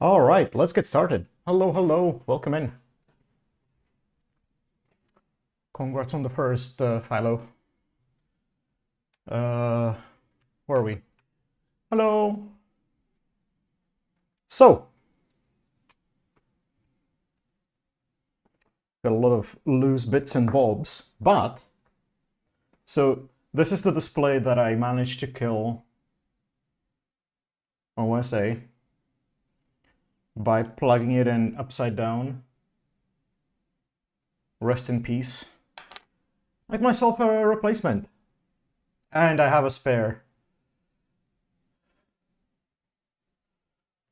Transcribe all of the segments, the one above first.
All right, let's get started. Hello, hello, welcome in. Congrats on the first, Philo. Uh, where are we? Hello. So, got a lot of loose bits and bobs, but so this is the display that I managed to kill on Wednesday by plugging it in upside down. Rest in peace. Make myself a replacement. And I have a spare.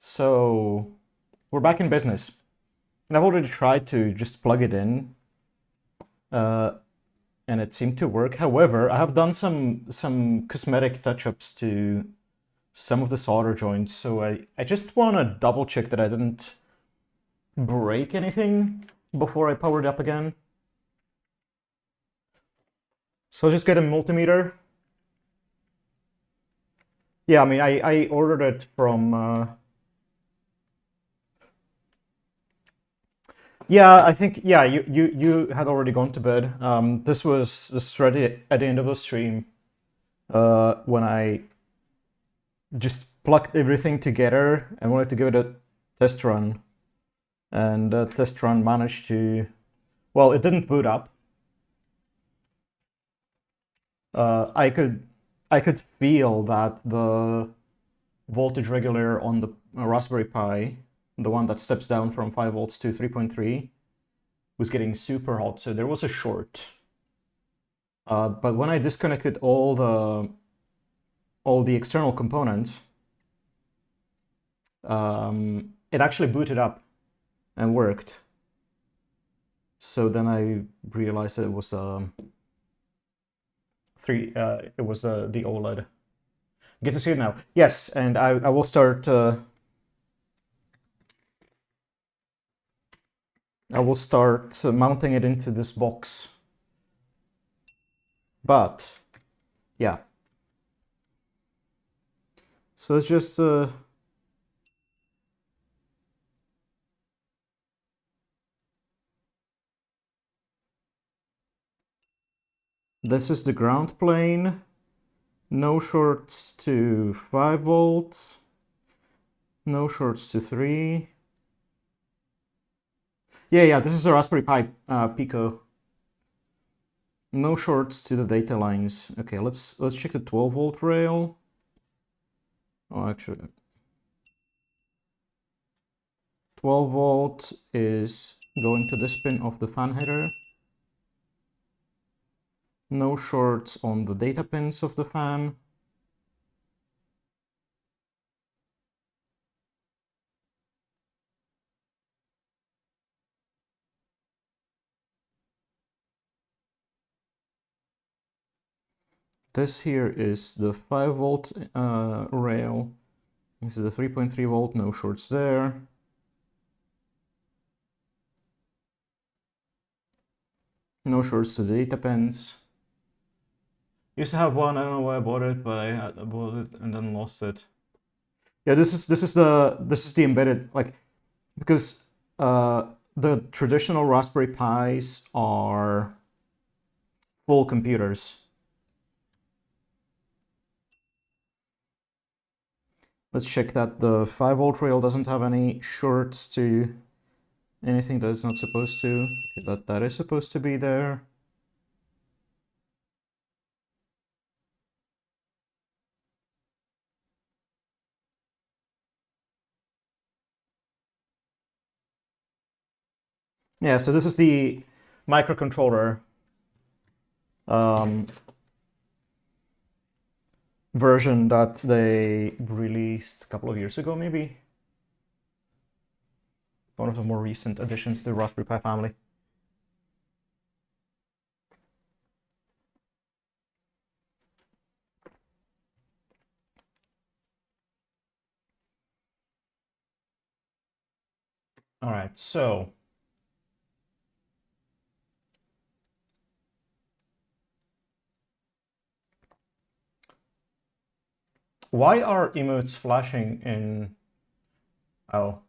So, we're back in business. And I've already tried to just plug it in, and it seemed to work. However, I have done some cosmetic touch-ups to some of the solder joints, so I just want to double check that I didn't break anything before I powered up again. So I'll just get a multimeter. Yeah, I mean, I ordered it from... Yeah, I think, yeah, you had already gone to bed. This was ready at the end of the stream when I just plugged everything together and wanted to give it a test run. And the test run managed to, well, it didn't boot up. I could feel that the voltage regulator on the Raspberry Pi, the one that steps down from 5 volts to 3.3, was getting super hot, so there was a short. But when I disconnected all the external components, it actually booted up and worked. So then I realized that it was the OLED. Get to see it now. Yes, and I will start. I will start mounting it into this box. But yeah. So it's just this is the ground plane. No shorts to 5 volts. No shorts to 3. Yeah, this is a Raspberry Pi Pico. No shorts to the data lines. Okay, let's check the 12 volt rail. Oh, actually, 12 volt is going to this pin of the fan header. No shorts on the data pins of the fan. This here is the 5 volt rail. This is the 3.3 volt, no shorts there. No shorts to the data pins. Used to have one, I don't know why I bought it, but I bought it and then lost it. Yeah, this is the embedded, like, because the traditional Raspberry Pis are full computers. Let's check that the 5 volt rail doesn't have any shorts to anything that it's not supposed to. That is supposed to be there. Yeah, so this is the microcontroller version that they released a couple of years ago, maybe. One of the more recent additions to the Raspberry Pi family. All right, so why are emotes flashing in... Oh,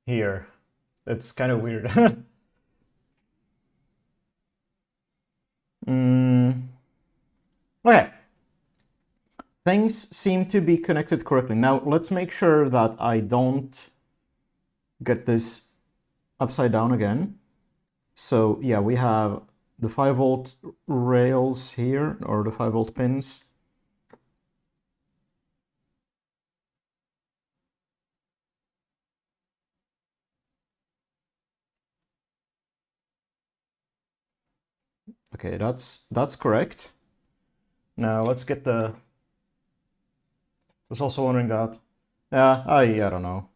here. It's kind of weird. Okay. Things seem to be connected correctly. Now let's make sure that I don't get this upside down again. So yeah, we have the 5-volt rails here, or the 5-volt pins. Okay, that's correct. Now let's get the... I was also wondering that. Yeah, I don't know.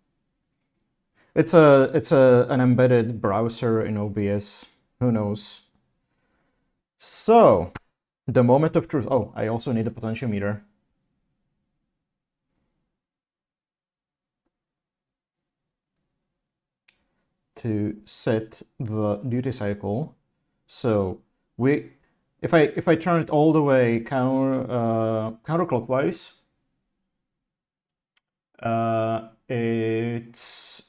It's an embedded browser in OBS. Who knows? So, the moment of truth. Oh, I also need a potentiometer. To set the duty cycle. So if I turn it all the way counterclockwise, it's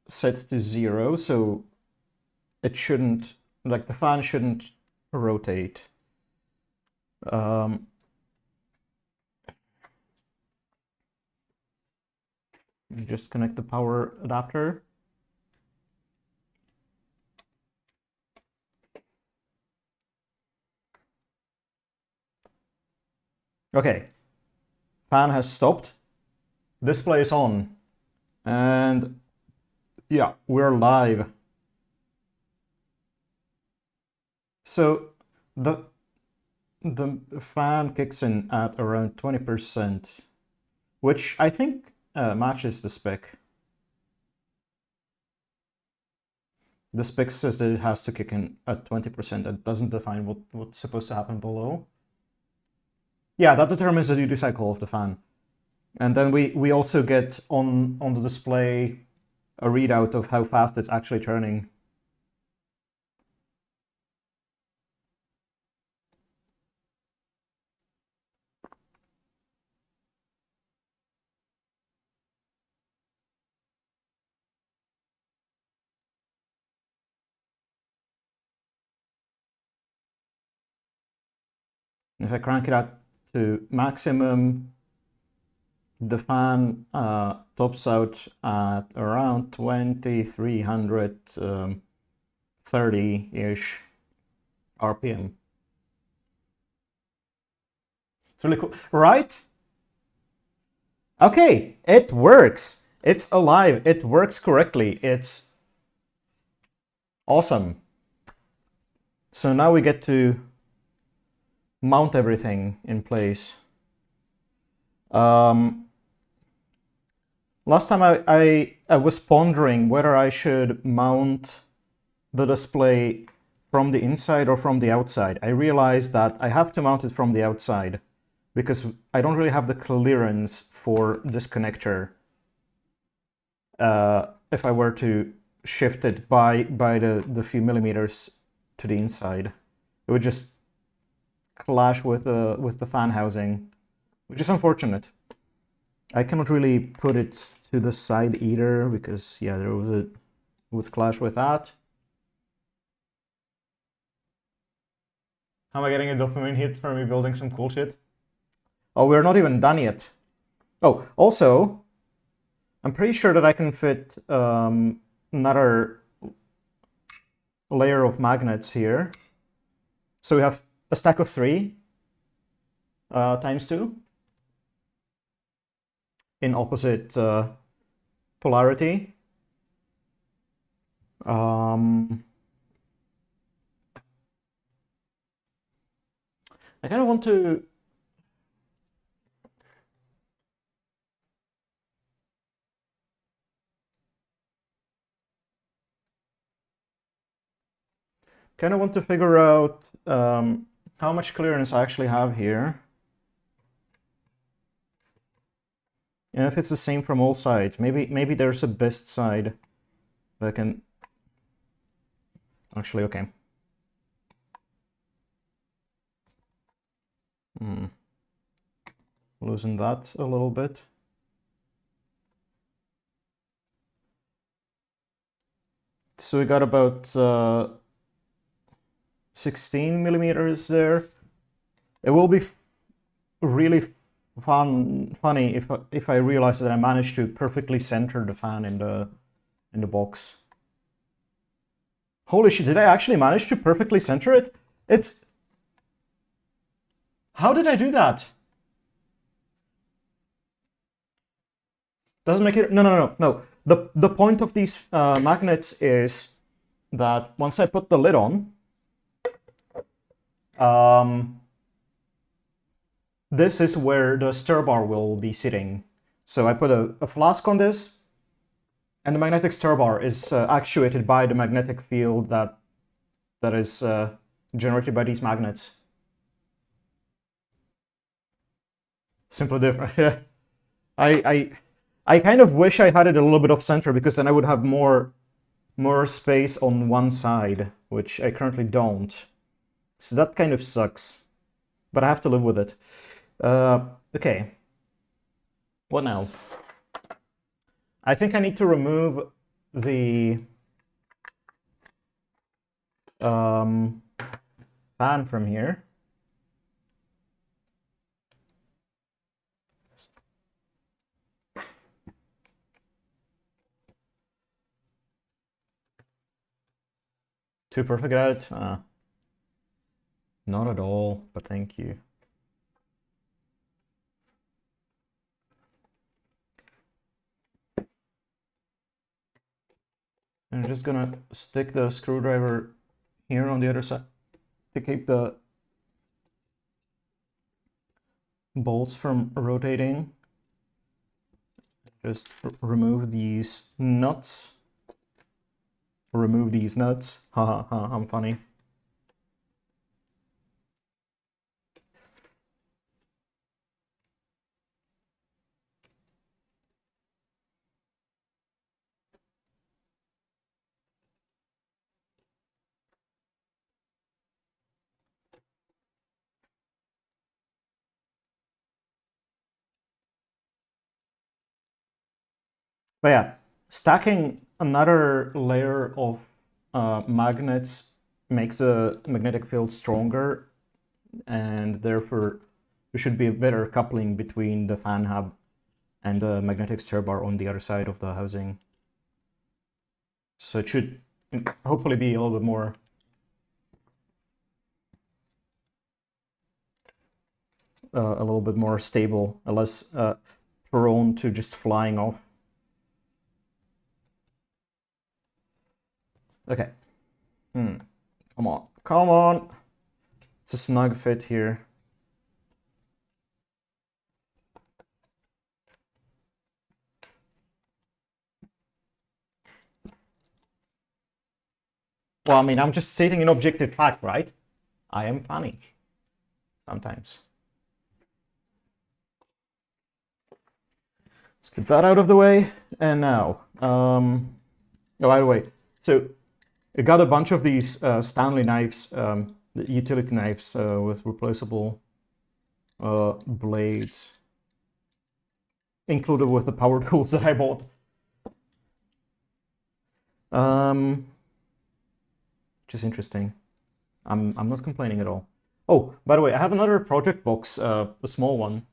set to 0, so it shouldn't, like, the fan shouldn't rotate. Just connect the power adapter. Okay, fan has stopped. Display is on. And yeah, we're live. So the fan kicks in at around 20%, which I think matches the spec. The spec says that it has to kick in at 20%. It doesn't define what's supposed to happen below. Yeah, that determines the duty cycle of the fan. And then we also get on the display a readout of how fast it's actually turning. If I crank it up to maximum, the fan tops out at around 2330-ish RPM. It's really cool, right? Okay, it works. It's alive. It works correctly. It's awesome. So now we get to mount everything in place. Last time I was pondering whether I should mount the display from the inside or from the outside. I realized that I have to mount it from the outside because I don't really have the clearance for this connector. If I were to shift it by the few millimeters to the inside, it would just clash with the fan housing, which is unfortunate. I cannot really put it to the side either because yeah, there was it would clash with that. How am I getting a dopamine hit for me building some cool shit? Oh, we're not even done yet. Oh, also, I'm pretty sure that I can fit another layer of magnets here. So we have a stack of 3 times 2 in opposite polarity. I kind of want to... figure out how much clearance I actually have here. And if it's the same from all sides. Maybe there's a best side that can... Actually, okay. Loosen that a little bit. So we got about 16 millimeters there. It will be really funny if I realize that I managed to perfectly center the fan in the box. Holy shit, did I actually manage to perfectly center it? It's... How did I do that? Doesn't make it... No. The point of these magnets is that once I put the lid on, this is where the stir bar will be sitting. So I put a flask on this, and the magnetic stir bar is actuated by the magnetic field that is generated by these magnets. Simply different. I kind of wish I had it a little bit off center, because then I would have more space on one side, which I currently don't. So that kind of sucks, but I have to live with it. Okay. What now? I think I need to remove the fan from here. Too perfect at it? Not at all, but thank you. I'm just gonna stick the screwdriver here on the other side to keep the bolts from rotating. Just remove these nuts. Remove these nuts. Ha ha, I'm funny. But yeah, stacking another layer of magnets makes the magnetic field stronger, and therefore there should be a better coupling between the fan hub and the magnetic stir bar on the other side of the housing. So it should hopefully be a little bit more stable, less prone to just flying off. Okay. Come on. It's a snug fit here. Well, I mean, I'm just stating an objective fact, right? I am funny. Sometimes. Let's get that out of the way. And now, oh, by the way, so I got a bunch of these Stanley knives, utility knives with replaceable blades, included with the power tools that I bought. Which is interesting. I'm not complaining at all. Oh, by the way, I have another project box, a small one,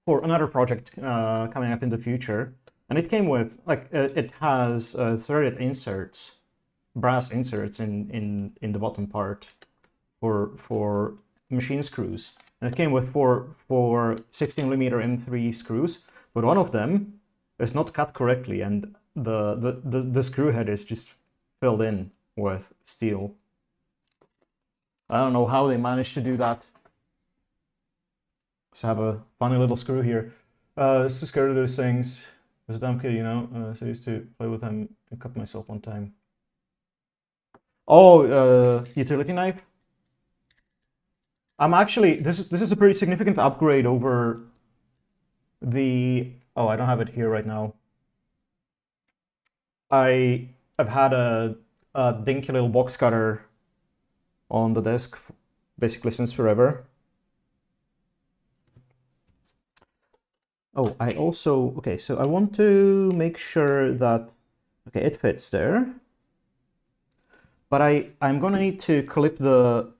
for another project coming up in the future. And it came with, like, it has threaded inserts, brass inserts in the bottom part for machine screws. And it came with four 16mm M3 screws, but one of them is not cut correctly, and the screw head is just filled in with steel. I don't know how they managed to do that. So I have a funny little screw here. So scared of those things. I was a dumb kid, you know, so I used to play with them and cut myself one time. Oh, utility knife? I'm actually, this is a pretty significant upgrade over the, oh, I don't have it here right now. I've had a dinky little box cutter on the desk basically since forever. Oh, I also, okay, so I want to make sure that Okay, it fits there. But I'm gonna need to clip the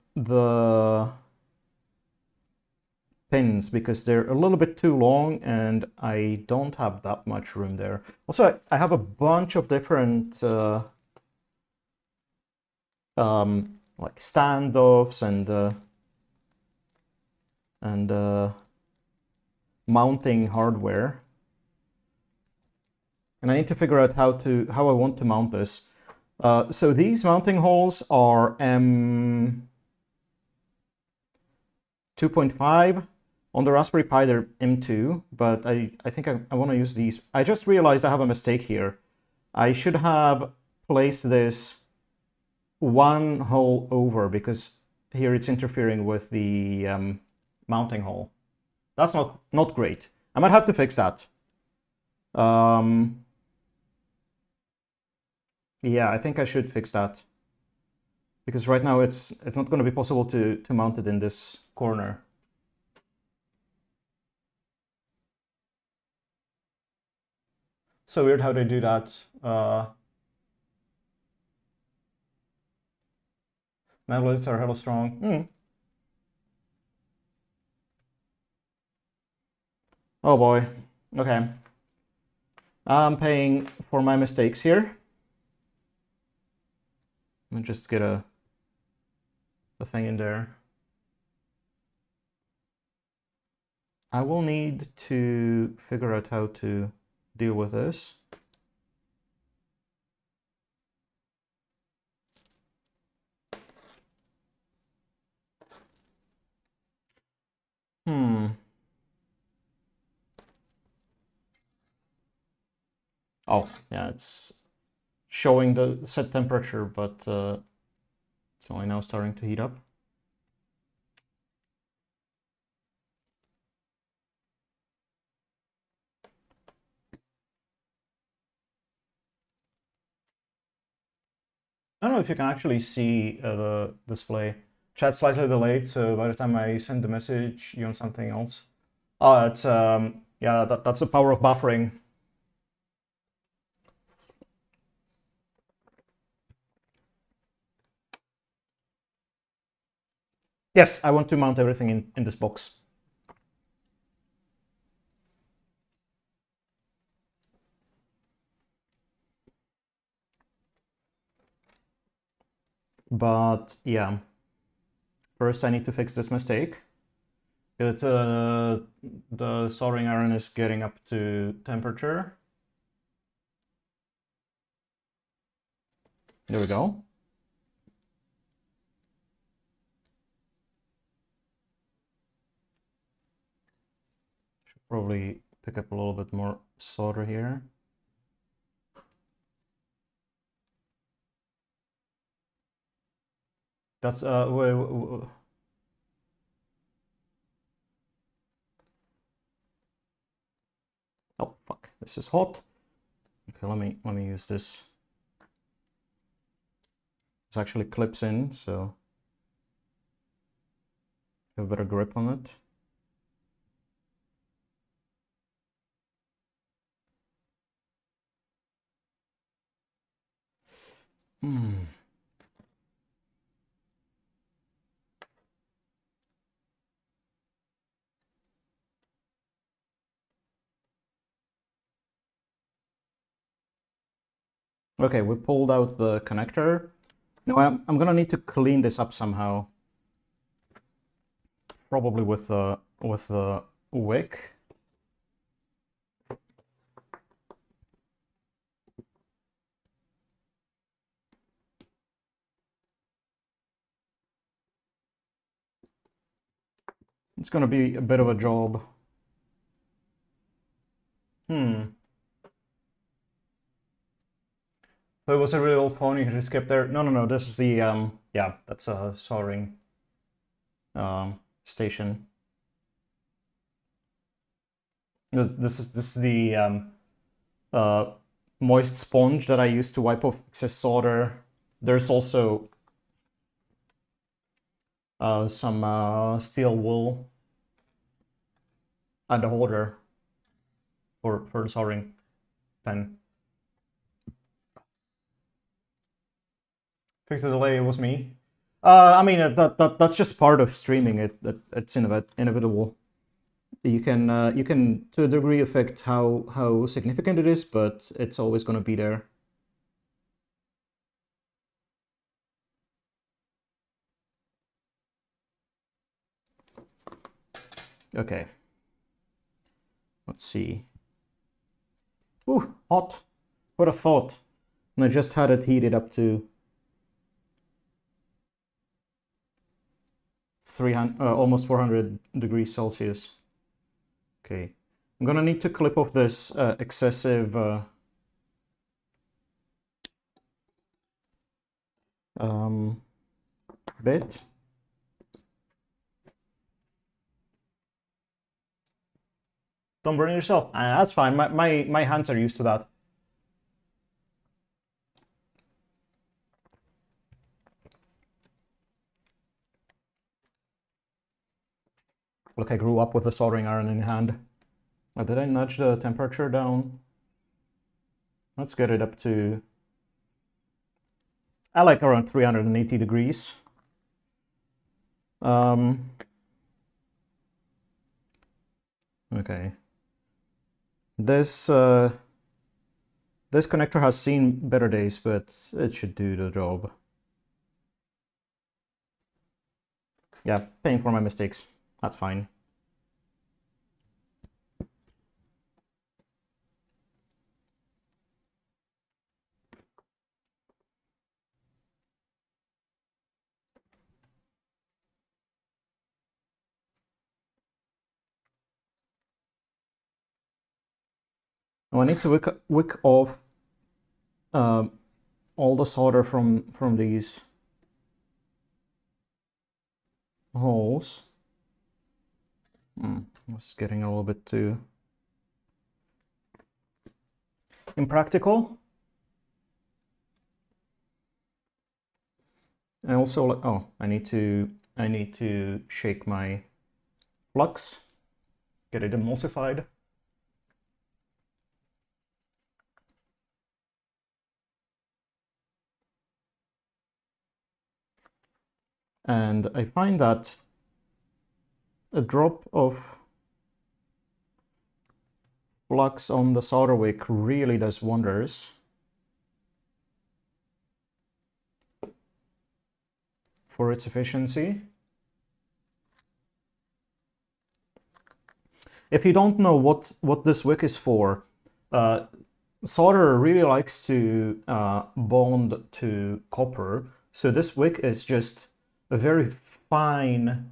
pins because they're a little bit too long and I don't have that much room there. Also, I have a bunch of different like standoffs and mounting hardware, and I need to figure out how I want to mount this. So these mounting holes are M2.5. On the Raspberry Pi, they're M2, but I think I want to use these. I just realized I have a mistake here. I should have placed this one hole over because here it's interfering with the mounting hole. That's not great. I might have to fix that. Yeah, I think I should fix that because right now it's not going to be possible to mount it in this corner. So weird how they do that. Monoliths are hella strong. Oh boy. Okay. I'm paying for my mistakes here. Let me just get a thing in there. I will need to figure out how to deal with this. Oh, yeah, it's showing the set temperature, but it's only now starting to heat up. I don't know if you can actually see the display. Chat's slightly delayed, so by the time I send the message, you're on something else. Oh, it's yeah, that's the power of buffering. Yes, I want to mount everything in this box. But yeah, first I need to fix this mistake. The soldering iron is getting up to temperature. There we go. Should probably pick up a little bit more solder here. That's oh fuck, this is hot. Okay, let me use this. This actually clips in, so have a better grip on it. Okay, we pulled out the connector. Now I'm gonna need to clean this up somehow. Probably with the wick. It's gonna be a bit of a job. So it was a really old phone, you could just skip there. No, this is the, yeah, that's a soldering station. This is the moist sponge that I use to wipe off excess solder. There's also some steel wool and a holder for the soldering pen. Fix the delay, it was me. I mean, that's just part of streaming. It's inevitable. You can to a degree affect how significant it is, but it's always going to be there. Okay. Let's see. Ooh, hot. What a thought. And I just had it heated up to 300, almost 400 degrees Celsius. Okay. I'm gonna need to clip off this excessive bit. Don't burn yourself. That's fine. My hands are used to that. Look, I grew up with a soldering iron in hand. Did I nudge the temperature down? Let's get it up to, I like around 380 degrees. Okay. This connector has seen better days, but it should do the job. Yeah, paying for my mistakes. That's fine. Now I need to wick off all the solder from these holes. This is getting a little bit too impractical. And also, oh, I need to shake my flux, get it emulsified. And I find that a drop of flux on the solder wick really does wonders for its efficiency. If you don't know what this wick is for, solder really likes to bond to copper. So this wick is just a very fine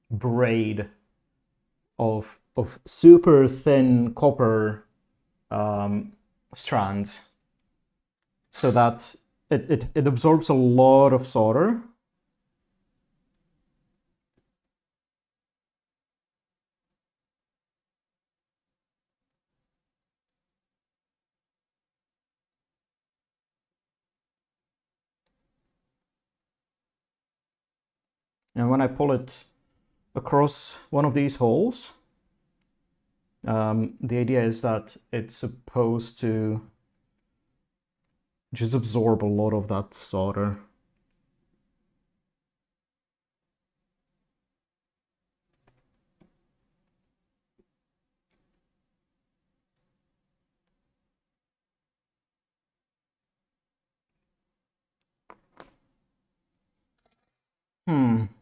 braid of super thin copper strands, so that it absorbs a lot of solder. And when I pull it across one of these holes, the idea is that it's supposed to just absorb a lot of that solder.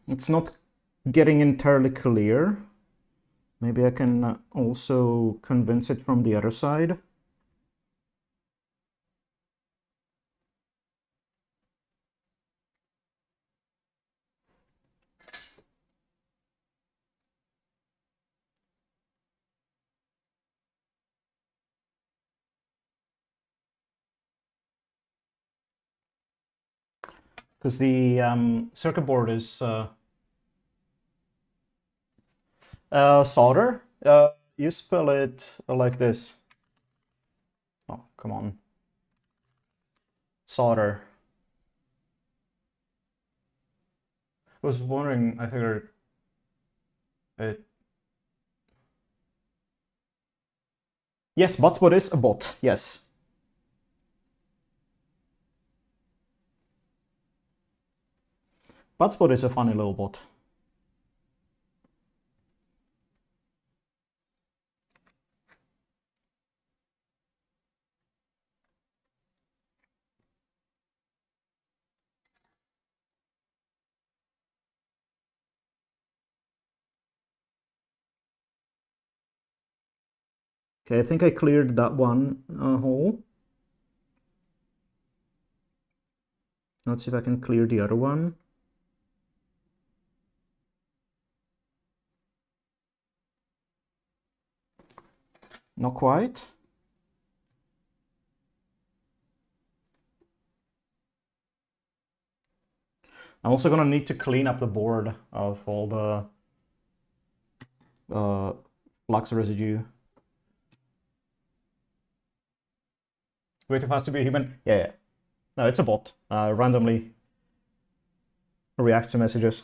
It's not getting entirely clear. Maybe I can also convince it from the other side. Because the circuit board is solder. You spell it like this. Oh, come on. Solder. I was wondering, I figured it... Yes, botspot is a bot, yes. Hotspot is a funny little bot. Okay, I think I cleared that one hole. Let's see if I can clear the other one. Not quite. I'm also gonna need to clean up the board of all the flux residue. Way too fast to be a human? Yeah. No, it's a bot. Randomly reacts to messages.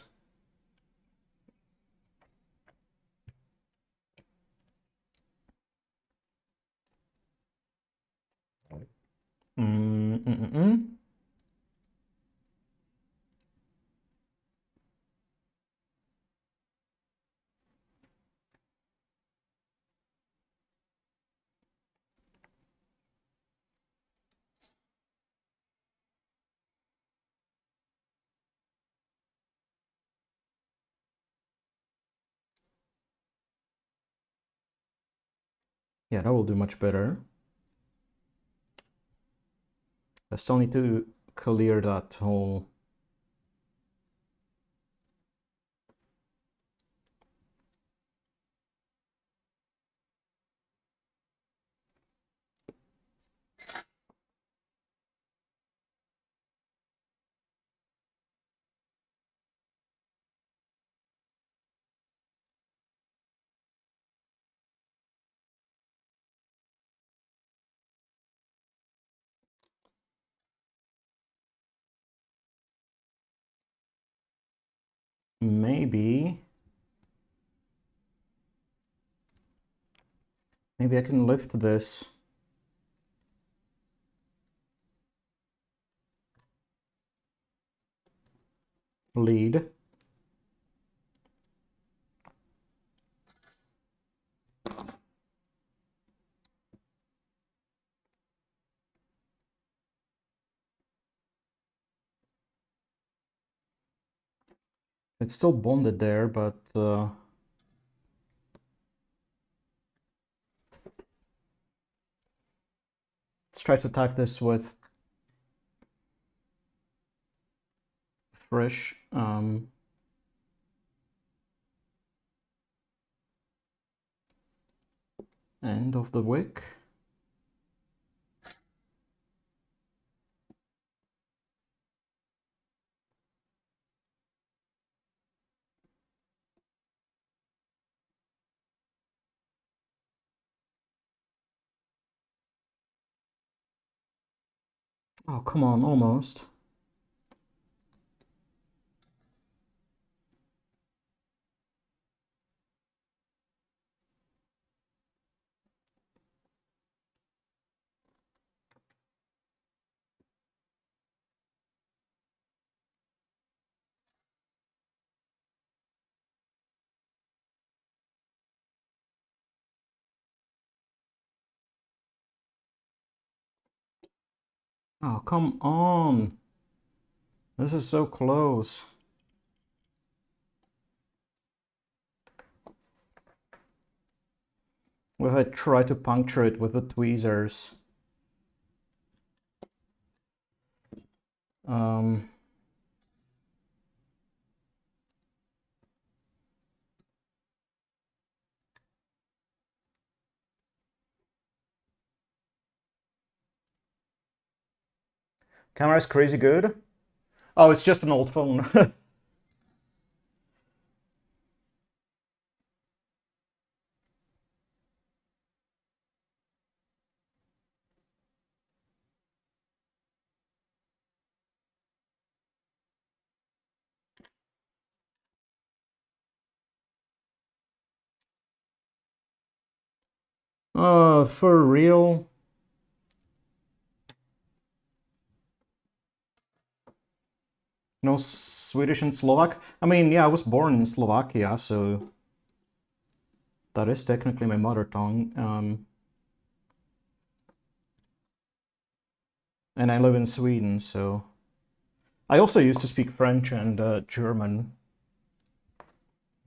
Yeah, that will do much better. I still need to clear that whole... Maybe I can lift this. Lead. It's still bonded there, but let's try to attack this with fresh end of the wick. Oh, come on, almost. Oh, come on. This is so close. What if I try to puncture it with the tweezers? Camera is crazy good. Oh, it's just an old phone. For real? No Swedish and Slovak? I mean, yeah, I was born in Slovakia, so that is technically my mother tongue. And I live in Sweden, so... I also used to speak French and German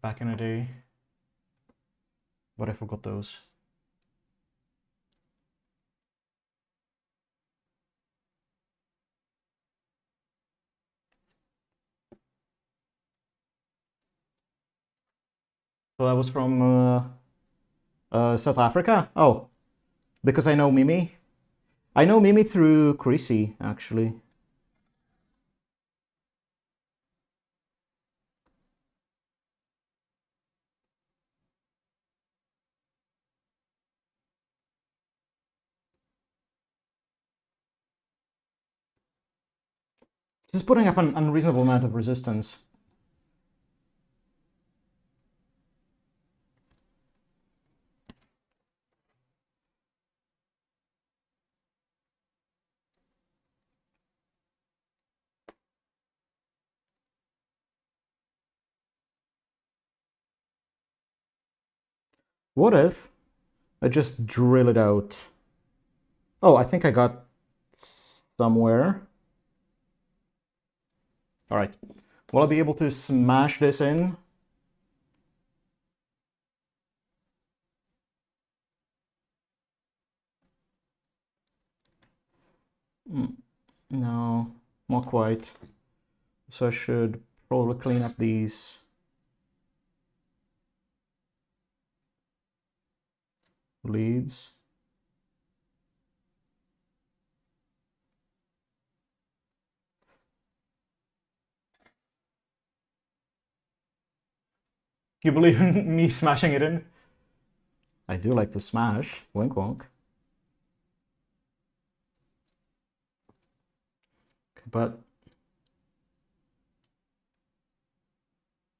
back in the day, but I forgot those. So that was from South Africa? Oh, because I know Mimi. I know Mimi through Chrissy, actually. This is putting up an unreasonable amount of resistance. What if I just drill it out? Oh, I think I got somewhere. All right. Will I be able to smash this in? No, not quite. So I should probably clean up these leaves. You believe in me smashing it in? I do like to smash. Wink wonk. But...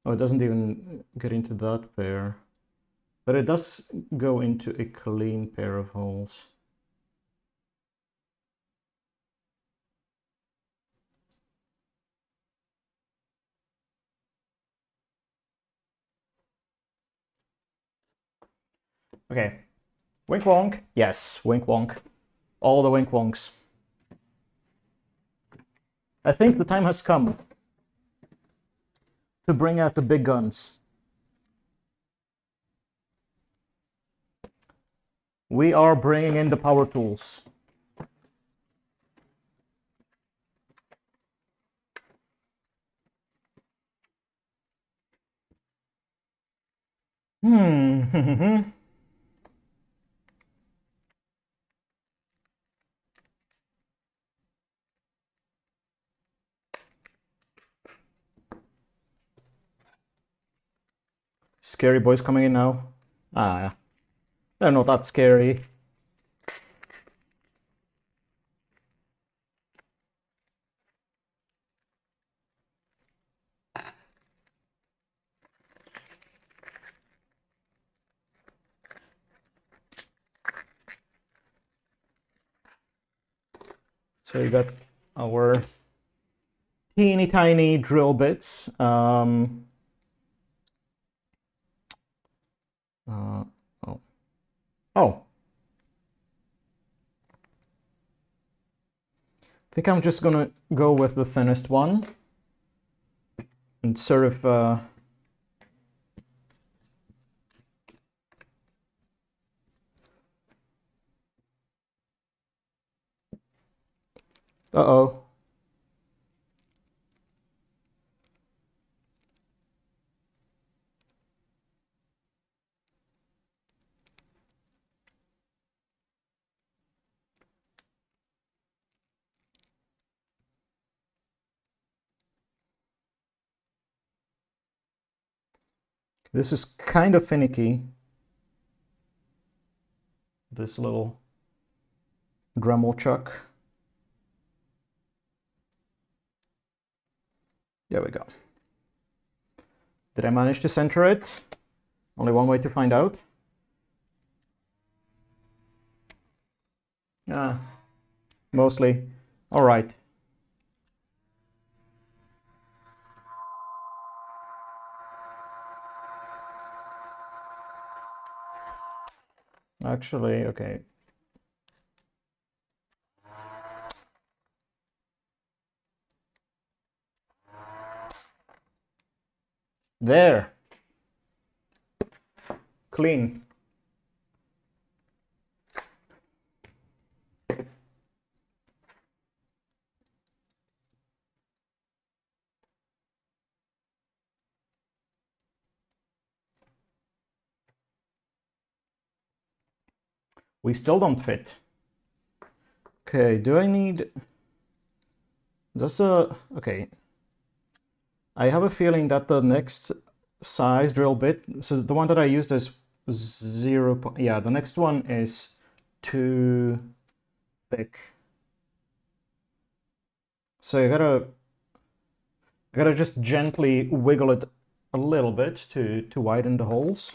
oh, it doesn't even get into that pair. But it does go into a clean pair of holes. Okay. Wink wonk. Yes, wink wonk. All the wink wonks. I think the time has come to bring out the big guns. We are bringing in the power tools. Scary boys coming in now. Ah, yeah. They're not that scary. So you got our teeny tiny drill bits. Oh. Oh. I think I'm just gonna go with the thinnest one and sort of uh-oh. This is kind of finicky. This little Dremel chuck. There we go. Did I manage to center it? Only one way to find out. Mostly. All right. Actually, okay. There. Clean. We still don't fit. Okay, do I need... That's a... Okay. I have a feeling that the next size drill bit... So the one that I used is 0... Yeah, the next one is too thick. So I gotta just gently wiggle it a little bit to widen the holes.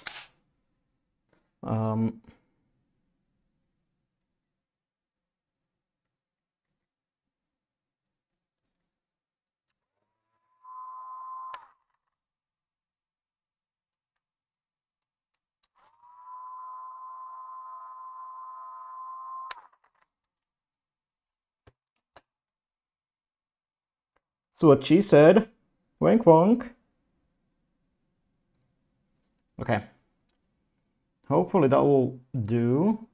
That's what she said. Wink wonk. Okay. Hopefully that will do.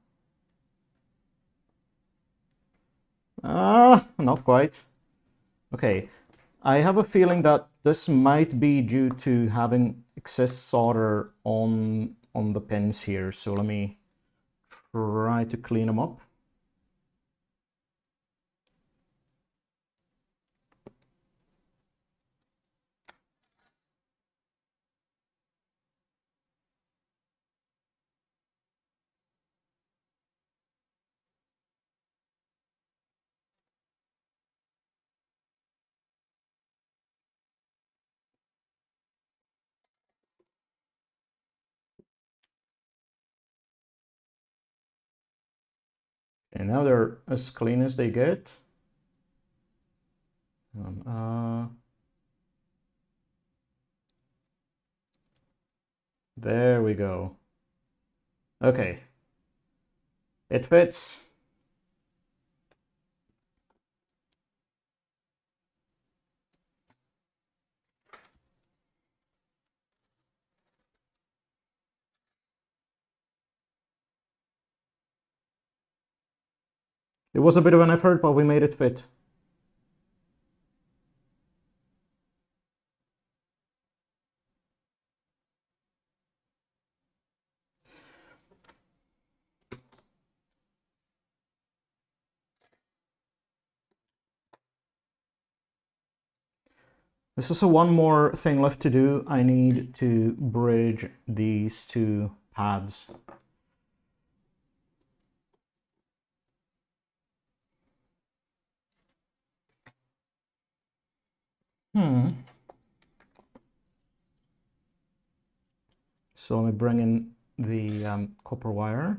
Ah, not quite. Okay. I have a feeling that this might be due to having excess solder on the pins here. So let me try to clean them up. And now they're as clean as they get. There we go. Okay. It fits. It was a bit of an effort, but we made it fit. There's also one more thing left to do. I need to bridge these two pads. So let me bring in the copper wire.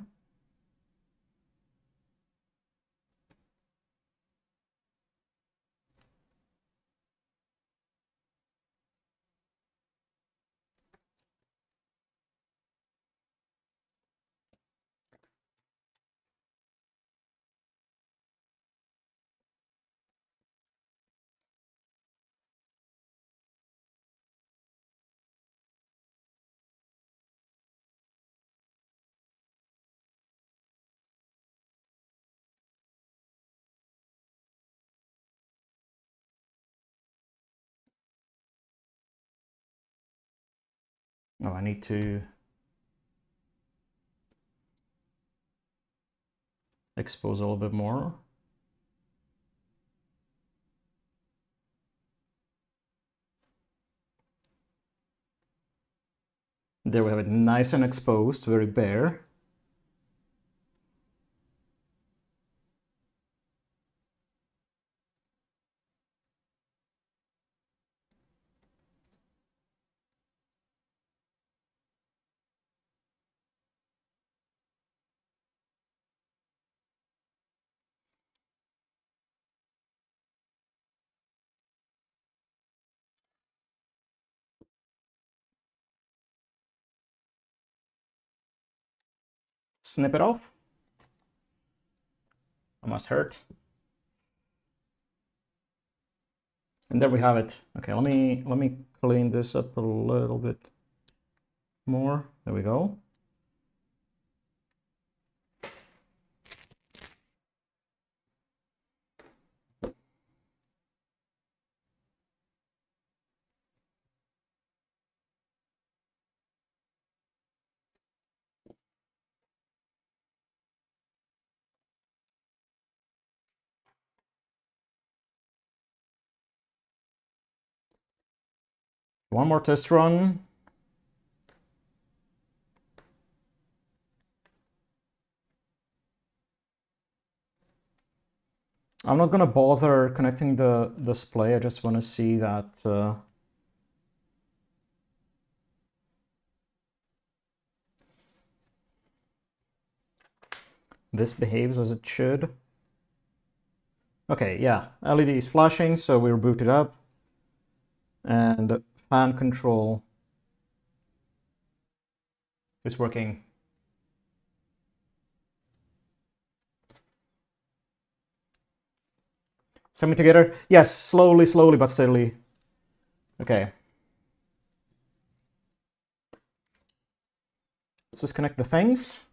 Oh, I need to expose a little bit more. There we have it, nice and exposed, very bare. snip it off. That must hurt. And there we have it. Okay, let me clean this up a little bit more. There we go. One more test run. I'm not gonna bother connecting the display. I just want to see that this behaves as it should. Okay, yeah, LED is flashing, so we're booted up. And fan control is working. Semi together. Yes, slowly, but steadily. Okay. Let's disconnect the things.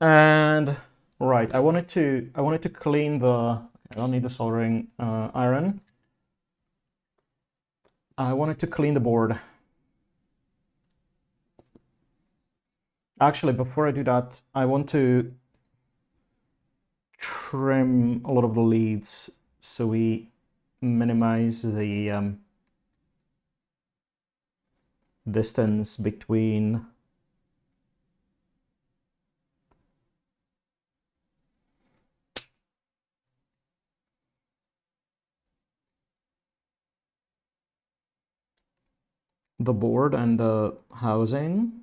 And right, I wanted to clean the. I don't need the soldering iron. I wanted to clean the board. Actually, before I do that, I want to trim a lot of the leads so we minimize the distance between the board and the housing.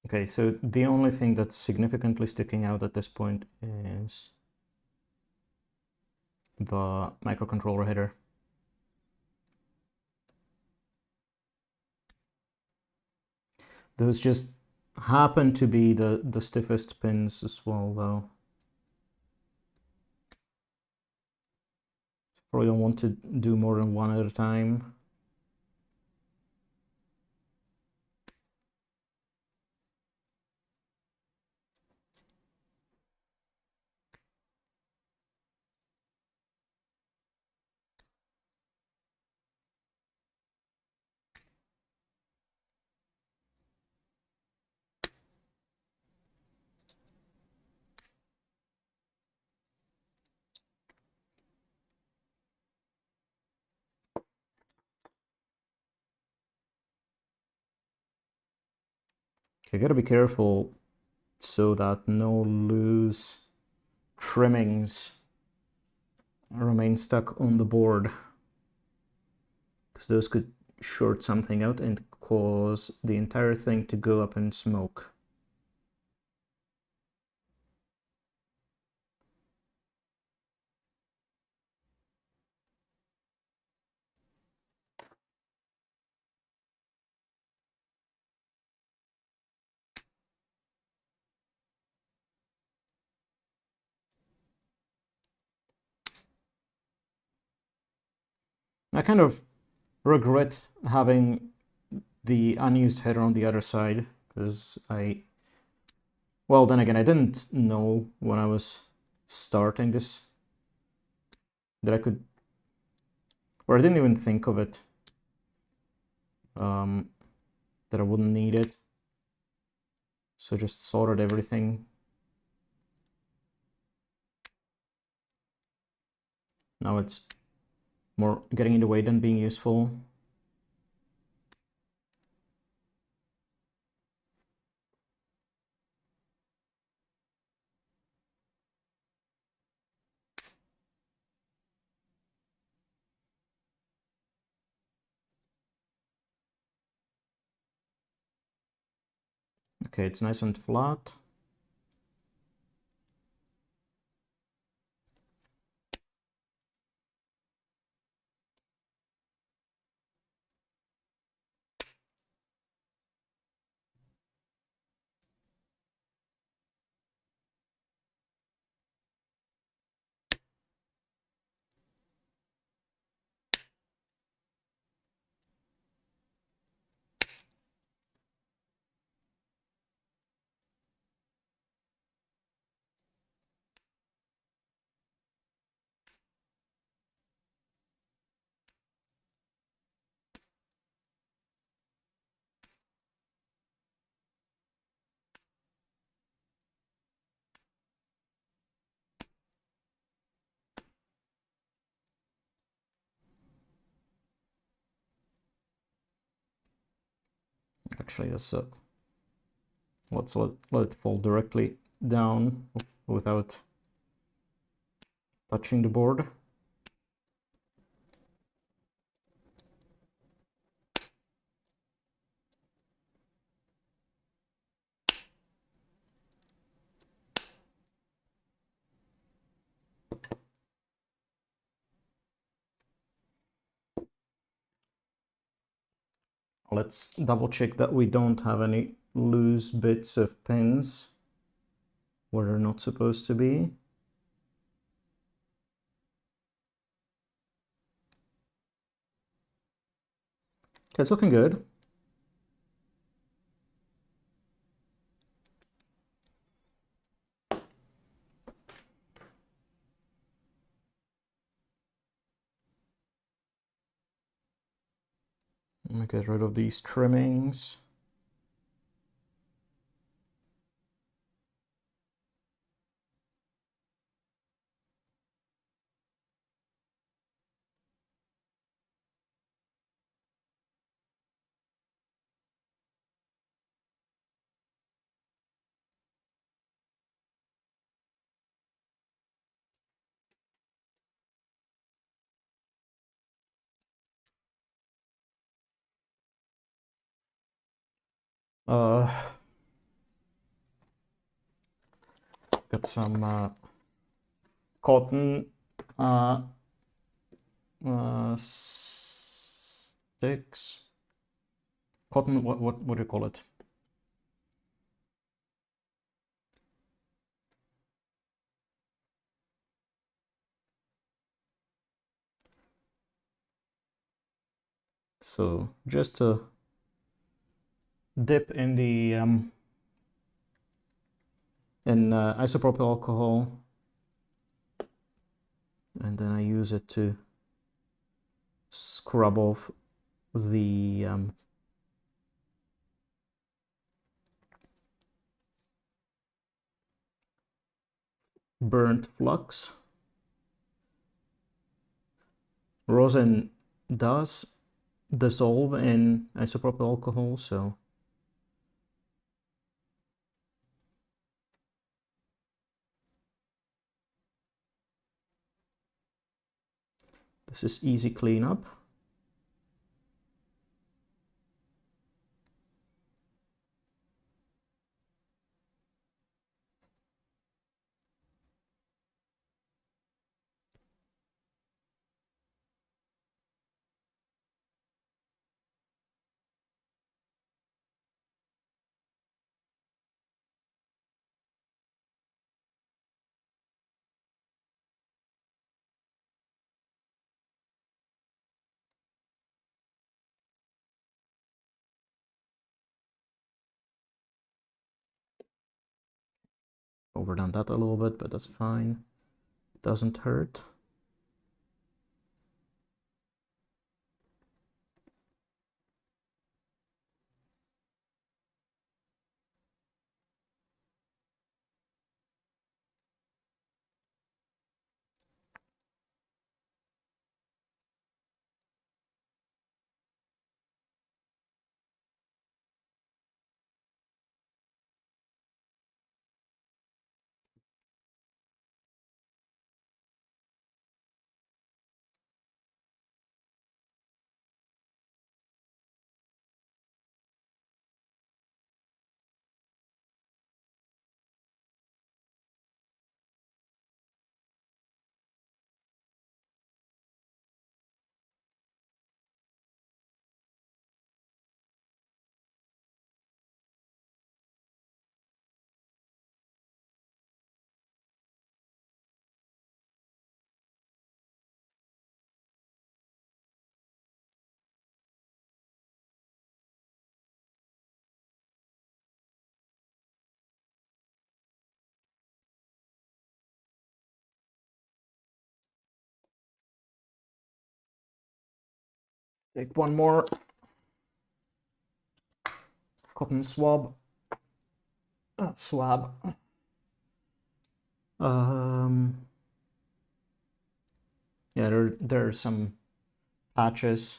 Okay, so the only thing that's significantly sticking out at this point is the microcontroller header. Those just happen to be the stiffest pins as well, though. Probably don't want to do more than one at a time. Okay, gotta be careful so that no loose trimmings remain stuck on the board, because those could short something out and cause the entire thing to go up in smoke. I kind of regret having the unused header on the other side, because well, then again, I didn't know when I was starting this that I could, or I didn't even think of it, that I wouldn't need it. So just soldered everything. Now it's more getting in the way than being useful. Okay, it's nice and flat. Actually, let's let it fall directly down without touching the board. Let's double check that we don't have any loose bits of pins where they're not supposed to be. Okay, it's looking good. Let me get rid of these trimmings. Got some cotton sticks. Cotton, what do you call it? So just to dip in the isopropyl alcohol, and then I use it to scrub off the burnt flux. Rosin does dissolve in isopropyl alcohol, so this is easy cleanup. Overdone that a little bit, but that's fine. Doesn't hurt. Take one more cotton swab. Swab. Yeah, there are some patches.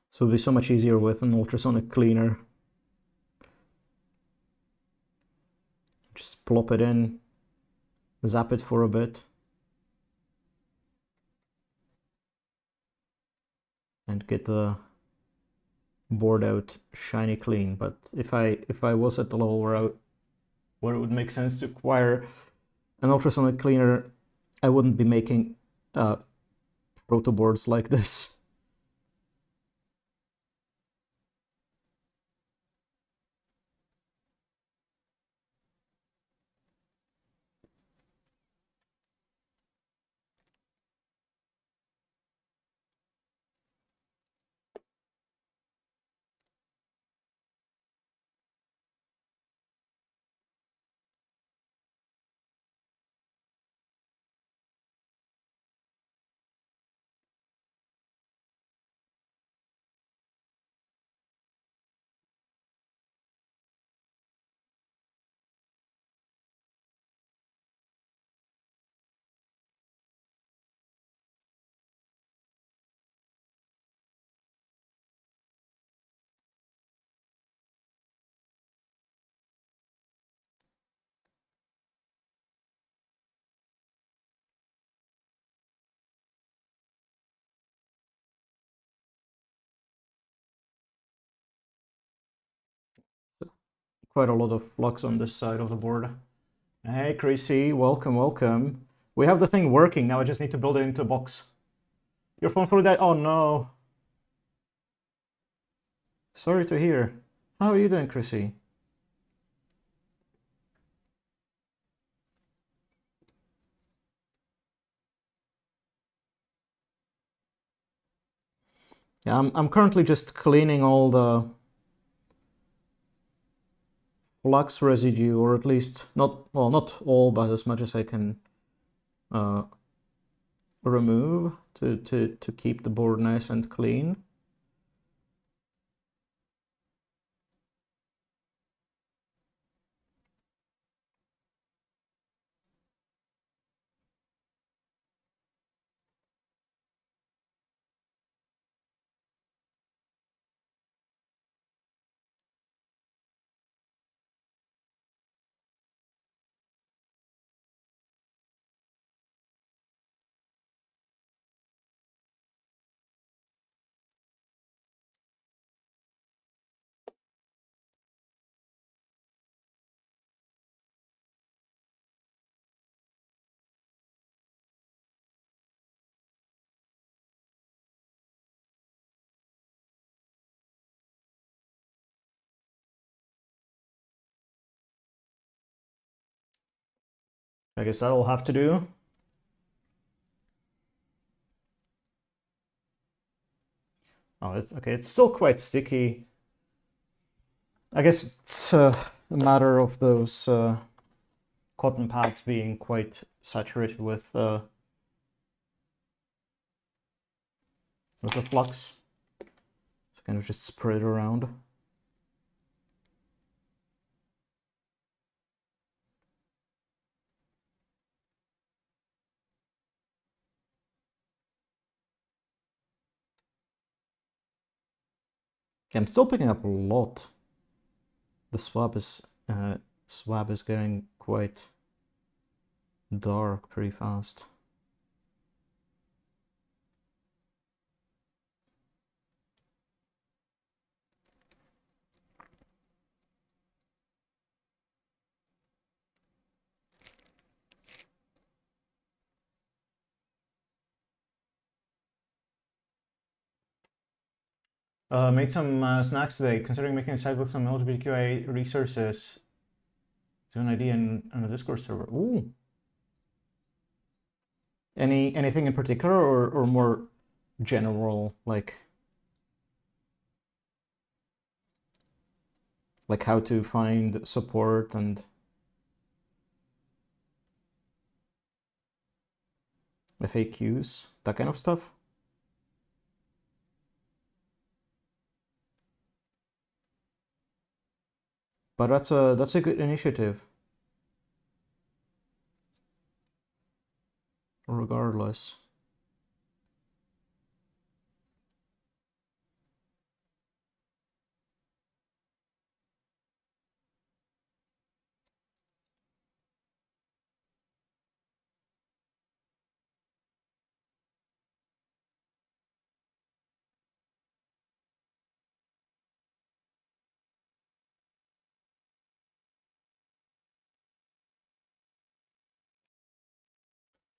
So it'll be so much easier with an ultrasonic cleaner. Just plop it in, zap it for a bit, and get the board out shiny clean. But if I was at the level where it would make sense to acquire an ultrasonic cleaner, I wouldn't be making proto boards like this. Quite a lot of flux on this side of the board. Hey, Chrissy, welcome, welcome. We have the thing working now. I just need to build it into a box. Your phone fully died. Oh no. Sorry to hear. How are you doing, Chrissy? Yeah, I'm currently just cleaning all the flux residue, or at least not all, but as much as I can remove to keep the board nice and clean. I guess that'll have to do. Oh, it's okay. It's still quite sticky. I guess it's a matter of those cotton pads being quite saturated with the flux. So kind of just spread it around. Okay, I'm still picking up a lot. The swab is getting quite dark pretty fast. Made some snacks today, considering making a site with some LGBTQIA resources. Do an idea on the Discord server. Ooh. Anything in particular, or more general, like how to find support and FAQs, that kind of stuff? But that's a good initiative, regardless.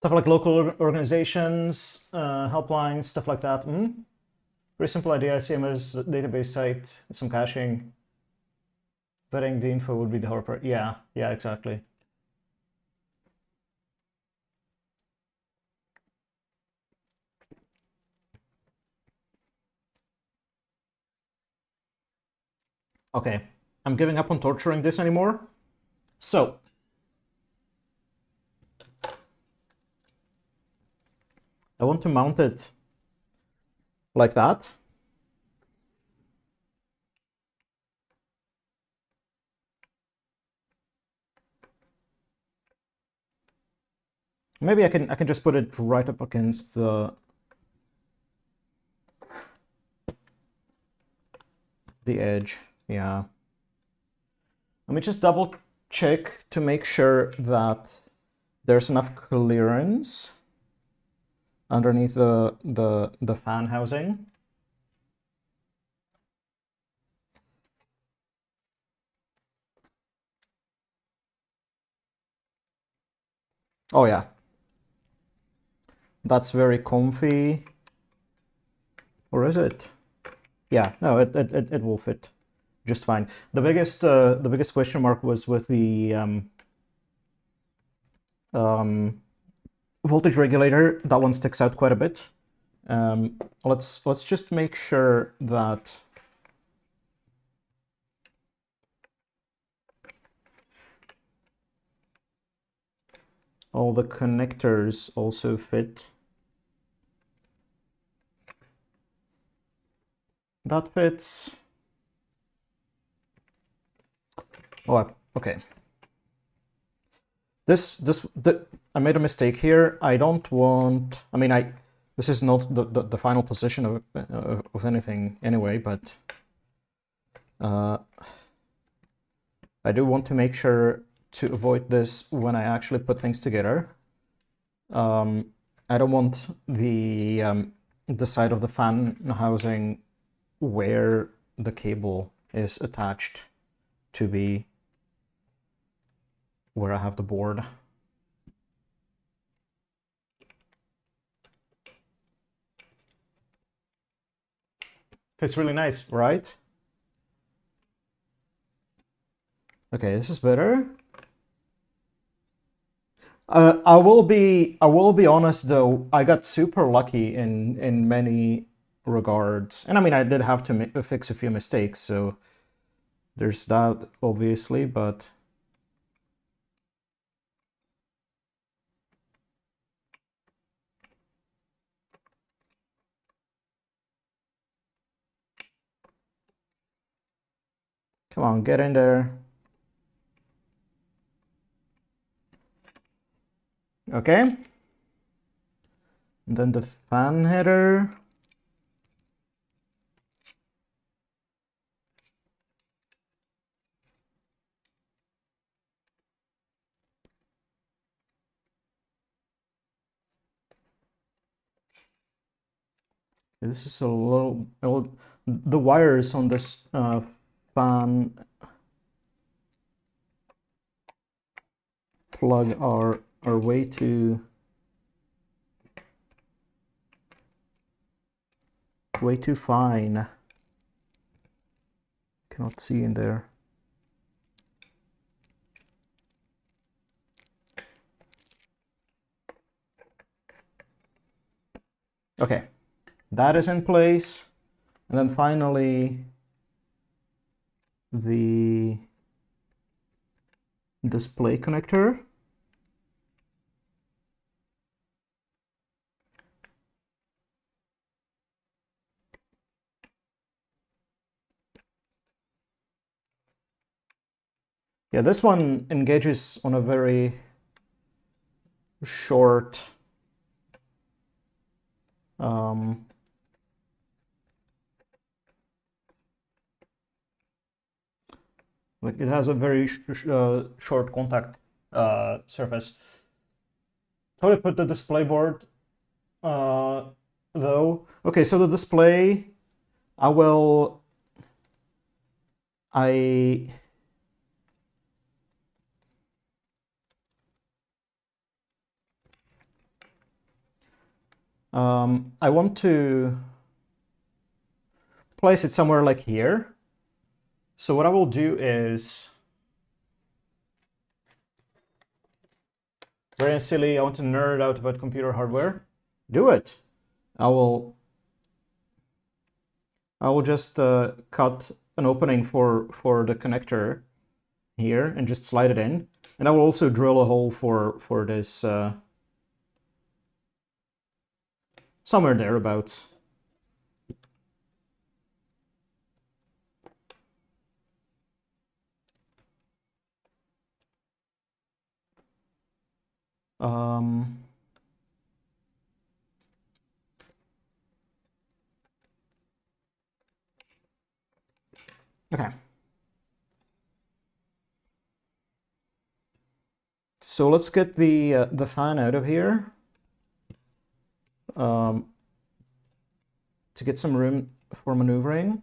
Stuff like local organizations, helplines, stuff like that. Very simple idea. CMS database site, some caching. Vetting the info would be the hard part. Yeah, exactly. Okay, I'm giving up on torturing this anymore. So, I want to mount it like that. Maybe I can just put it right up against the edge. Yeah. Let me just double check to make sure that there's enough clearance underneath the fan housing. Oh yeah. That's very comfy. Or is it? Yeah, no, it will fit just fine. The biggest question mark was with the voltage regulator. That one sticks out quite a bit. Let's just make sure that all the connectors also fit. That fits. Oh, okay. I made a mistake here. I don't want. I mean, this is not the final position of anything anyway, but I do want to make sure to avoid this when I actually put things together. I don't want the side of the fan housing where the cable is attached to be where I have the board. It's really nice, right? Okay, this is better. I will be honest though, I got super lucky in many regards. And I mean, I did have to fix a few mistakes, so there's that obviously, but come on, get in there. Okay. And then the fan header. This is a little the wires on this fan plug are way too fine. Cannot see in there. Okay, that is in place. And then finally, the display connector. Yeah, this one engages on a very short like it has a very short contact surface. How to put the display board though? Okay, so the display, I want to place it somewhere like here. So what I will do is, very silly, I want to nerd out about computer hardware. Do it. I will just cut an opening for the connector here and just slide it in. And I will also drill a hole for this somewhere thereabouts. Okay. So let's get the fan out of here to get some room for maneuvering.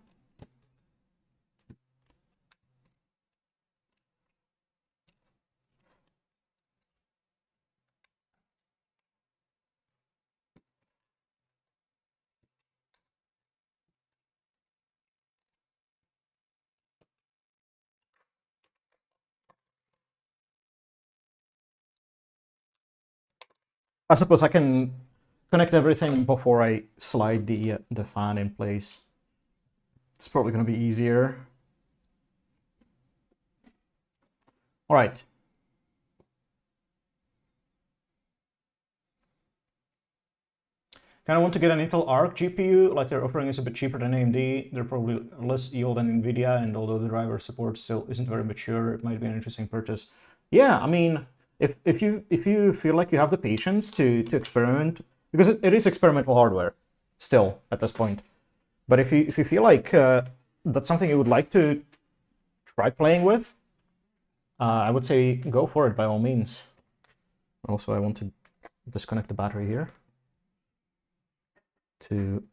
I suppose I can connect everything before I slide the fan in place. It's probably going to be easier. All right. Kind of want to get an Intel Arc GPU, like they're offering is a bit cheaper than AMD. They're probably less yield than NVIDIA, and although the driver support still isn't very mature, it might be an interesting purchase. Yeah, I mean, if you feel like you have the patience to experiment, because it is experimental hardware still at this point. But if you feel like that's something you would like to try playing with, I would say go for it by all means. Also, I want to disconnect the battery here to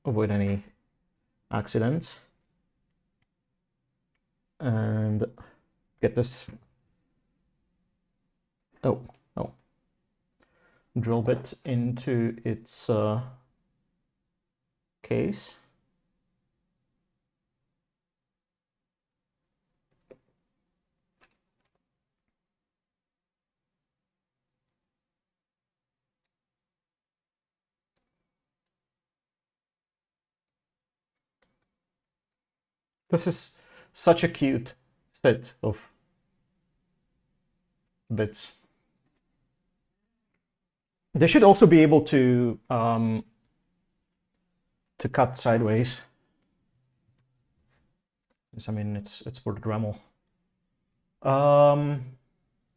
avoid any accidents and get this drill bit into its case. This is such a cute set of bits. They should also be able to cut sideways. Yes, I mean it's for the Dremel.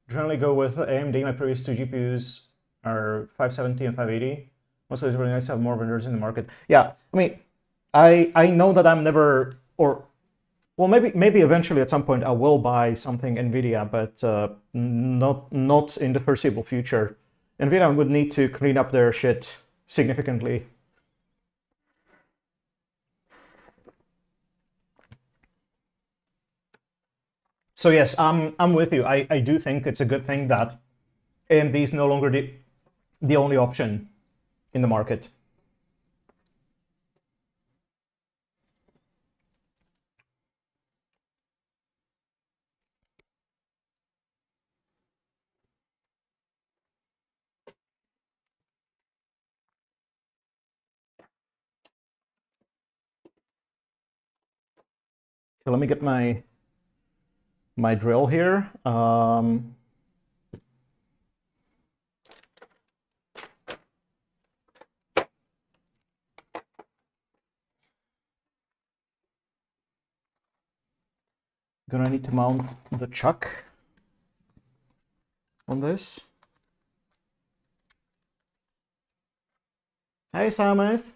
Generally go with AMD. My previous two GPUs are 570 and 580. Also, it's really nice to have more vendors in the market. Yeah, I mean, I know that I'm never, or well, maybe eventually at some point I will buy something NVIDIA, but not in the foreseeable future. NVIDIA would need to clean up their shit significantly. So yes, I'm with you. I do think it's a good thing that AMD is no longer the only option in the market. let me get my drill here. Gonna need to mount the chuck on this. Hey Samith,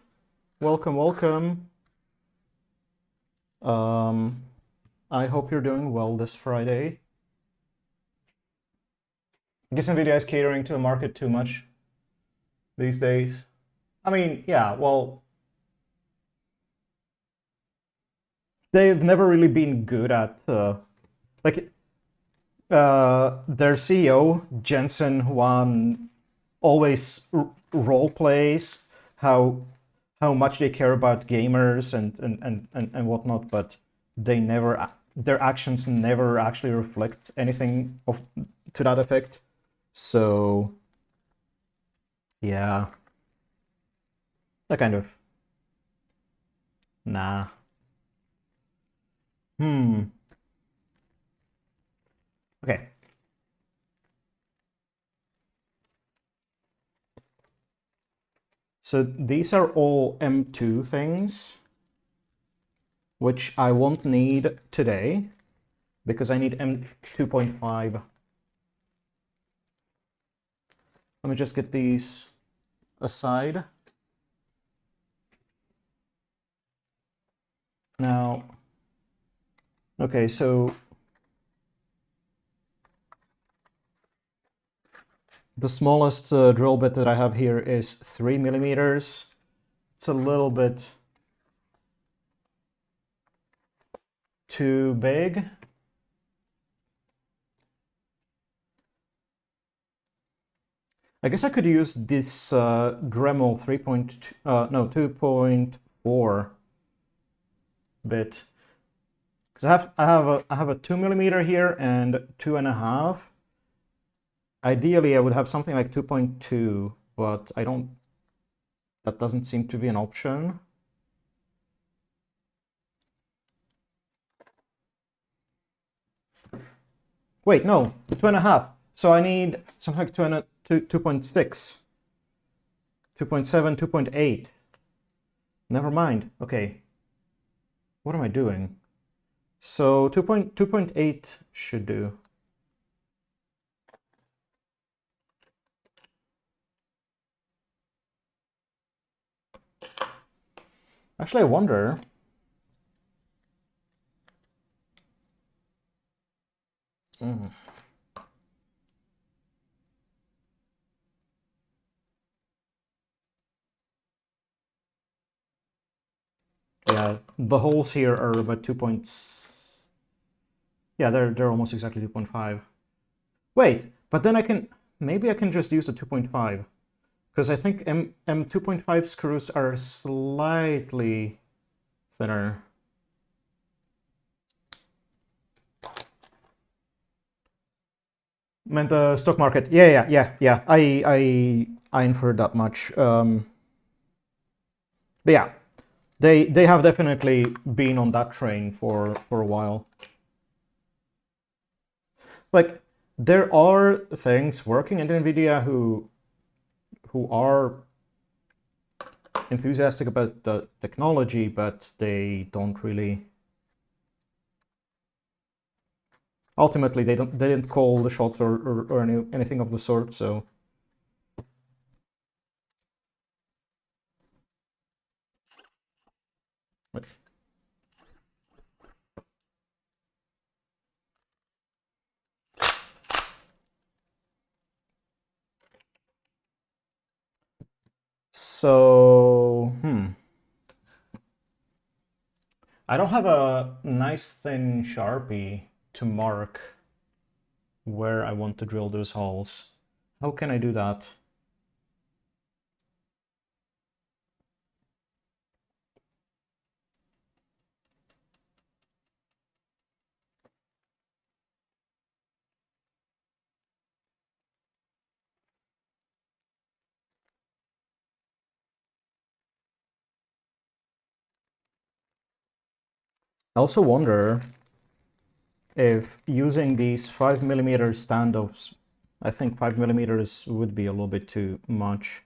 welcome, welcome. I hope you're doing well this Friday. I guess Nvidia is catering to the market too much these days. I mean, yeah, well, they've never really been good at like their CEO Jensen Huang always role plays how much they care about gamers and whatnot, but they never, their actions never actually reflect anything of to that effect. So yeah, that kind of nah. Okay. So these are all M2 things, which I won't need today because I need M2.5. Let me just get these aside. Now, okay, so the smallest drill bit that I have here is 3 millimeters. It's a little bit too big. I guess I could use this Dremel 2.4 bit, because I have a 2 millimeter here and 2.5. Ideally, I would have something like 2.2, but I don't. That doesn't seem to be an option. Wait, no, 2.5. So I need something like 2.6, 2.7, 2.8. Never mind. Okay. What am I doing? So 2.8 should do. Actually, I wonder. Yeah, the holes here are about 2 points. Yeah, they're almost exactly 2.5. Wait, but then maybe I can just use a 2.5, because I think M2.5 screws are slightly thinner. Meant the stock market. Yeah. I inferred that much. But yeah, they have definitely been on that train for a while. Like, there are things working in NVIDIA who are enthusiastic about the technology, but they don't really. Ultimately, they didn't call the shots or anything of the sort. So. So, I don't have a nice thin Sharpie to mark where I want to drill those holes. How can I do that? I also wonder if using these 5mm standoffs, I think 5mm would be a little bit too much.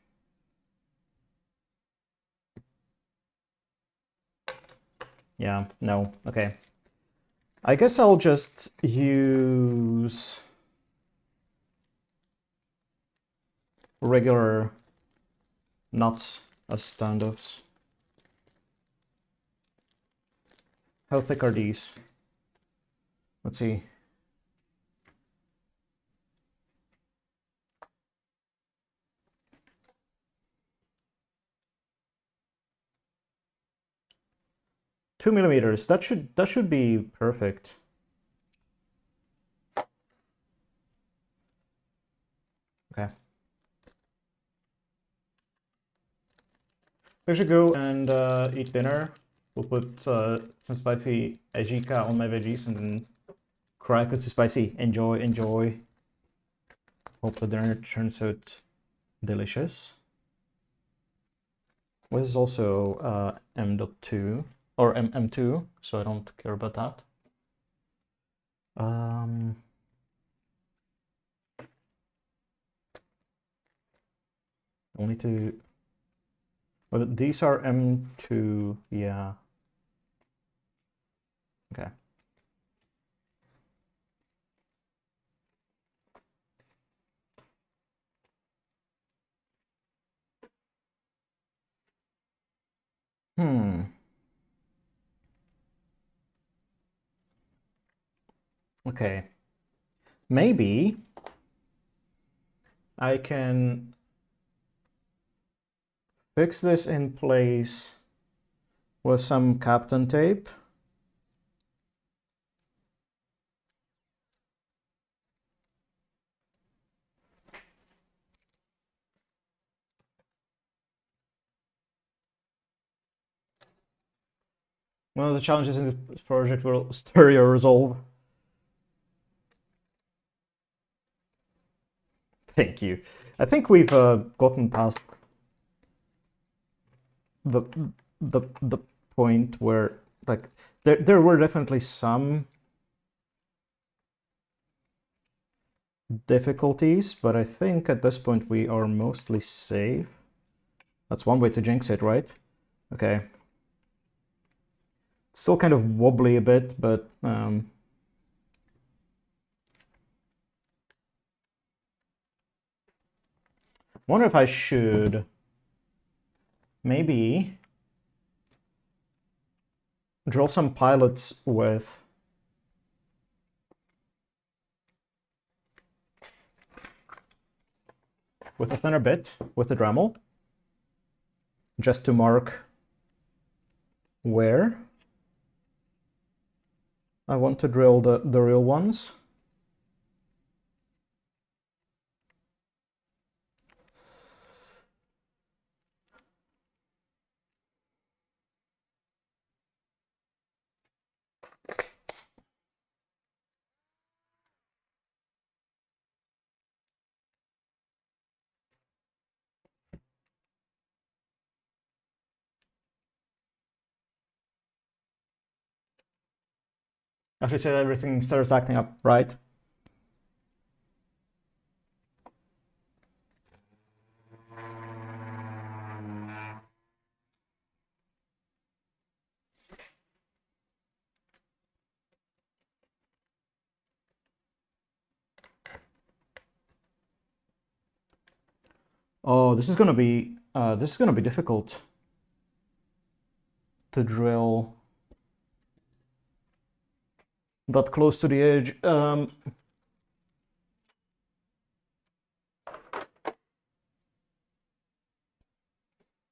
Yeah, no, okay. I guess I'll just use regular nuts as standoffs. How thick are these? Let's see. Two millimeters. That should be perfect. Okay. We should go and eat dinner. We'll put some spicy ajika on my veggies and then crack with the spicy. Enjoy, enjoy. Hope the dinner turns out delicious. This is also M.2 or M2, so I don't care about that. Only to. Well, these are M2, yeah. Okay. Okay. Maybe I can fix this in place with some Kapton tape. One of the challenges in this project will stereo resolve. Thank you. I think we've gotten past the the point where like there were definitely some difficulties, but I think at this point we are mostly safe. That's one way to jinx it, right? Okay. Still kind of wobbly a bit, but wonder if I should maybe drill some pilots with a thinner bit with the Dremel, just to mark where I want to drill the real ones. Actually said everything starts acting up, right? Oh, this is gonna be difficult to drill that close to the edge.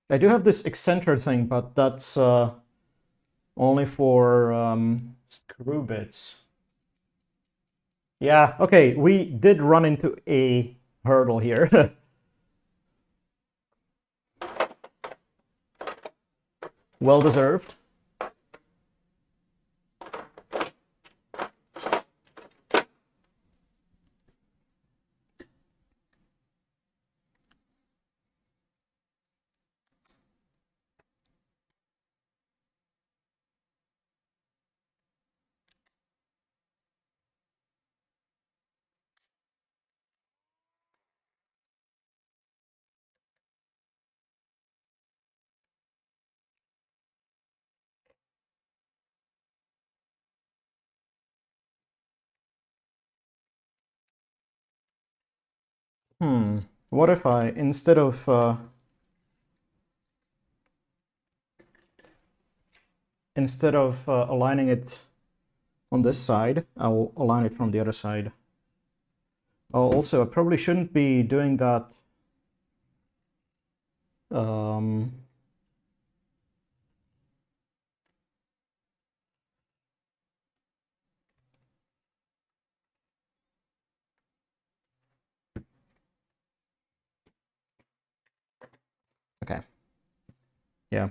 I do have this eccentric thing, but that's only for screw bits. Yeah, okay, we did run into a hurdle here. Well deserved. What if I, instead of aligning it on this side, I'll align it from the other side. Oh, also, I probably shouldn't be doing that. Okay. Yeah,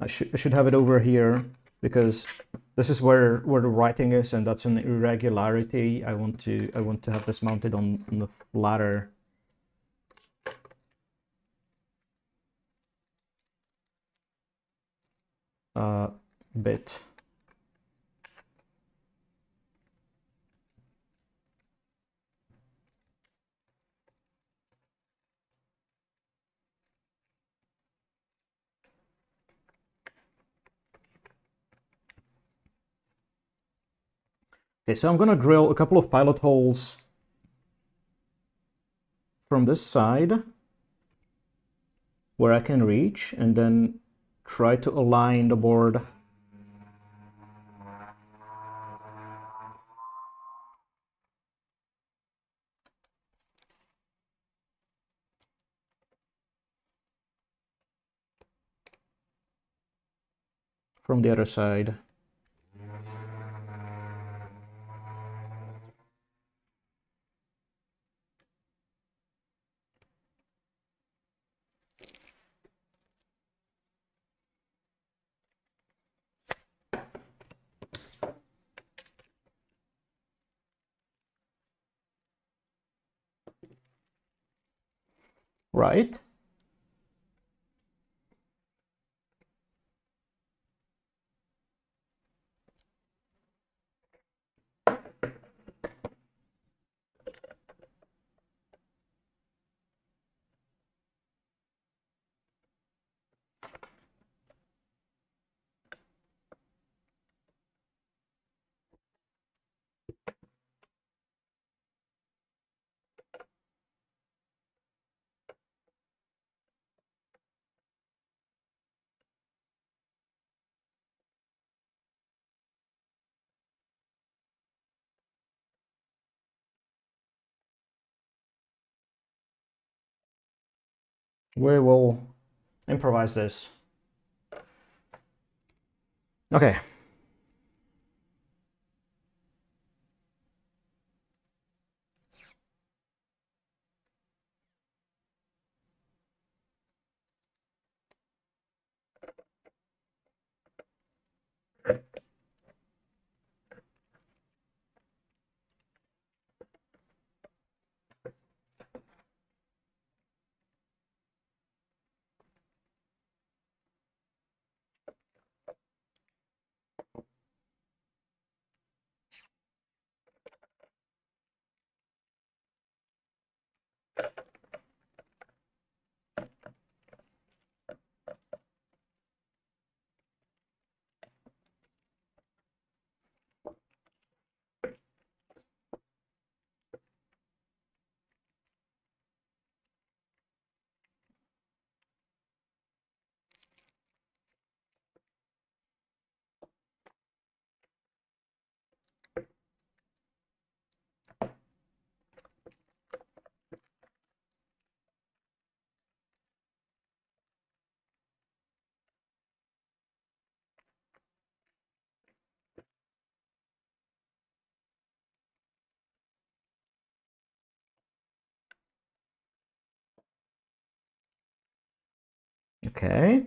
I should have it over here because this is where the writing is, and that's an irregularity. I want to have this mounted on the flatter bit. Okay, so I'm gonna drill a couple of pilot holes from this side where I can reach, and then try to align the board from the other side. Right? We will improvise this. Okay. Okay.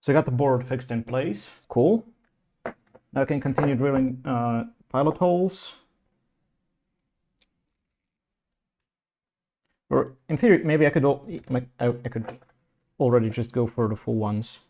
So I got the board fixed in place. Cool. Now I can continue drilling pilot holes. Or in theory, maybe I could already just go for the full ones.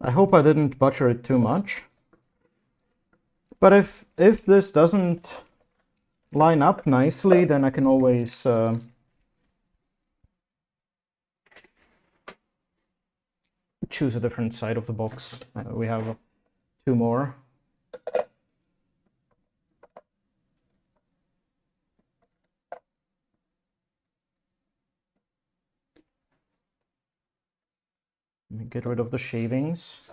I hope I didn't butcher it too much. But if this doesn't line up nicely, then I can always choose a different side of the box. We have two more. Let me get rid of the shavings.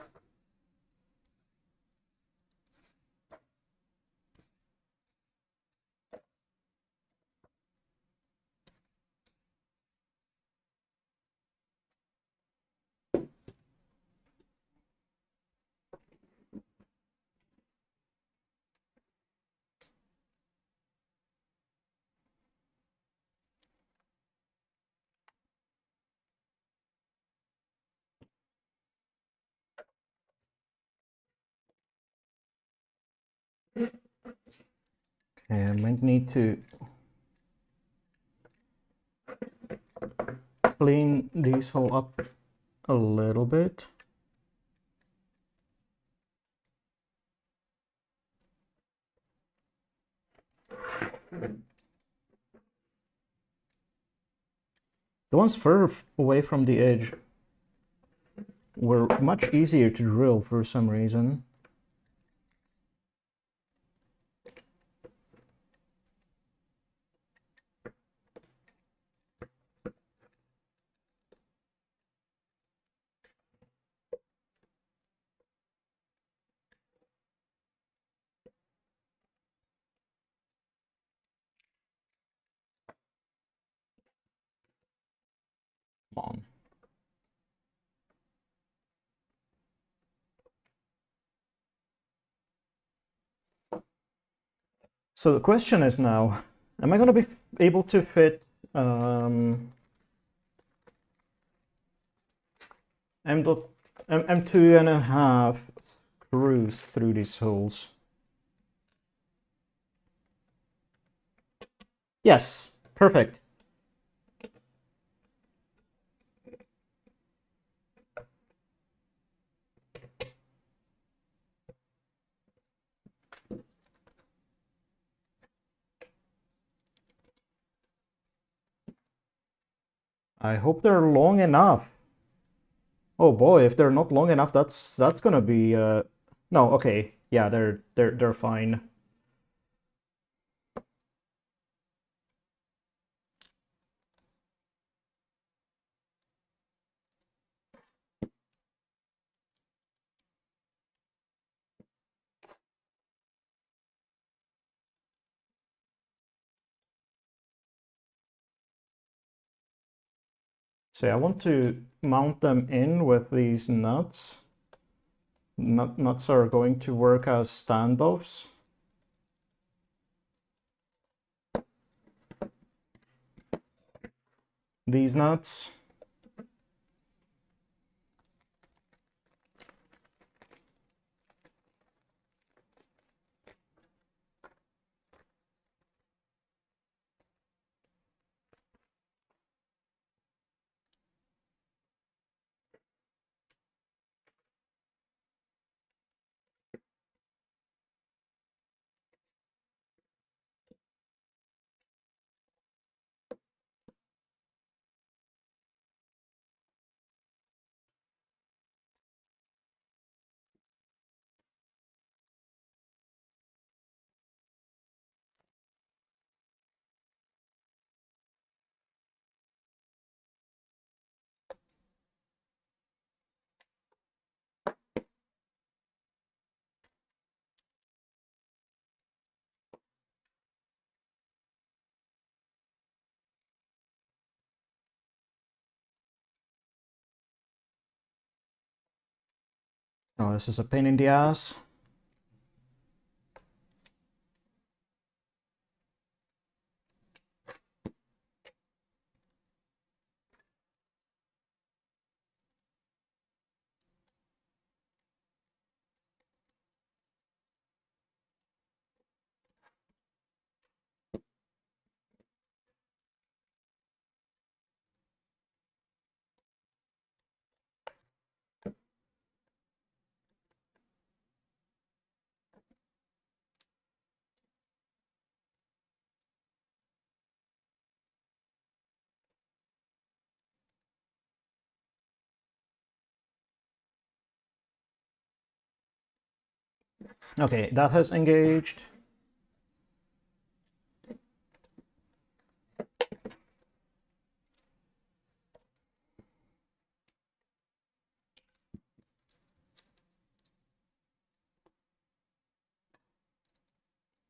Okay, I might need to clean these hole up a little bit. The ones further away from the edge were much easier to drill for some reason. Come on. So the question is now, am I going to be able to fit M2.5 screws through these holes? Yes, perfect. I hope they're long enough. Oh boy, if they're not long enough, that's gonna be no, okay. Yeah, they're fine. So I want to mount them in with these nuts. Nuts are going to work as standoffs. These nuts. Oh, this is a pain in the ass. Okay, that has engaged.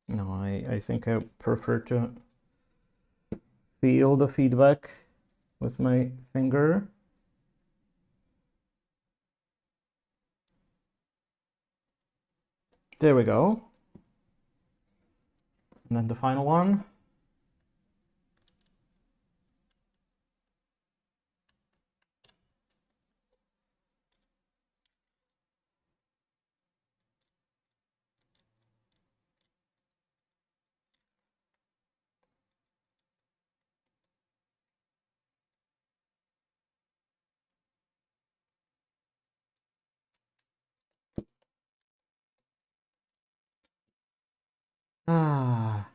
No, I think I prefer to feel the feedback with my finger. There we go. And then the final one. Ah,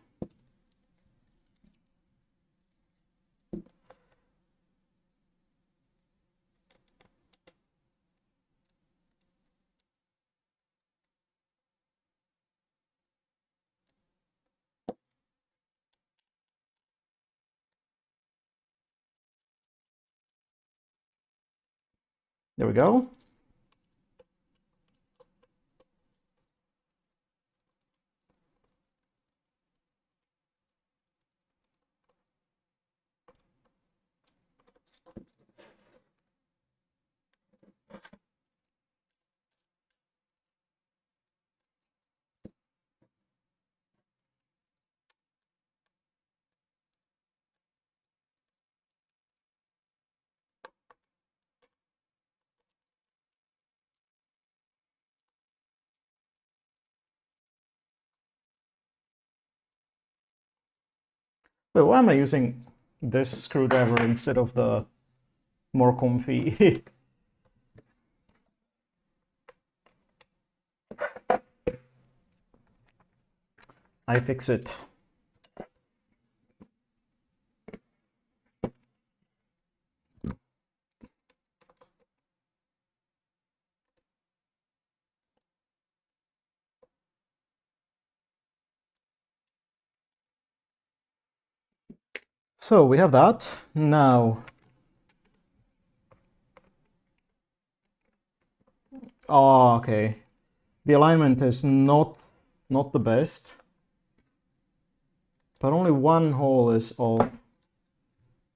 there we go. But why am I using this screwdriver instead of the more comfy? I fix it. So we have that. Now, oh, okay. The alignment is not the best, but only one hole is off.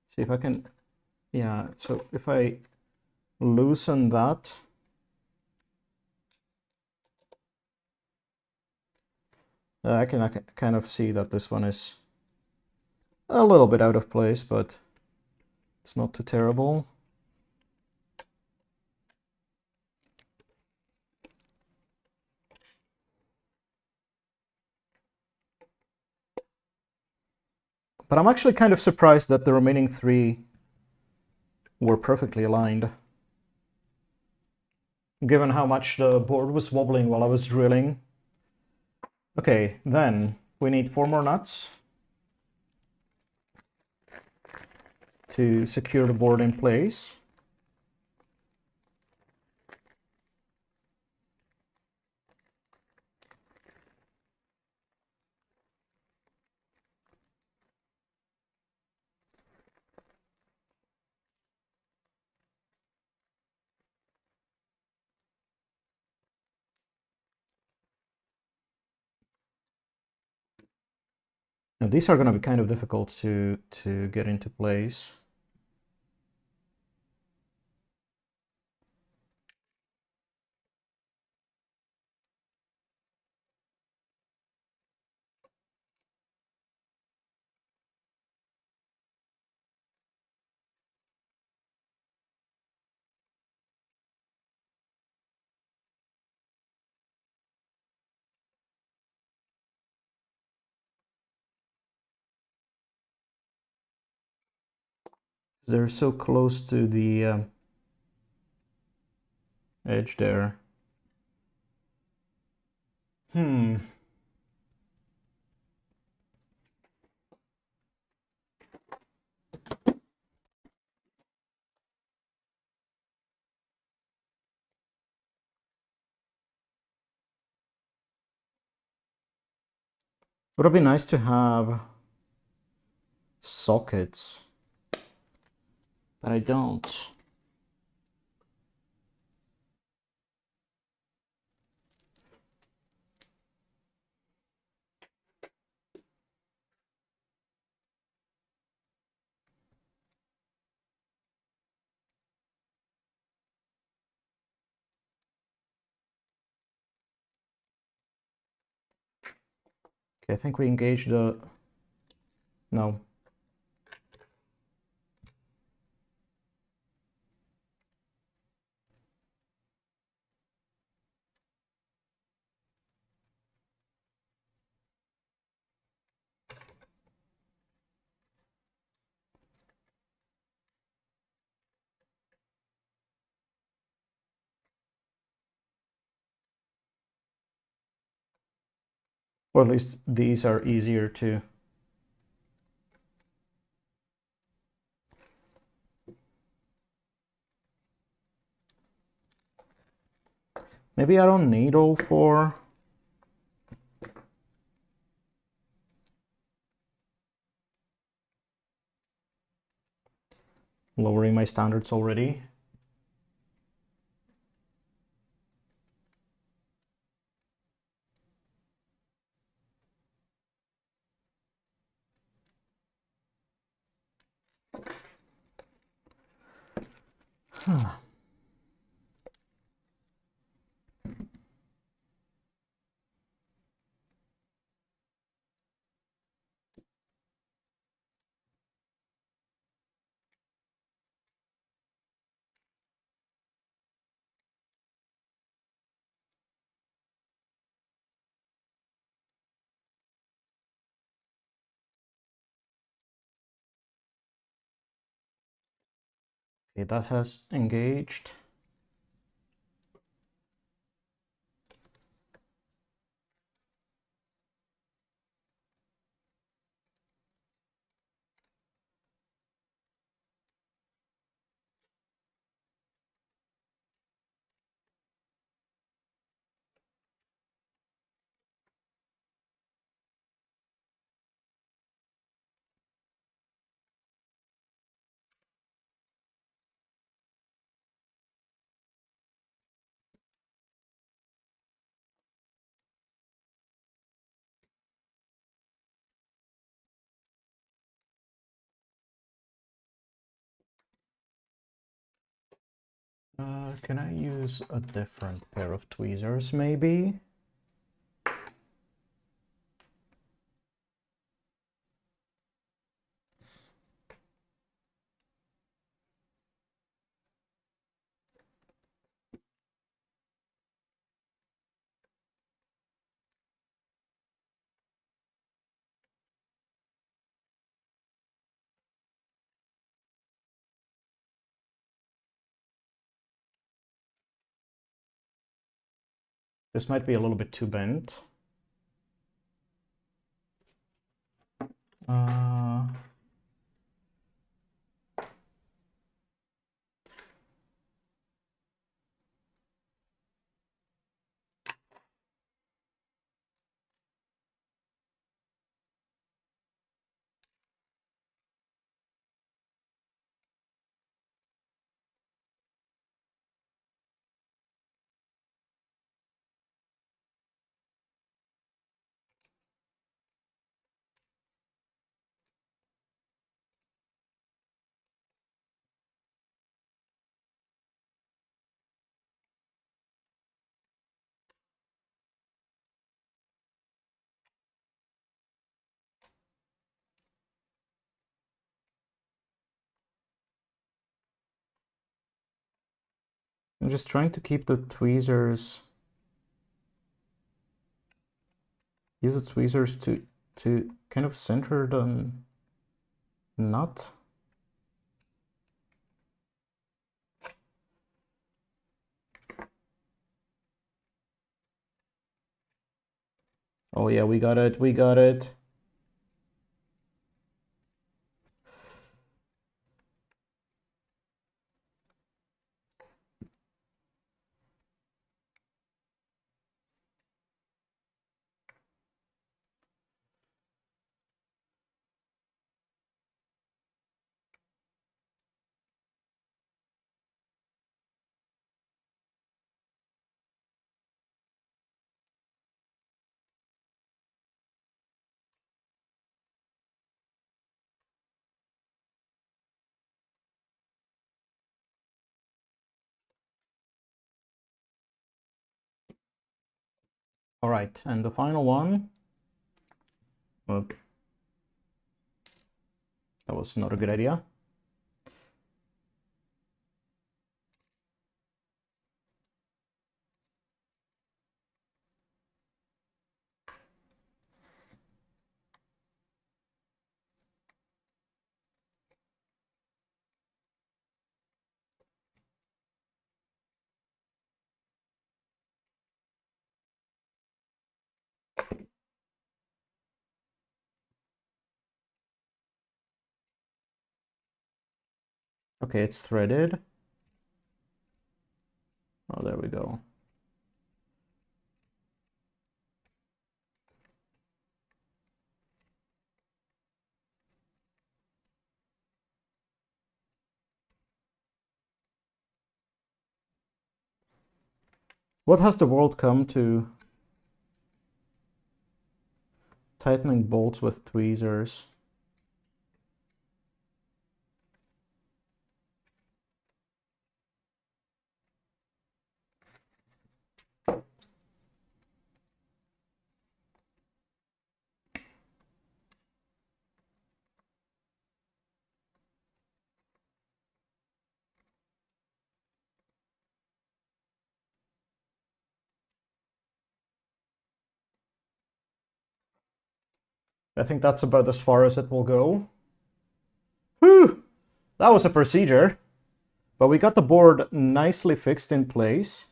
See if I can, yeah. So if I loosen that, I can kind of see that this one is a little bit out of place, but it's not too terrible. But I'm actually kind of surprised that the remaining three were perfectly aligned, given how much the board was wobbling while I was drilling. Okay, then we need 4 more nuts to secure the board in place. Now these are going to be kind of difficult to get into place. They're so close to the edge there. Hmm. Would have been nice to have sockets, but I don't. Okay, I think we engaged the... No. Or at least these are easier to... Maybe I don't need all four. Lowering my standards already. Huh. Okay, that has engaged. Can I use a different pair of tweezers, maybe? This might be a little bit too bent. I'm just trying to keep the tweezers, use the tweezers to kind of center the nut. Oh yeah, we got it, we got it. All right, and the final one. Oop. That was not a good idea. Okay, it's threaded. Oh, there we go. What has the world come to? Tightening bolts with tweezers. I think that's about as far as it will go. Whew! That was a procedure. But we got the board nicely fixed in place.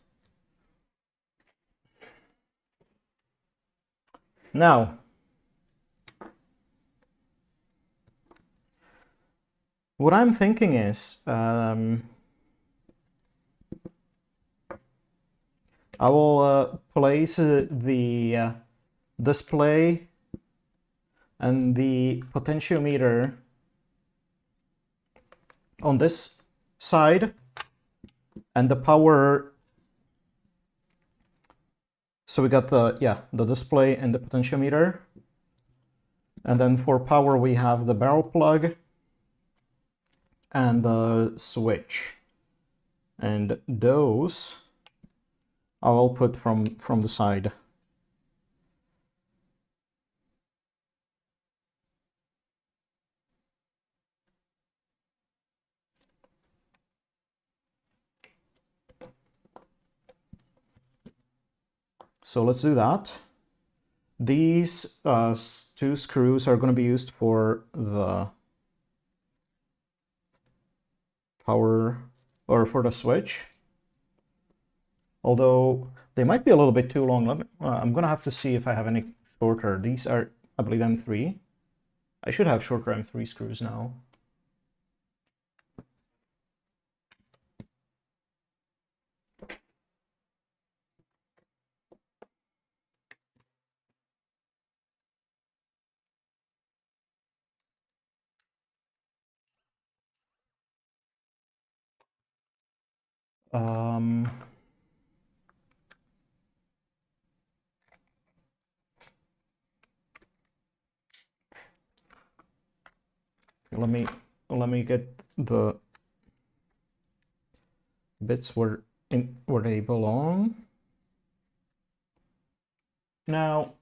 Now, what I'm thinking is, I will place the display and the potentiometer on this side, and the power. So we got the display and the potentiometer, and then for power we have the barrel plug and the switch, and those I will put from the side. So let's do that. These two screws are going to be used for the power, or for the switch. Although they might be a little bit too long. I'm going to have to see if I have any shorter. These are, I believe, M3. I should have shorter M3 screws now. Um, let me get the bits where they belong. Now,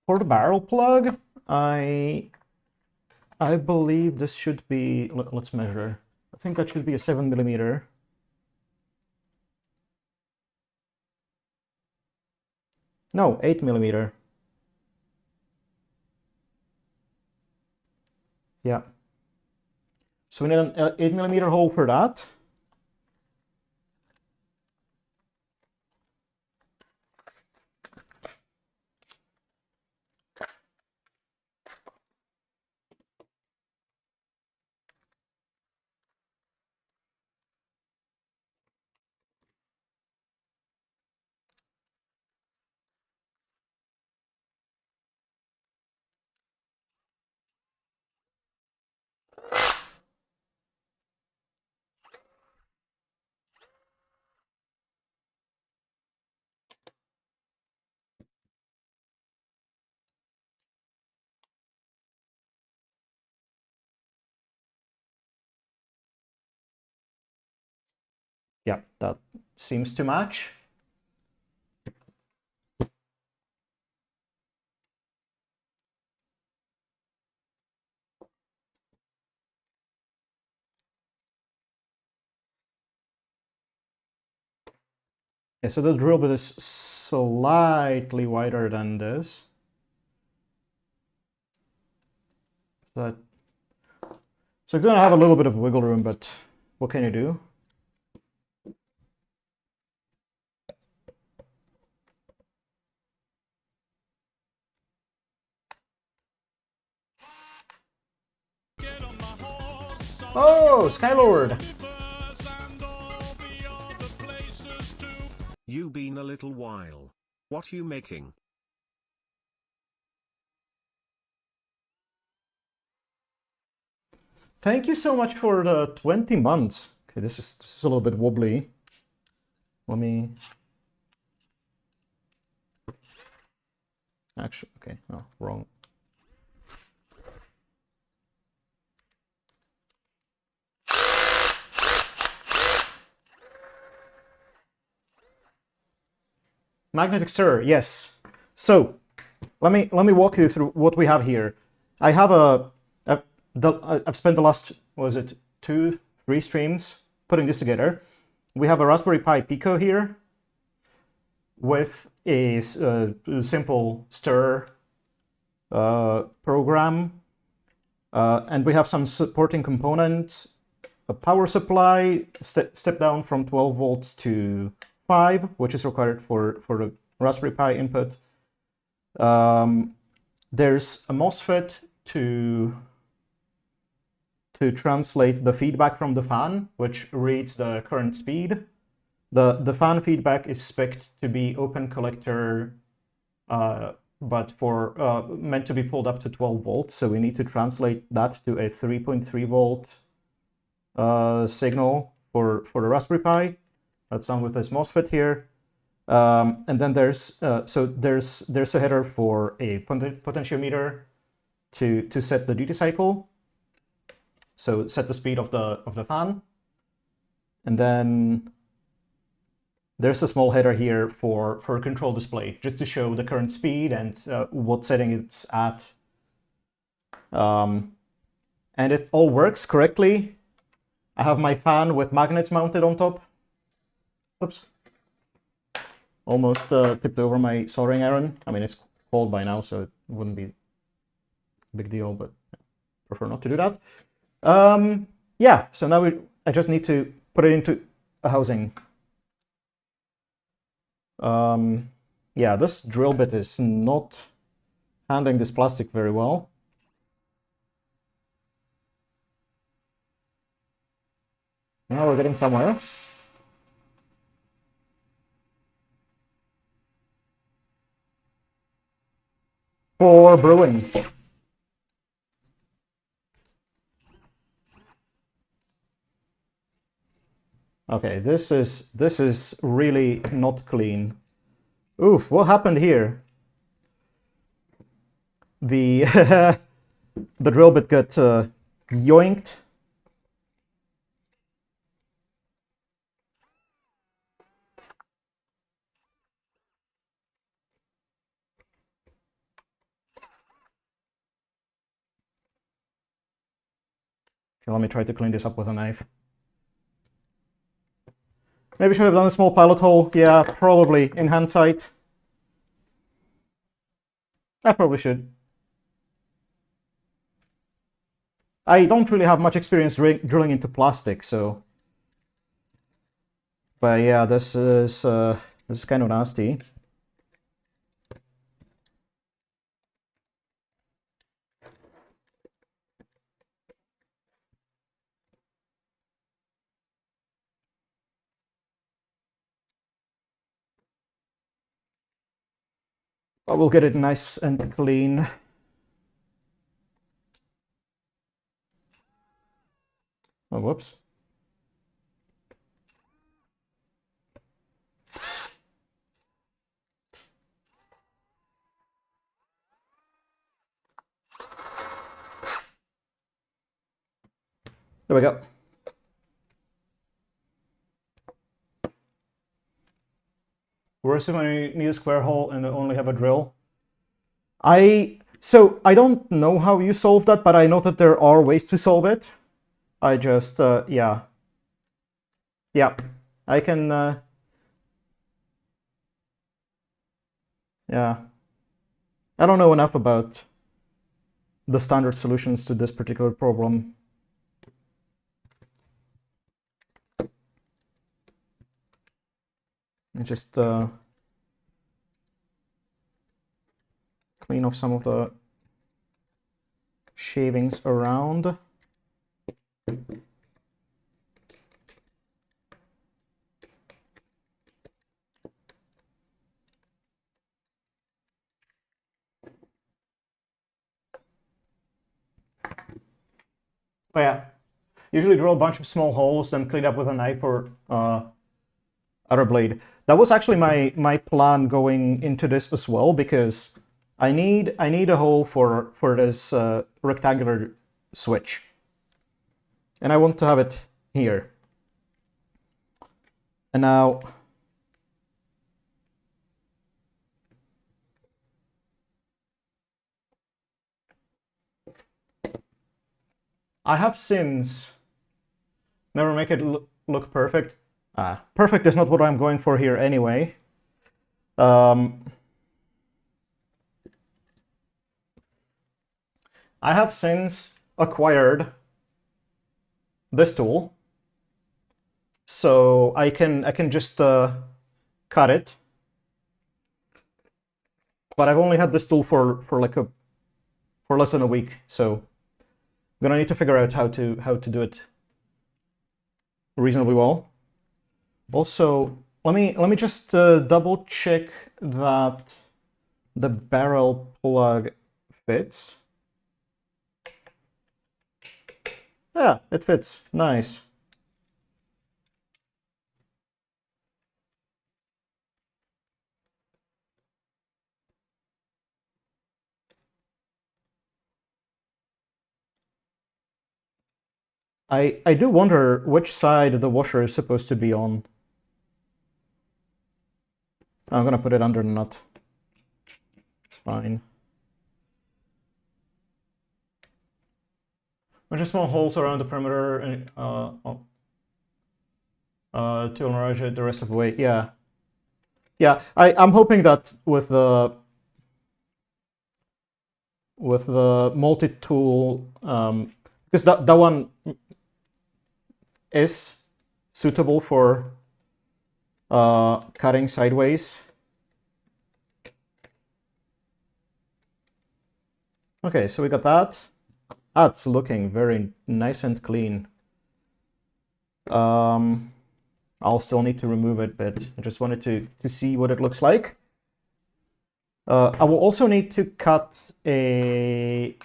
for the barrel plug, I believe this should be, let's measure. I think that should be a 7mm. No, 8mm. Yeah. So we need an 8mm hole for that. Yeah, that seems to match. Yeah, so the drill bit is slightly wider than this. So you're gonna have a little bit of wiggle room, but what can you do? Oh, Skylord! You been a little while. What you making? Thank you so much for the 20 months. Okay, this is a little bit wobbly. Let me... Actually, okay, no, wrong. Magnetic stir, yes. So, let me walk you through what we have here. I have I've spent the last, was it 2-3 streams putting this together. We have a Raspberry Pi Pico here with a simple stir program, and we have some supporting components, a power supply, step down from 12 volts to 5, which is required for the Raspberry Pi input. There's a MOSFET to translate the feedback from the fan, which reads the current speed. The fan feedback is spec'd to be open collector, but for meant to be pulled up to 12 volts. So we need to translate that to a 3.3 volt signal for the Raspberry Pi. That's done with this MOSFET here. And then there's a header for a potentiometer to set the duty cycle. So set the speed of the fan. And then there's a small header here for a control display, just to show the current speed and what setting it's at. And it all works correctly. I have my fan with magnets mounted on top. Oops. Almost tipped over my soldering iron. I mean, it's cold by now, so it wouldn't be a big deal, but I prefer not to do that. Yeah, so now I just need to put it into a housing. Yeah, this drill bit is not handling this plastic very well. Now we're getting somewhere. For brewing. Okay, this is really not clean. Oof, what happened here? The the drill bit got yoinked. Okay, let me try to clean this up with a knife. Maybe should have done a small pilot hole. Yeah, probably in hindsight. I probably should. I don't really have much experience drilling into plastic, so. But yeah, this is kind of nasty. But we'll get it nice and clean. Oh, whoops. There we go. We're assuming I need a square hole and I only have a drill. So I don't know how you solve that, but I know that there are ways to solve it. I just, yeah. Yeah, I can, yeah. I don't know enough about the standard solutions to this particular problem. I just clean off some of the shavings around. Oh yeah, usually drill a bunch of small holes, then clean up with a knife or other blade. That was actually my plan going into this as well, because I need a hole for this rectangular switch, and I want to have it here. And now I have since never make it look perfect. Perfect is not what I'm going for here anyway. I have since acquired this tool, so I can just cut it. But I've only had this tool for less than a week, so I'm gonna need to figure out how to do it reasonably well. Also, let me just double check that the barrel plug fits. Yeah, it fits. Nice. I do wonder which side the washer is supposed to be on. I'm gonna put it under the nut. It's fine. Bunch of small holes around the perimeter and to enlarge it the rest of the way. Yeah. Yeah, I'm hoping that with the multi-tool, because that one is suitable for cutting sideways. Okay, so we got that. That's looking very nice and clean. I'll still need to remove it, but I just wanted to see what it looks like. I will also need to cut a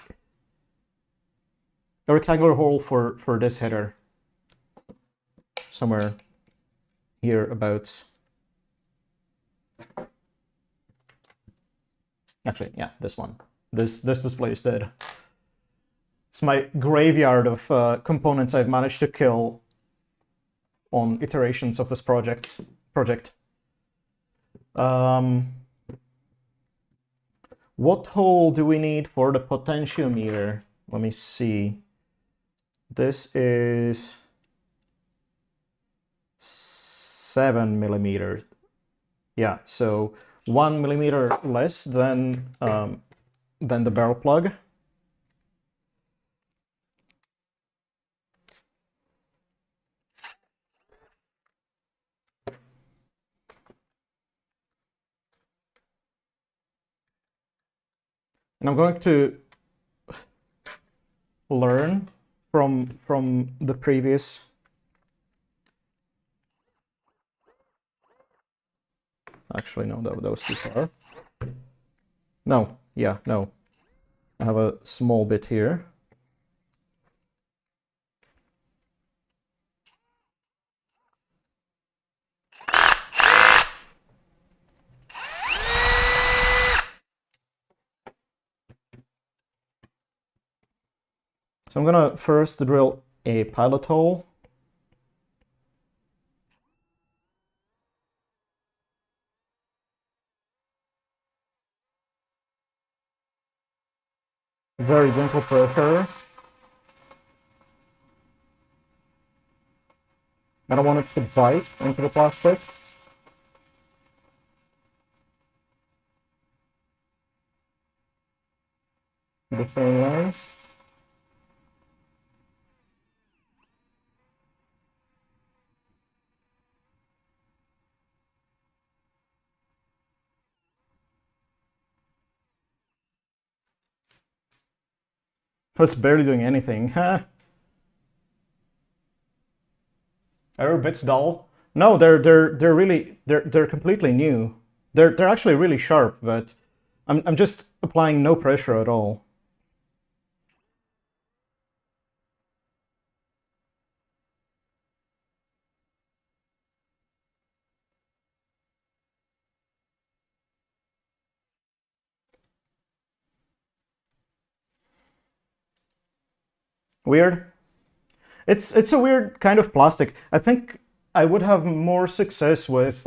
rectangular hole for this header somewhere hereabouts. Actually, yeah, this one. This display is dead. It's my graveyard of components I've managed to kill on iterations of this project. What hole do we need for the potentiometer? Let me see. This is 7 millimeters. Yeah, so 1 millimeter less than the barrel plug. And I'm going to learn from the previous. Actually, no, that was too far. No, yeah, no. I have a small bit here. So I'm gonna first drill a pilot hole. Very gentle pressure. I don't want it to bite into the plastic. The same way. It's barely doing anything. Are bits dull? No, they're really they're completely new. They're actually really sharp, but I'm just applying no pressure at all. Weird. It's a weird kind of plastic. I think I would have more success with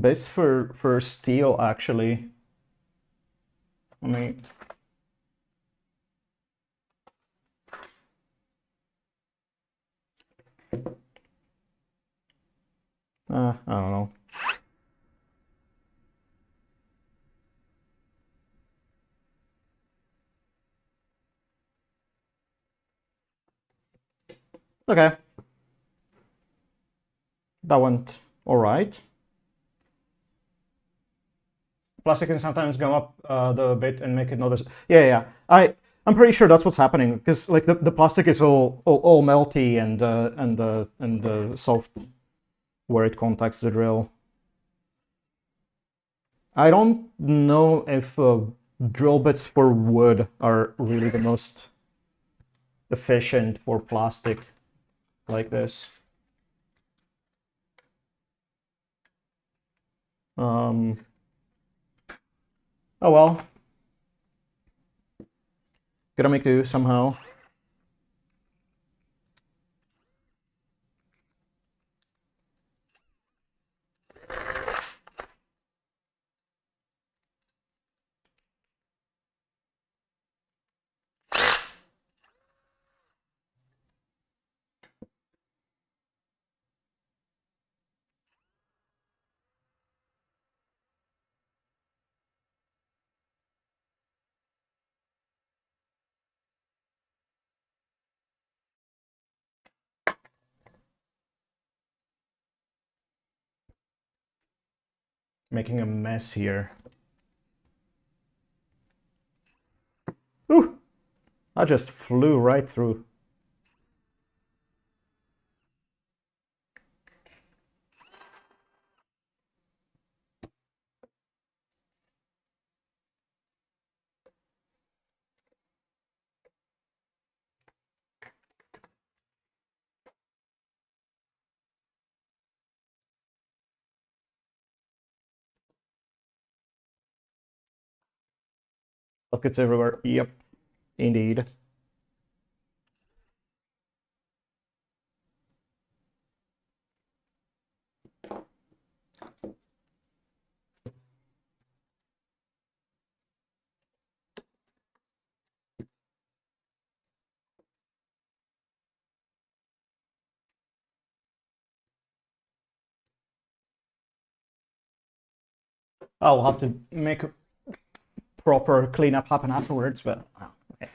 bits for steel actually. I mean, I don't know. Okay, that went all right. Plastic can sometimes go up the bit and make it notice. Yeah. I'm pretty sure that's what's happening because like the plastic is all melty and soft where it contacts the drill. I don't know if drill bits for wood are really the most efficient for plastic like this. Oh well, gotta make do somehow. Making a mess here. Ooh, I just flew right through. Buckets everywhere. Yep, indeed. I'll have to make a proper cleanup happen afterwards, but okay.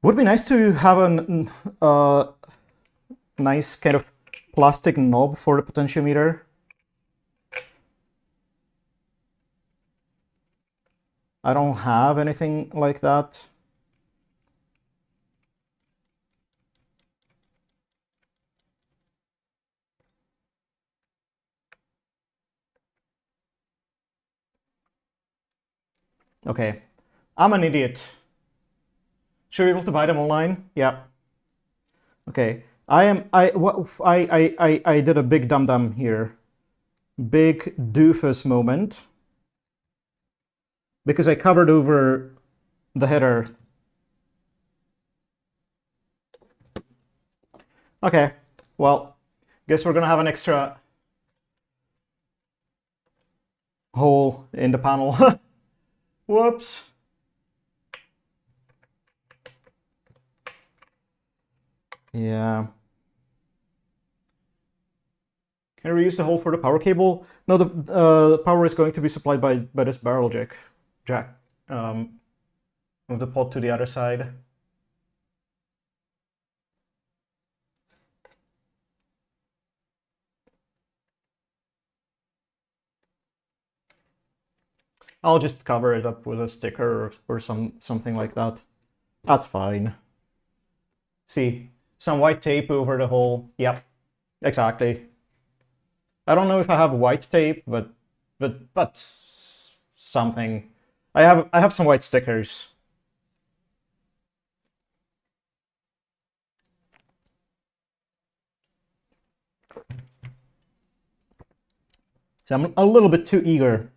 Would be nice to have a nice kind of plastic knob for the potentiometer. I don't have anything like that. Okay, I'm an idiot. Should we be able to buy them online? Yeah. Okay. I did a big dum-dum here. Big doofus moment. Because I covered over the header. Okay. Well, guess we're gonna have an extra hole in the panel. Whoops. Yeah. Can I reuse the hole for the power cable? No, the power is going to be supplied by this barrel jack. Move the pod to the other side. I'll just cover it up with a sticker or something like that. That's fine. See, some white tape over the hole. Yep, exactly. I don't know if I have white tape, but something. I have some white stickers. So I'm a little bit too eager.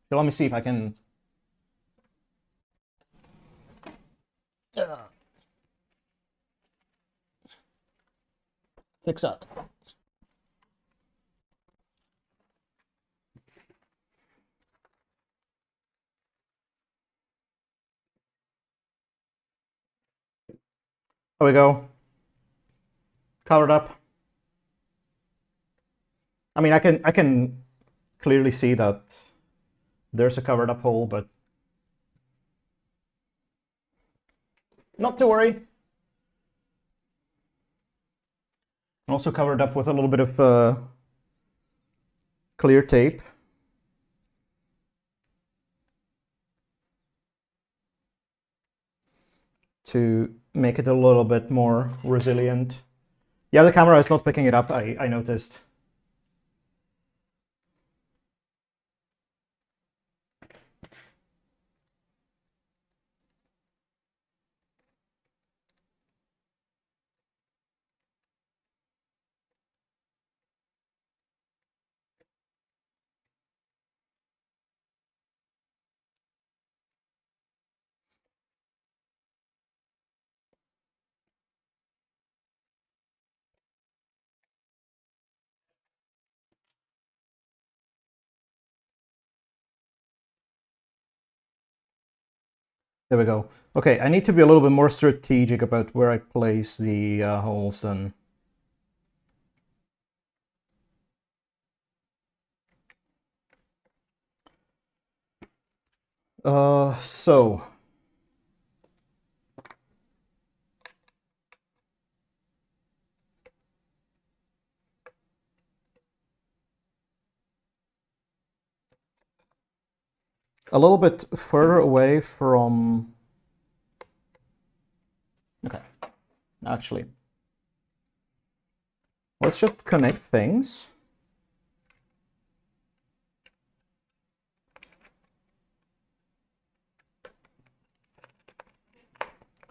So let me see if I can fix that. There we go. Covered up. I mean, I can clearly see that there's a covered up hole, but not to worry. Also covered up with a little bit of clear tape. To make it a little bit more resilient. Yeah, the camera is not picking it up, I noticed. There we go. Okay, I need to be a little bit more strategic about where I place the holes then. So a little bit further away from... Okay, actually, let's just connect things.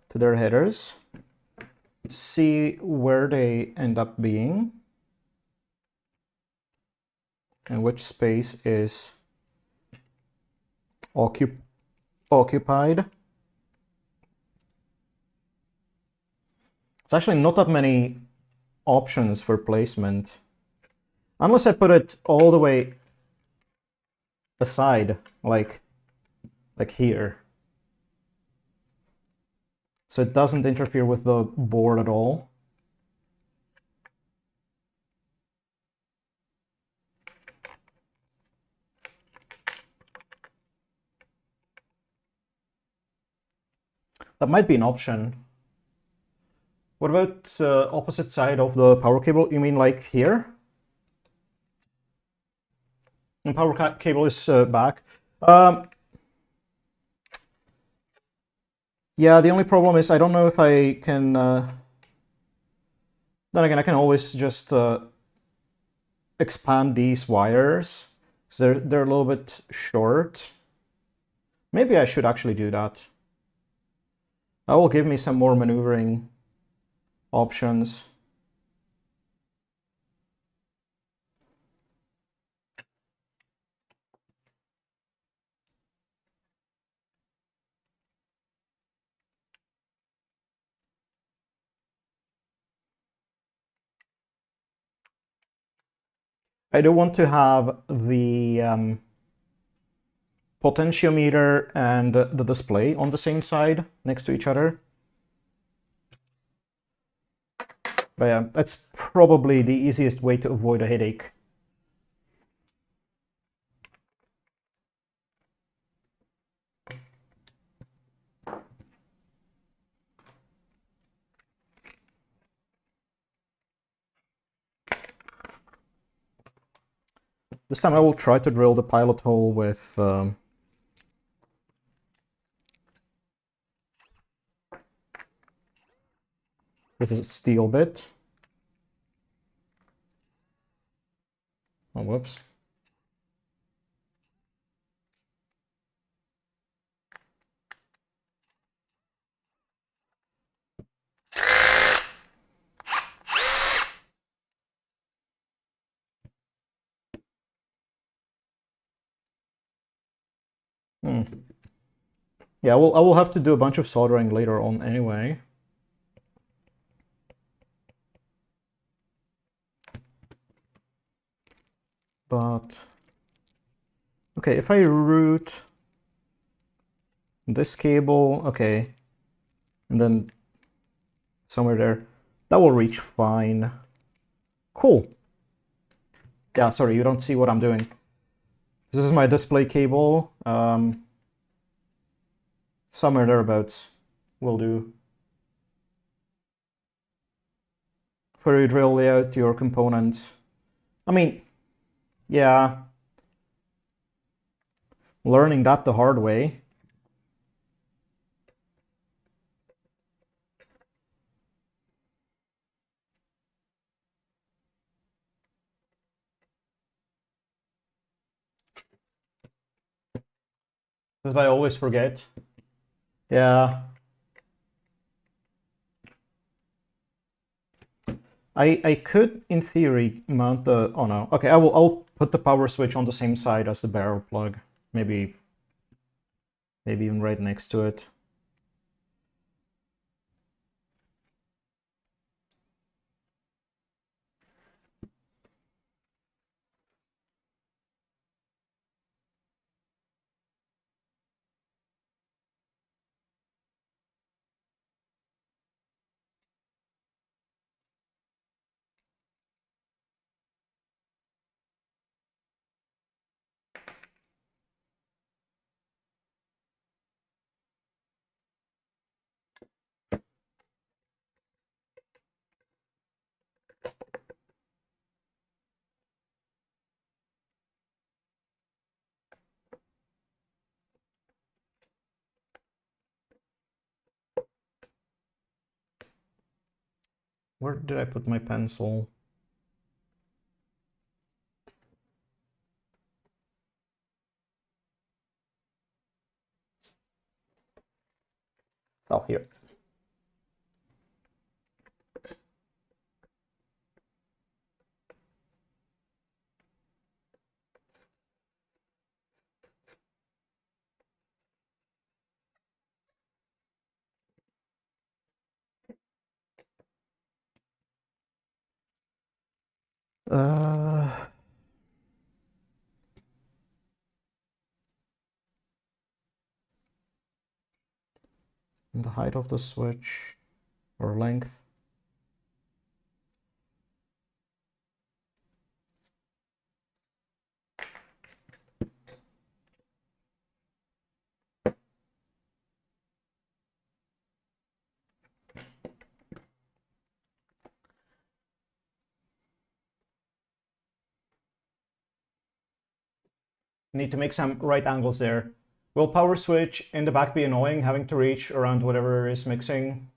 To their headers. See where they end up being. And which space is occupied. It's actually not that many options for placement. Unless I put it all the way aside, like here. So it doesn't interfere with the board at all. That might be an option. What about opposite side of the power cable? You mean like here? The power cable is back. Yeah, the only problem is I don't know if I can... Then again, I can always just expand these wires. So they're a little bit short. Maybe I should actually do that. That will give me some more maneuvering options. I do want to have the potentiometer and the display on the same side next to each other. But yeah, that's probably the easiest way to avoid a headache. This time I will try to drill the pilot hole with a steel bit. Oh, whoops. Yeah, I will have to do a bunch of soldering later on anyway. But okay, if I route this cable, okay, and then somewhere there, that will reach fine. Cool. Yeah, sorry, you don't see what I'm doing. This is my display cable. Somewhere thereabouts will do. Where you drill out your components. I mean, yeah, learning that the hard way. Because I always forget. Yeah. I could, in theory, mount the... Oh no. Okay, I'll put the power switch on the same side as the barrel plug. Maybe even right next to it. Where did I put my pencil? Oh, here. Uh, the height of the switch, or length. Need to make some right angles there. Will power switch in the back be annoying, having to reach around whatever is mixing?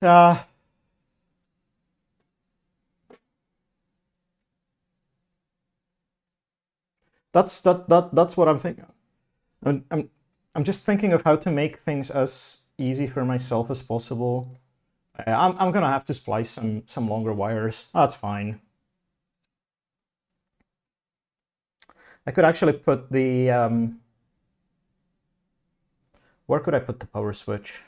Yeah. That's what I'm thinking. I'm just thinking of how to make things as easy for myself as possible. I'm gonna have to splice some longer wires. That's fine. I could actually put the where could I put the power switch?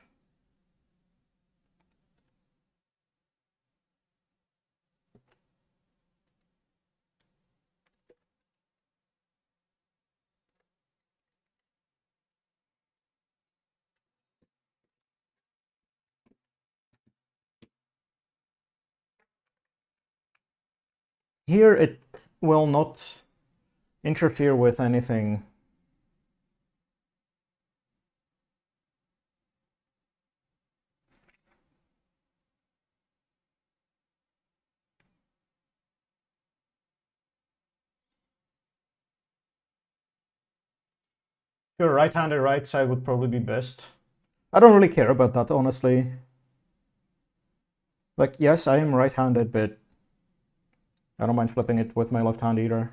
Here it will not interfere with anything. If you're right-handed, right side would probably be best. I don't really care about that, honestly. Like, yes, I am right-handed, but I don't mind flipping it with my left hand either.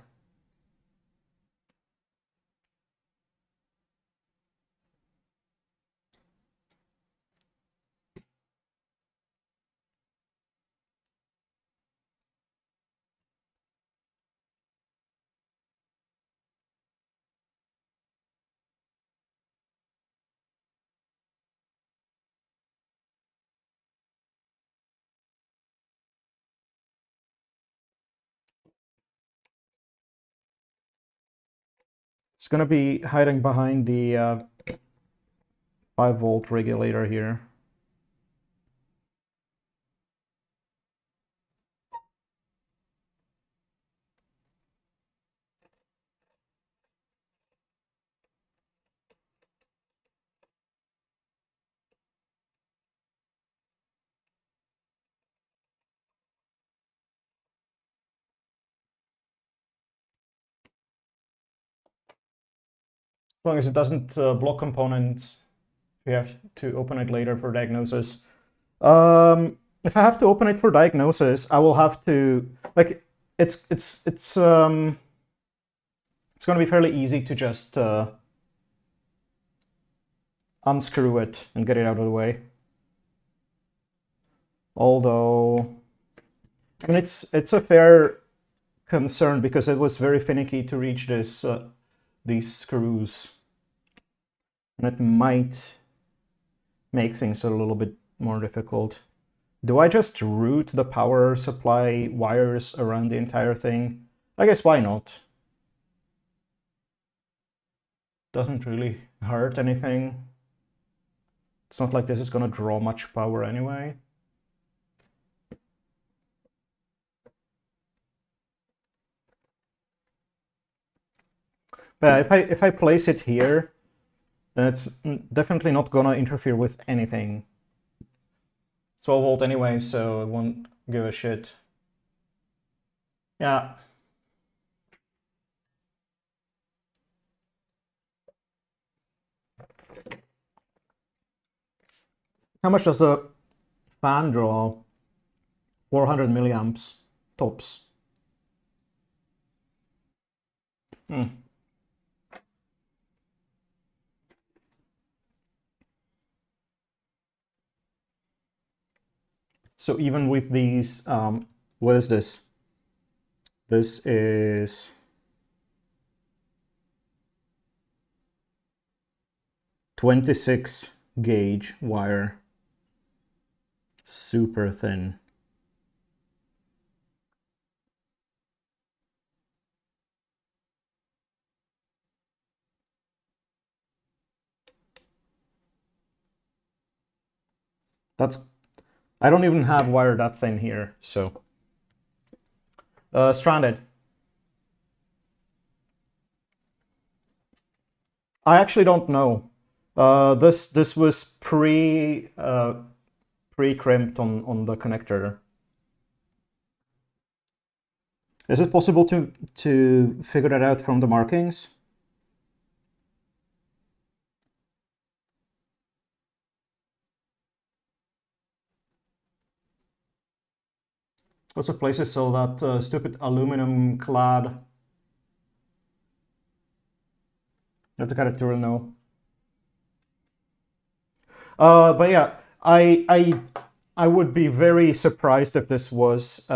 It's gonna be hiding behind the 5-volt regulator here. As long as it doesn't block components, we have to open it later for diagnosis. If I have to open it for diagnosis, I will have to, like, it's going to be fairly easy to just unscrew it and get it out of the way. Although, I mean, it's a fair concern because it was very finicky to reach this these screws, and it might make things a little bit more difficult. Do I just route the power supply wires around the entire thing? I guess why not? Doesn't really hurt anything. It's not like this is gonna draw much power anyway. But if I place it here, then it's definitely not gonna interfere with anything. 12 volt anyway, so it won't give a shit. Yeah. How much does a fan draw? 400 milliamps tops. So even with these, what is this? This is 26 gauge wire, super thin. I don't even have wire that thin here, so. Stranded. I actually don't know. This was pre-crimped on the connector. Is it possible to figure that out from the markings? Lots of places sell that stupid aluminum clad. You have to cut it to really know. But yeah, I would be very surprised if this was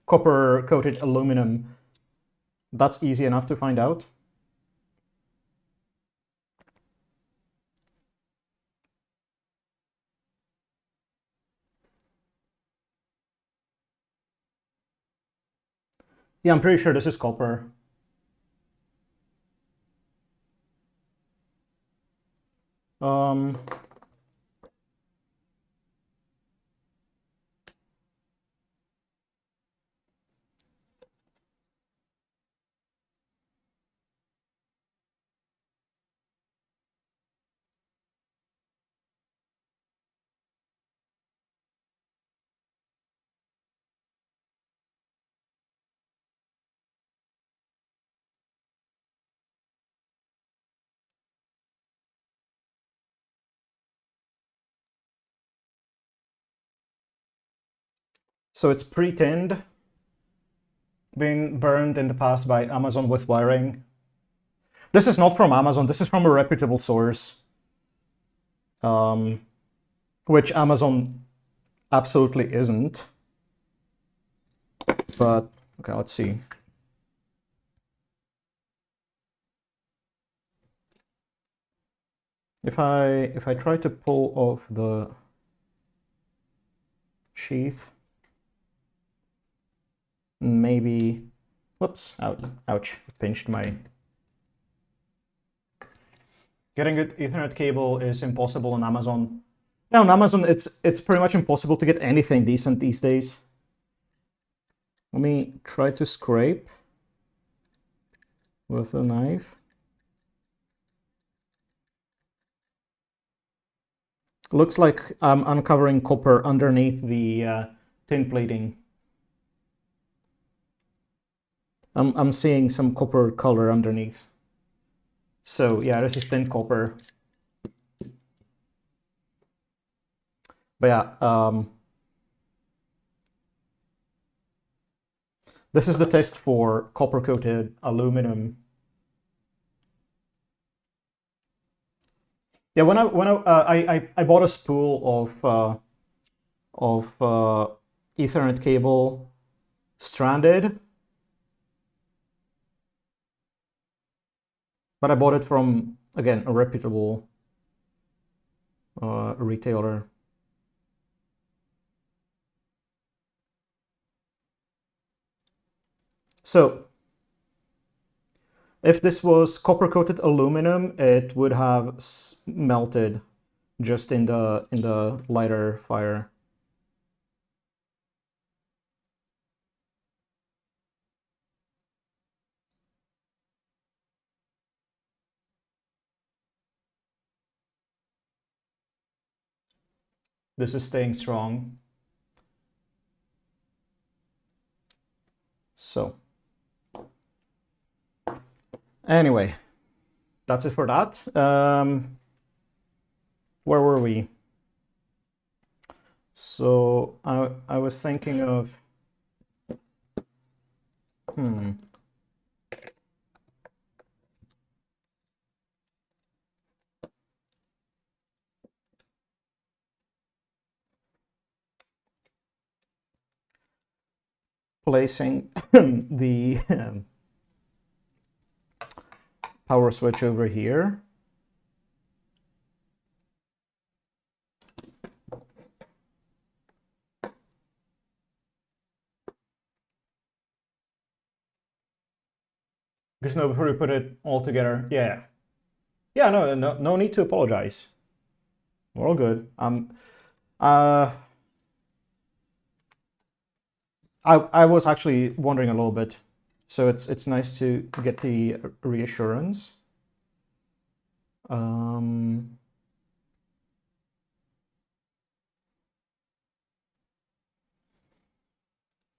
copper coated aluminum. That's easy enough to find out. Yeah, I'm pretty sure this is copper. Um, So it's pre-tinned, been burned in the past by Amazon with wiring. This is not from Amazon, this is from a reputable source, which Amazon absolutely isn't. But, okay, let's see. If I try to pull off the sheath, maybe, whoops, ouch, pinched my... Getting an Ethernet cable is impossible on Amazon. Yeah, on Amazon, it's pretty much impossible to get anything decent these days. Let me try to scrape with a knife. Looks like I'm uncovering copper underneath the tin plating. I'm seeing some copper color underneath. So yeah, this is tin copper. But yeah, this is the test for copper-coated aluminum. Yeah, when I bought a spool of Ethernet cable stranded, but I bought it from, again, a reputable retailer. So if this was copper-coated aluminum, it would have melted just in the lighter fire. This is staying strong. So anyway, that's it for that. Where were we? So I was thinking of placing the power switch over here. Because no, before we put it all together, yeah. Yeah, no need to apologize. We're all good. I was actually wondering a little bit, so it's nice to get the reassurance.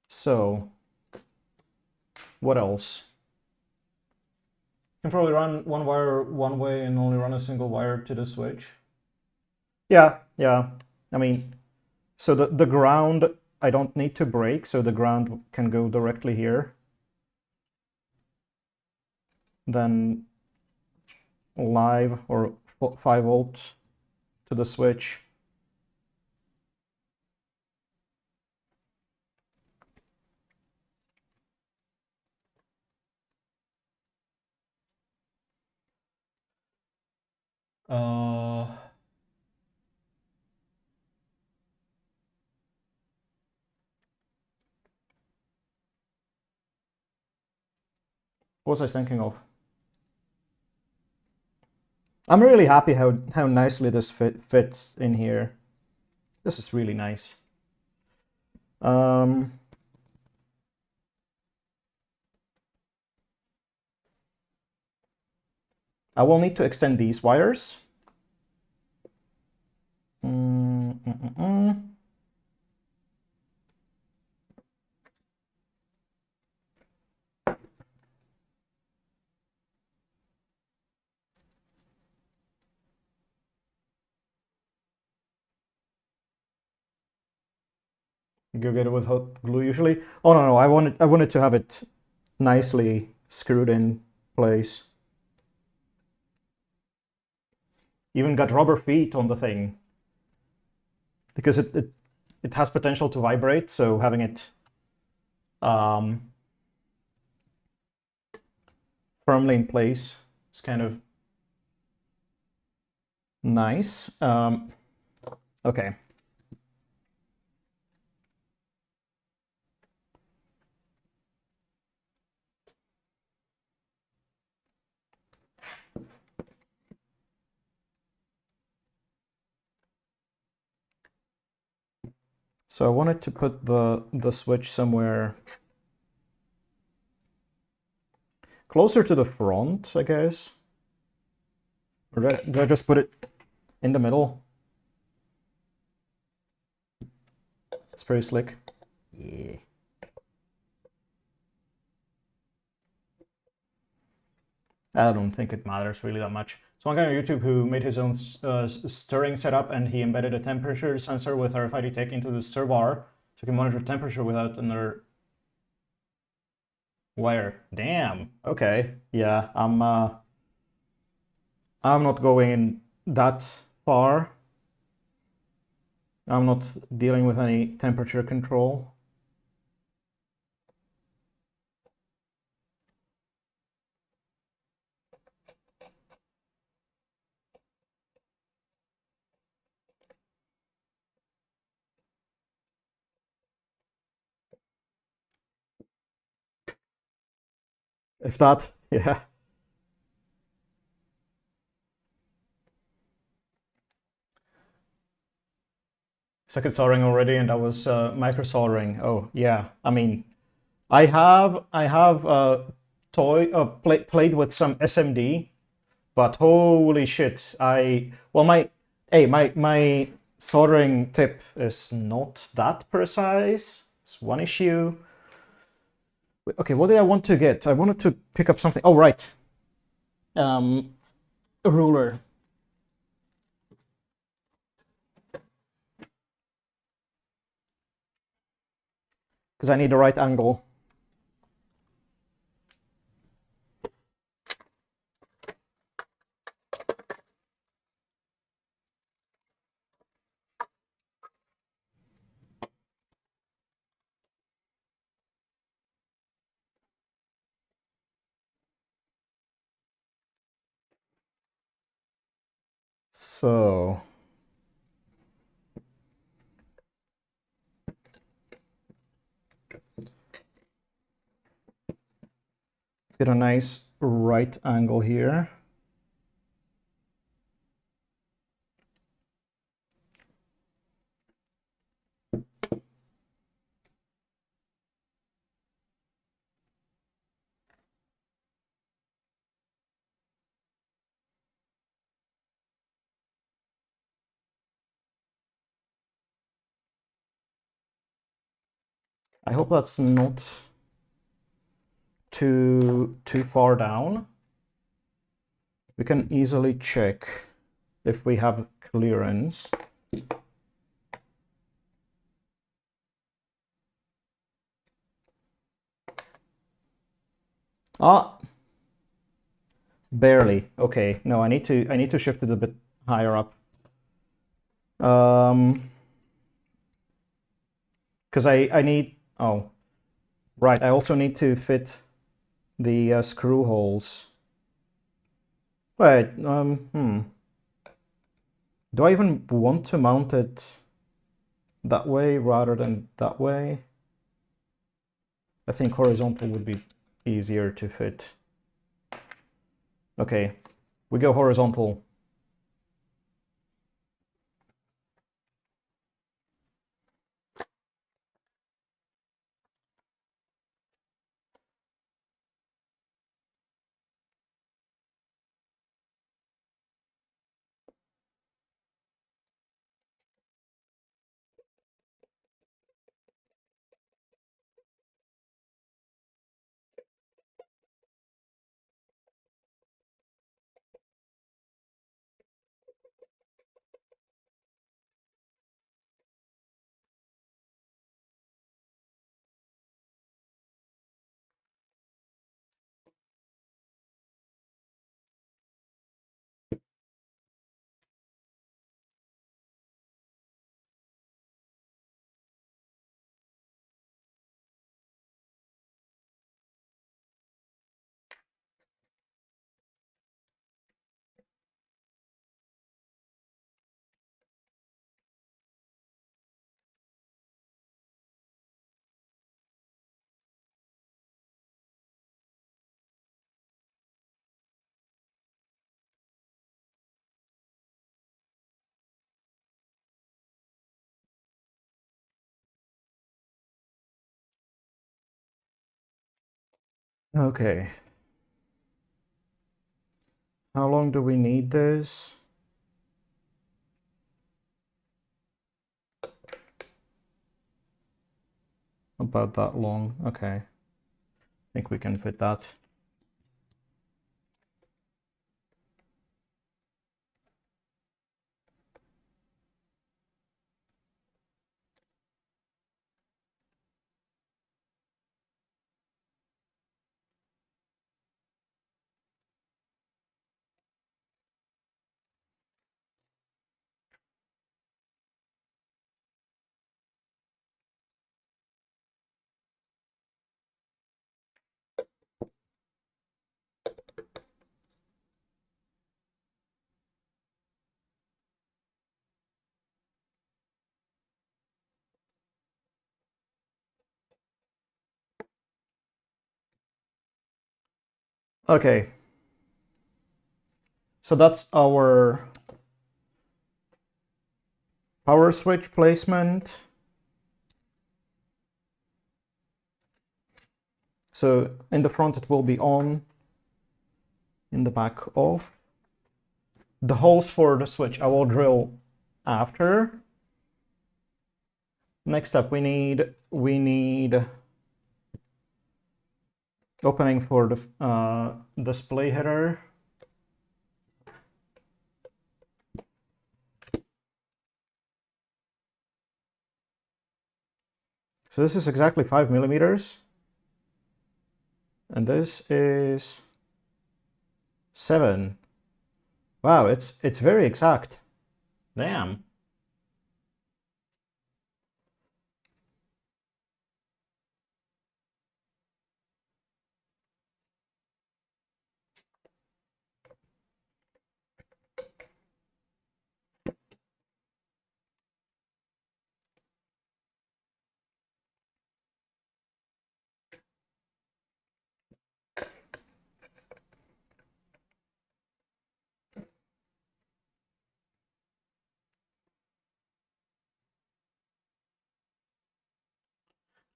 So what else? You can probably run one wire one way and only run a single wire to the switch. Yeah. I mean, so the ground I don't need to break, so the ground can go directly here. Then live or 5 volt to the switch. What was I thinking of? I'm really happy how nicely this fits in here. This is really nice. I will need to extend these wires. go get it with hot glue usually. Oh no, I wanted to have it nicely screwed in place. Even got rubber feet on the thing because it has potential to vibrate, so having it firmly in place is kind of nice. Okay. So I wanted to put the switch somewhere closer to the front, I guess. Or did I just put it in the middle? It's pretty slick. Yeah. I don't think it matters really that much. So one guy on YouTube who made his own stirring setup, and he embedded a temperature sensor with RFID tech into the stir bar, so he can monitor temperature without another wire. Damn. Okay. Yeah. I'm not going that far. I'm not dealing with any temperature control. If that, yeah. Second soldering already, and that was micro soldering. Oh yeah. I mean, I have played with some SMD, but holy shit, my soldering tip is not that precise. It's one issue. Okay, what did I want to get? I wanted to pick up something. Oh right, a ruler. Because I need the right angle. So let's get a nice right angle here. I hope that's not too far down. We can easily check if we have clearance. Ah, barely. Okay, no, I need to shift it a bit higher up. Because I need, oh, right, I also need to fit the screw holes. Wait, do I even want to mount it that way rather than that way? I think horizontal would be easier to fit. Okay, we go horizontal. Okay. How long do we need this? About that long. Okay. I think we can fit that. Okay. So that's our power switch placement. So in the front it will be on, in the back off. The holes for the switch I will drill after. Next up we need opening for the display header. So this is exactly 5 millimeters. And this is 7. Wow, it's very exact. Damn.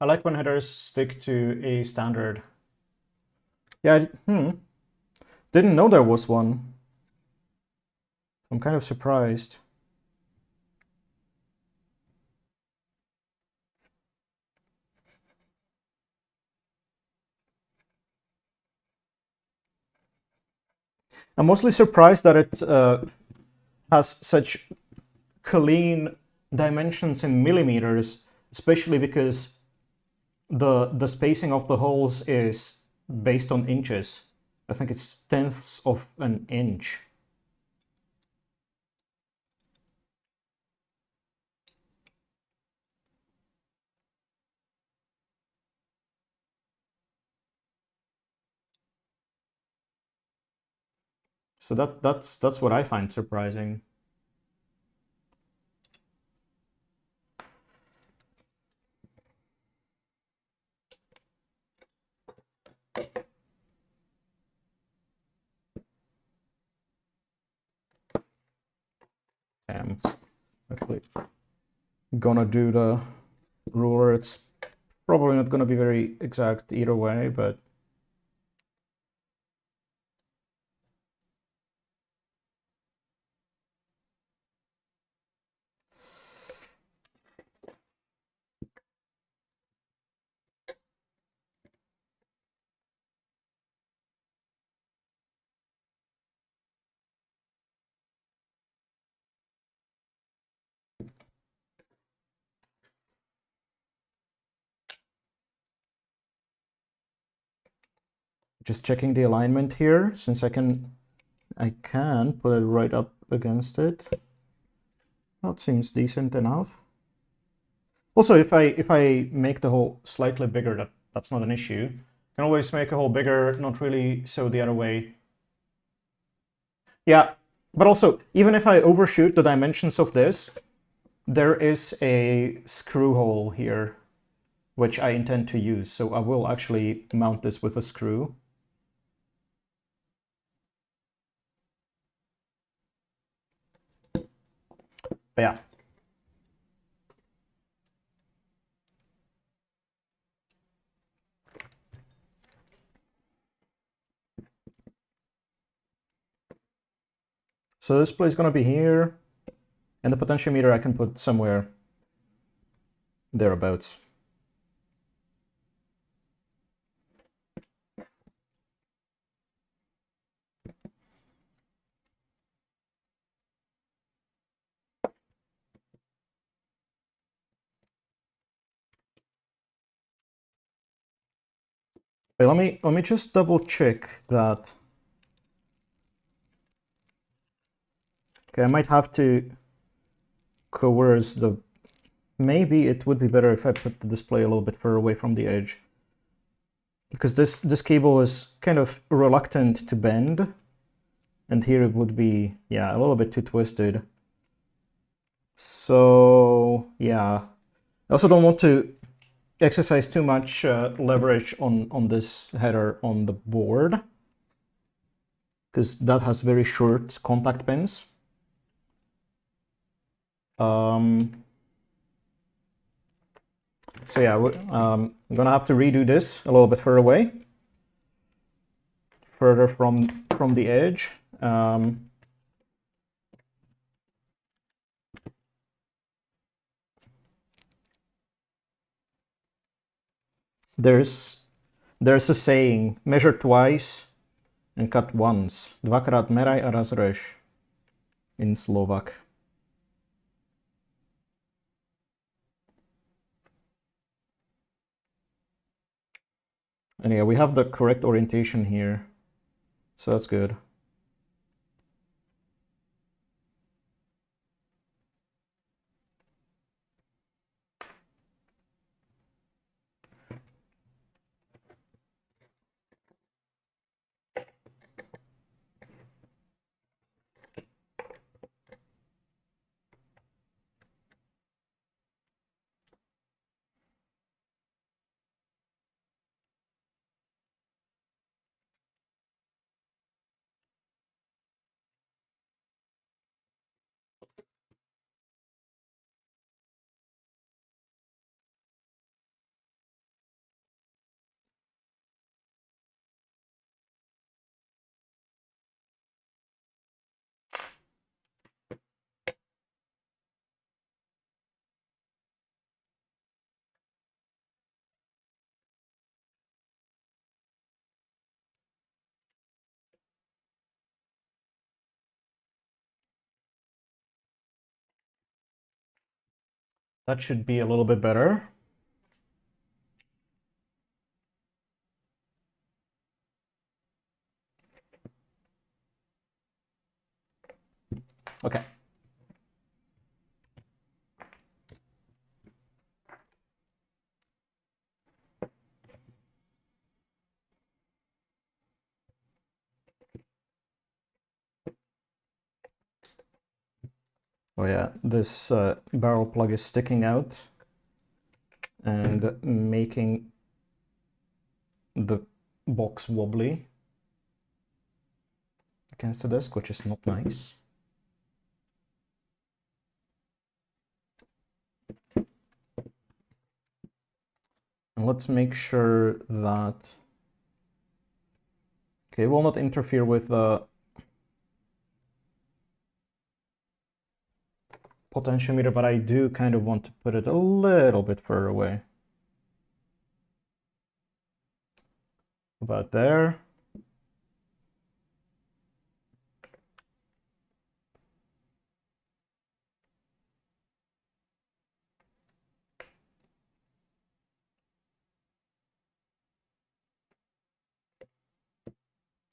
I like when headers stick to a standard. Yeah, didn't know there was one. I'm kind of surprised. I'm mostly surprised that it has such clean dimensions in millimeters, especially because the spacing of the holes is based on inches. I think it's tenths of an inch. So that's what I find surprising. Actually gonna do the ruler. It's probably not gonna be very exact either way, but just checking the alignment here, since I can put it right up against it. That seems decent enough. Also, if I make the hole slightly bigger, that's not an issue. I can always make a hole bigger, not really so the other way. Yeah, but also, even if I overshoot the dimensions of this, there is a screw hole here, which I intend to use. So I will actually mount this with a screw. But yeah. So this plate is going to be here, and the potentiometer I can put somewhere thereabouts. Wait, let me just double check that. Okay, I might have to coerce the... Maybe it would be better if I put the display a little bit further away from the edge. Because this cable is kind of reluctant to bend. And here it would be, yeah, a little bit too twisted. So, yeah. I also don't want to exercise too much leverage on this header on the board, because that has very short contact pins. So yeah, I'm gonna have to redo this a little bit further away, further from the edge. There's a saying: measure twice and cut once. Dvakrát meraj a raz rež in Slovak. And yeah, we have the correct orientation here, so that's good. That should be a little bit better. Okay. Oh yeah, this barrel plug is sticking out and making the box wobbly against the desk, which is not nice. And let's make sure that... Okay, it will not interfere with the potentiometer, but I do kind of want to put it a little bit further away. About there.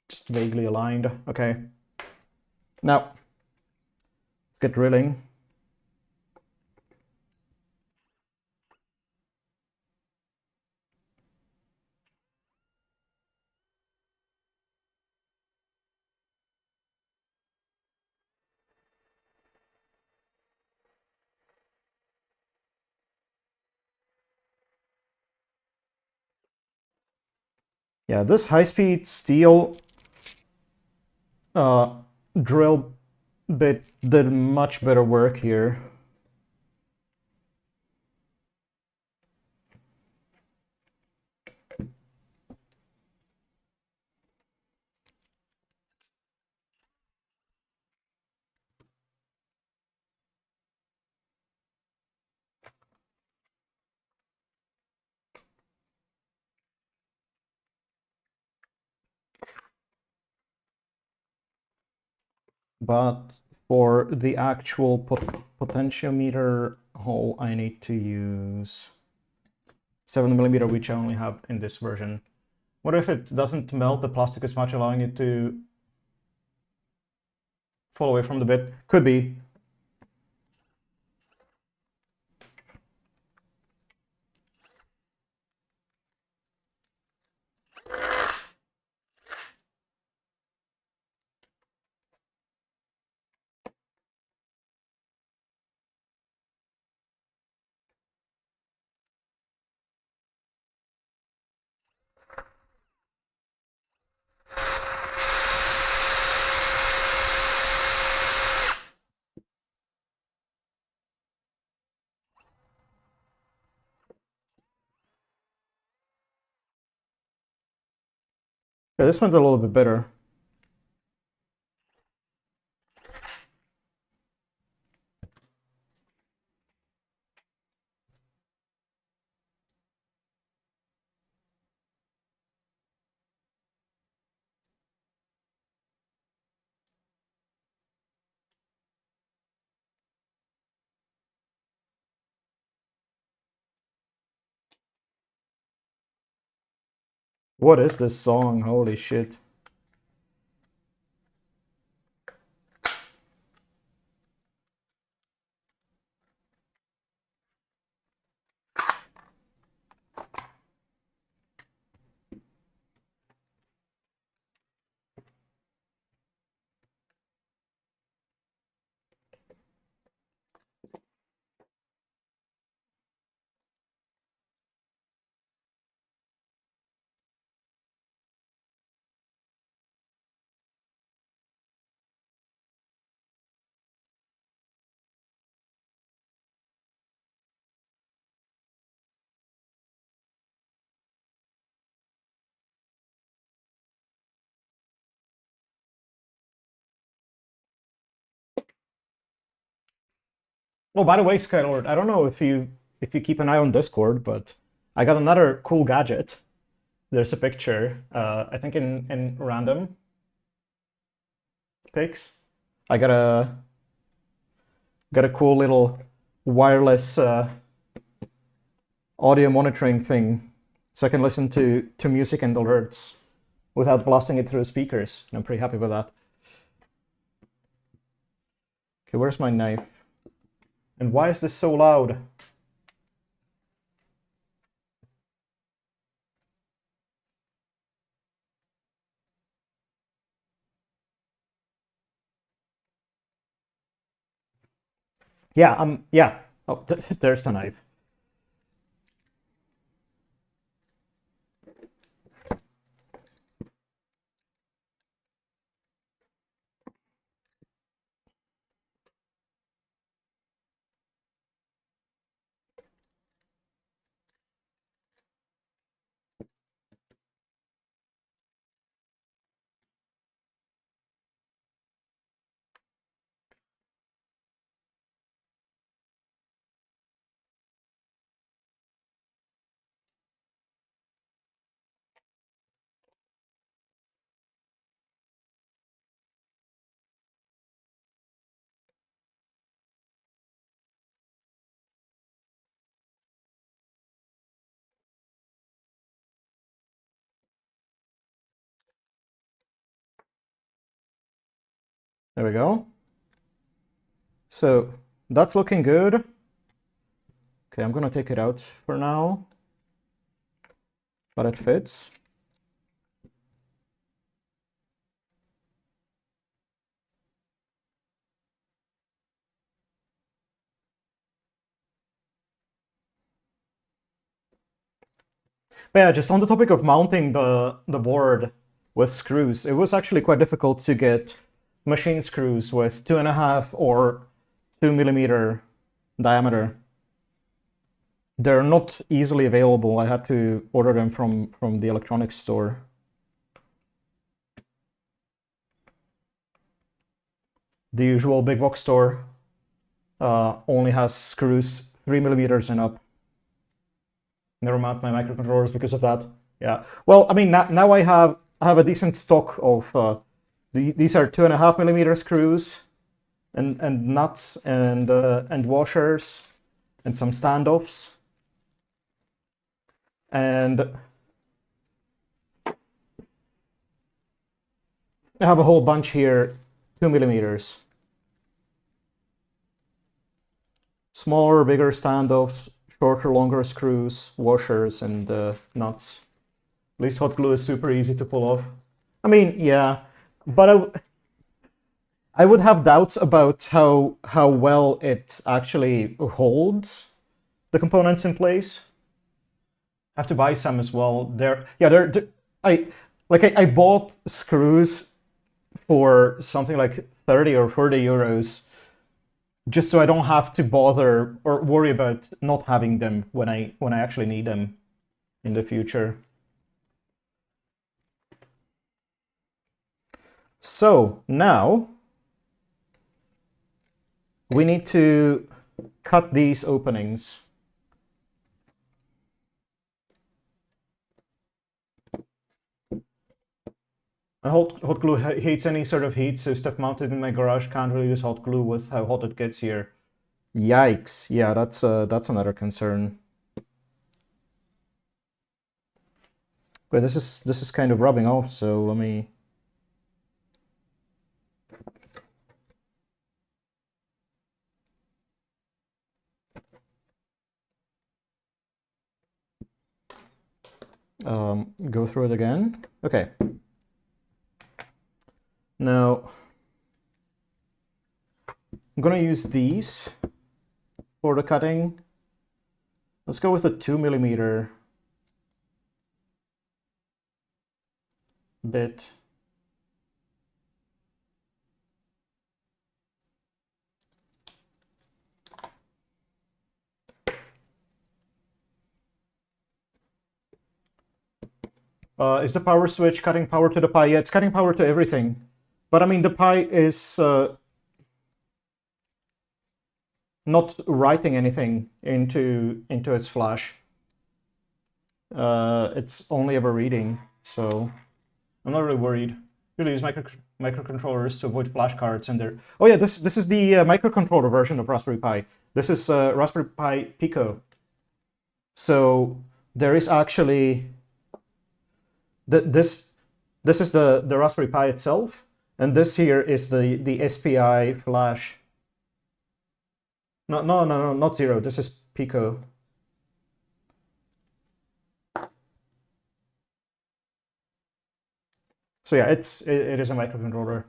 Just vaguely aligned. Okay. Now, let's get drilling. Yeah, this high-speed steel drill bit did much better work here. But for the actual potentiometer hole, I need to use 7mm, which I only have in this version. What if it doesn't melt the plastic as much, allowing it to fall away from the bit? Could be. Yeah, this one's a little bit better. What is this song? Holy shit. Oh, by the way, Skylord, I don't know if you keep an eye on Discord, but I got another cool gadget. There's a picture, I think in random pics. I got a cool little wireless audio monitoring thing, so I can listen to music and alerts without blasting it through speakers. And I'm pretty happy with that. Okay, where's my knife? And why is this so loud? Yeah, yeah. Oh, there's the knife. There we go. So that's looking good. Okay, I'm gonna take it out for now, but it fits. But yeah, just on the topic of mounting the board with screws, it was actually quite difficult to get machine screws with 2.5 or 2mm diameter. They're not easily available. I had to order them from the electronics store. The usual big box store only has screws 3mm and up. Never mount my microcontrollers because of that. Yeah. Well, I mean, now I have a decent stock of These are 2.5mm screws and nuts and washers and some standoffs. And I have a whole bunch here, 2mm. Smaller, bigger standoffs, shorter, longer screws, washers, and nuts. At least hot glue is super easy to pull off. I mean, yeah, but I would have doubts about how well it actually holds the components in place. I have to buy some as well. I bought screws for something like 30 or 40 euros just so I don't have to bother or worry about not having them when I actually need them in the future. So now we need to cut these openings. Hot glue hates any sort of heat, so stuff mounted in my garage can't really use hot glue with how hot it gets here. Yikes! Yeah, that's another concern. But this is kind of rubbing off, so let me. Go through it again. Okay. Now, I'm gonna use these for the cutting. Let's go with a 2mm bit. Is the power switch cutting power to the Pi? Yeah, it's cutting power to everything. But I mean, the Pi is not writing anything into its flash. It's only ever reading, so I'm not really worried. Really use microcontrollers to avoid flashcards and their. Oh yeah, this is the microcontroller version of Raspberry Pi. This is Raspberry Pi Pico. So there is actually this is the Raspberry Pi itself, and this here is the SPI flash. No, not Zero. This is Pico. So yeah, it is a microcontroller.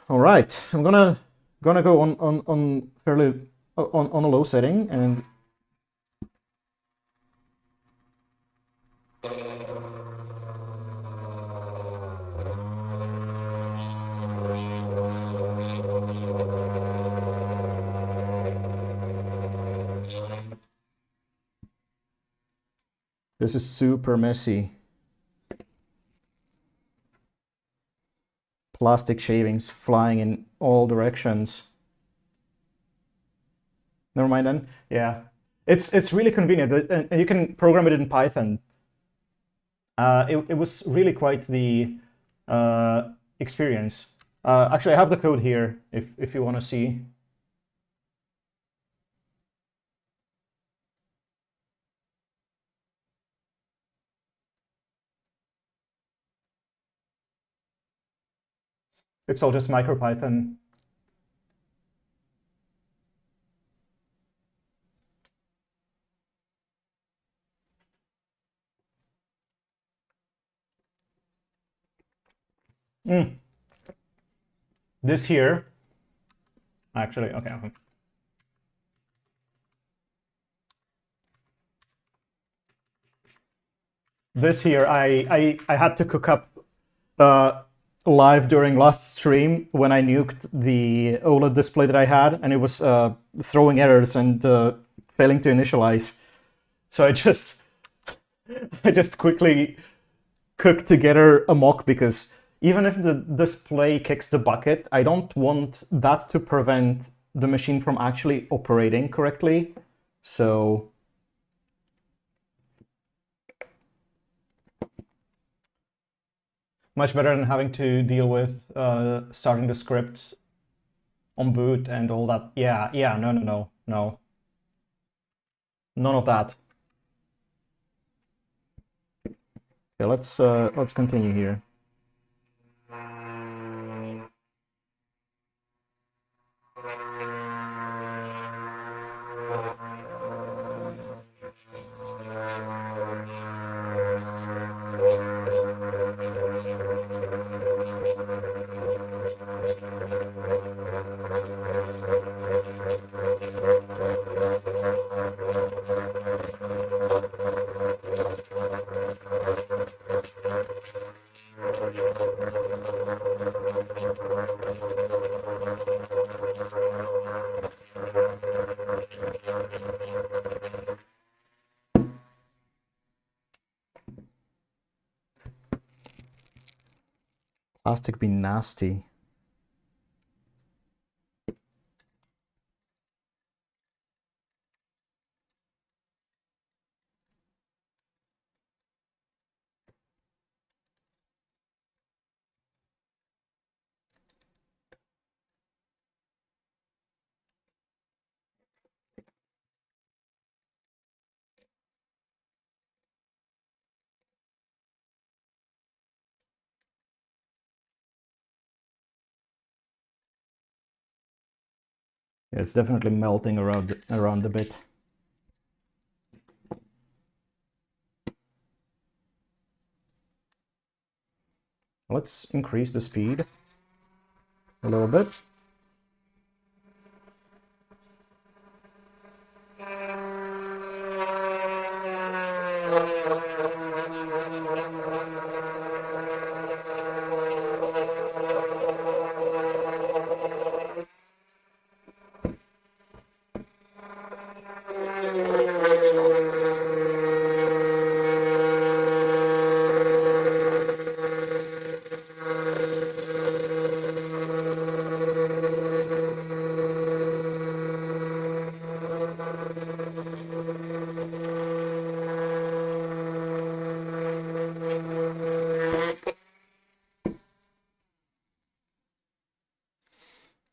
All right, I'm gonna go on fairly on a low setting and. This is super messy. Plastic shavings flying in all directions. Never mind then. Yeah, it's really convenient, and you can program it in Python. It was really quite the experience. Actually, I have the code here if you want to see. It's all just MicroPython. This here, actually, okay. This here, I had to cook up live during last stream when I nuked the OLED display that I had, and it was throwing errors and failing to initialize. So I just quickly cooked together a mock, because even if the display kicks the bucket, I don't want that to prevent the machine from actually operating correctly. So Much better than having to deal with starting the script on boot and all that. Yeah, no. None of that. Okay, let's continue here. Plastic be nasty. It's definitely melting around a bit. Let's increase the speed a little bit.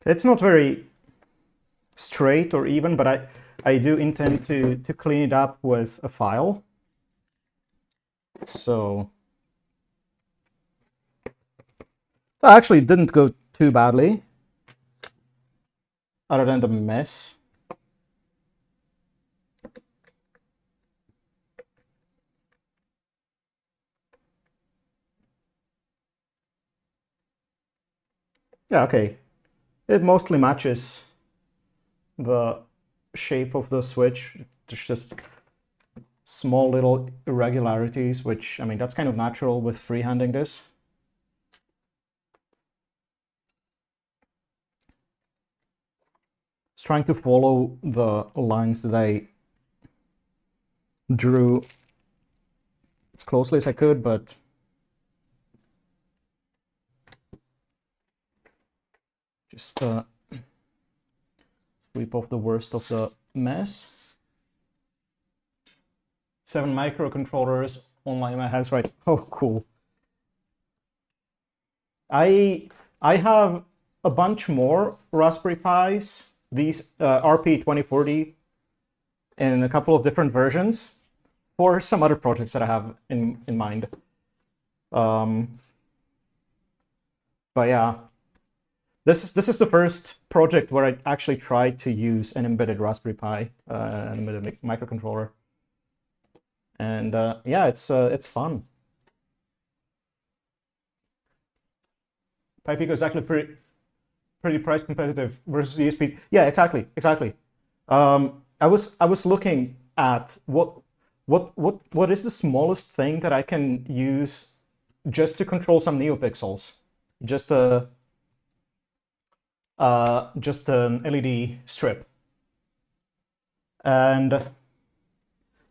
It's not very straight or even, but I do intend to clean it up with a file. So that actually didn't go too badly, other than the mess. Yeah, okay. It mostly matches the shape of the switch. There's just small little irregularities, which, I mean, that's kind of natural with freehanding this. Just trying to follow the lines that I drew as closely as I could, but just sweep off the worst of the mess. 7 microcontrollers online in my house, right? Oh, cool. I have a bunch more Raspberry Pis, these RP2040, in a couple of different versions for some other projects that I have in mind. But yeah, this is the first project where I actually tried to use an embedded Raspberry Pi, an embedded microcontroller, and yeah, it's fun. PiPico is actually pretty price competitive versus ESP. Yeah, exactly. I was looking at what is the smallest thing that I can use just to control some NeoPixels, just an LED strip. And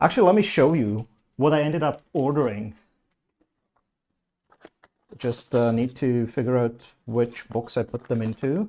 actually, let me show you what I ended up ordering. Just need to figure out which box I put them into.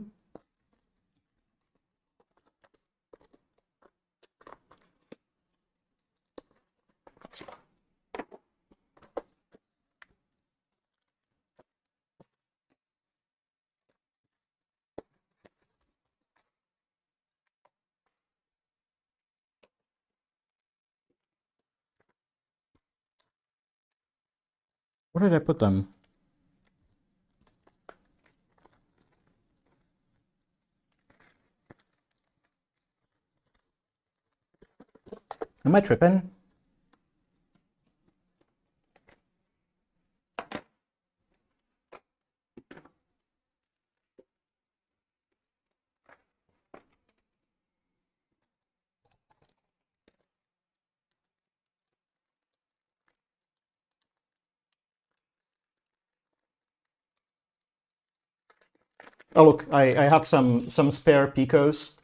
Where did I put them? Am I tripping? Oh look, I had some spare picos.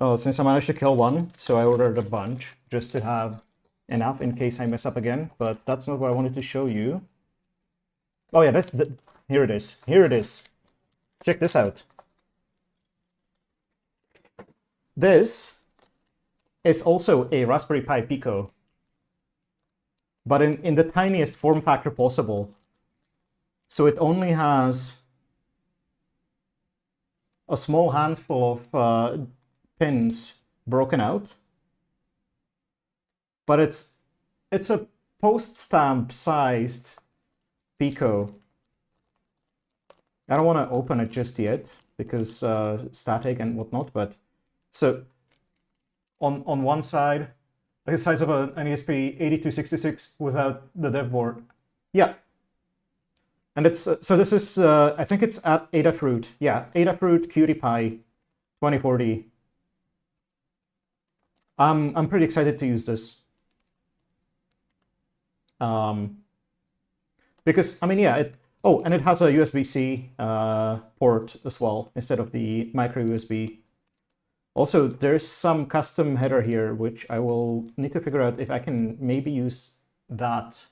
Oh, since I managed to kill one, so I ordered a bunch just to have enough in case I mess up again. But that's not what I wanted to show you. Oh yeah, here it is. Here it is. Check this out. This is also a Raspberry Pi Pico, but in the tiniest form factor possible. So it only has a small handful of pins broken out, but it's a post stamp sized Pico. I don't want to open it just yet because static and whatnot, but so on one side, the size of an ESP8266 without the dev board. Yeah. And it's so this is I think it's at Adafruit. Yeah, Adafruit Cutie Pie 2040. I'm pretty excited to use this. Because I mean, yeah, oh, and it has a USB-C port as well instead of the micro USB. Also, there's some custom header here, which I will need to figure out if I can maybe use that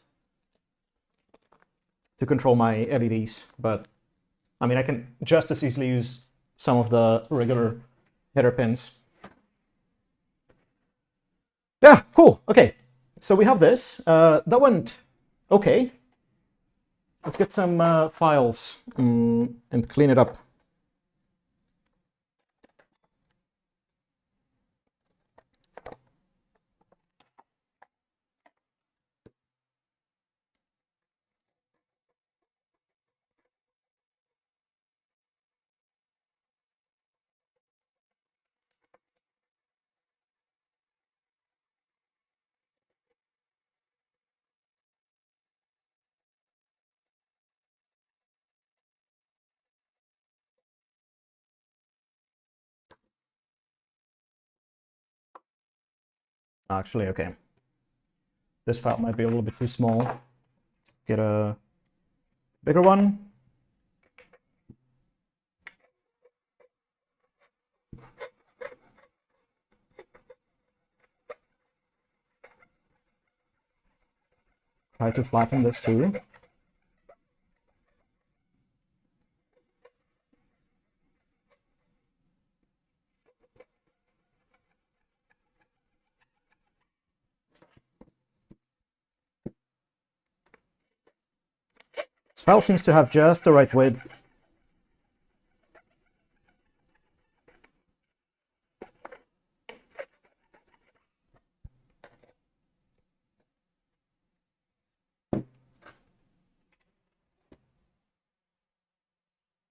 to control my LEDs. But I mean, I can just as easily use some of the regular header pins. Yeah, cool. Okay, so we have this. That went okay. Let's get some files and clean it up. Actually, okay. This file might be a little bit too small. Let's get a bigger one. Try to flatten this too. This file seems to have just the right width.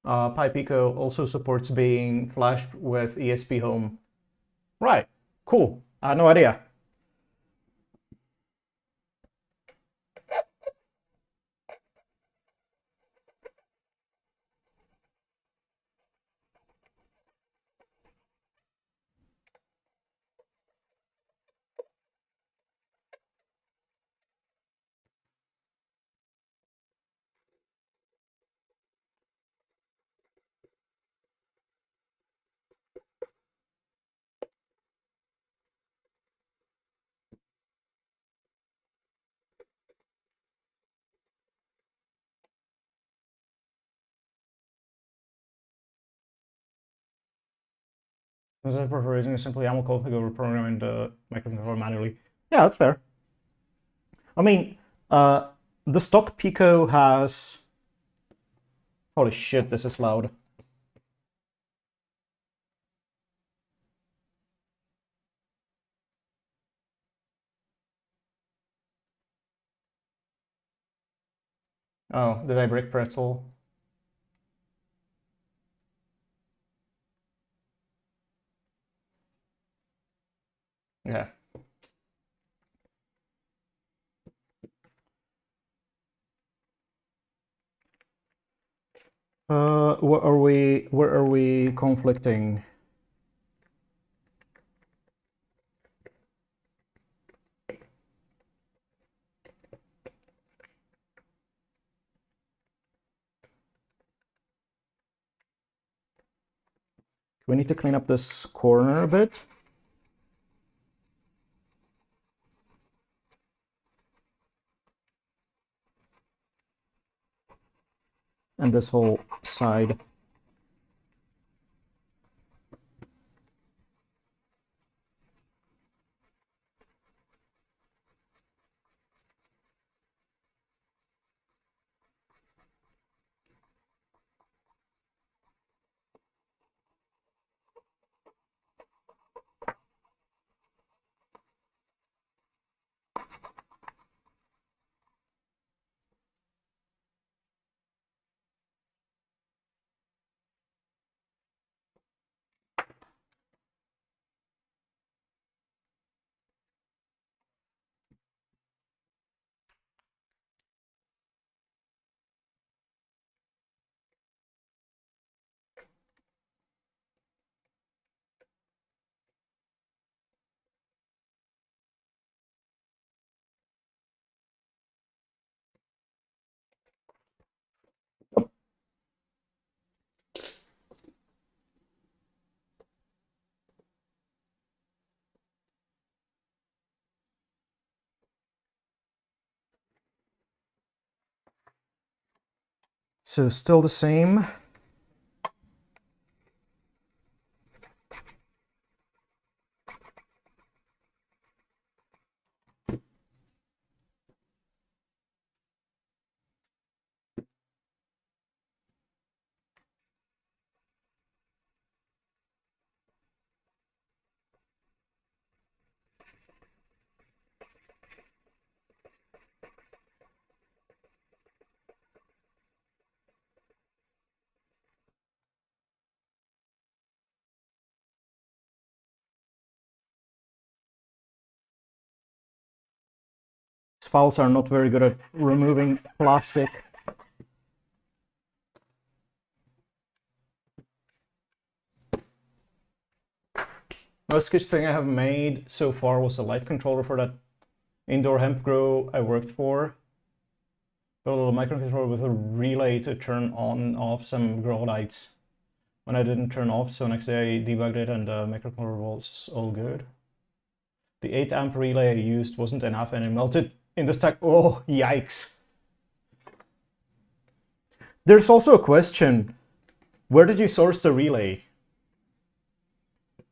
PyPico also supports being flashed with ESP Home. Right, cool. I had no idea. Instead of prefer using a simple YAML code to go reprogramming the microcontroller manually. Yeah, that's fair. I mean, the stock Pico has... Holy shit, this is loud. Oh, did I break pretzel? Yeah. Where are we conflicting? We need to clean up this corner a bit. And this whole side. So still the same. These files are not very good at removing plastic. Most sketch thing I have made so far was a light controller for that indoor hemp grow I worked for. A little microcontroller with a relay to turn on and off some grow lights when I didn't turn off, so next day I debugged it and the microcontroller was all good. The 8 amp relay I used wasn't enough and it melted in the stack. Oh, yikes. There's also a question. Where did you source the relay?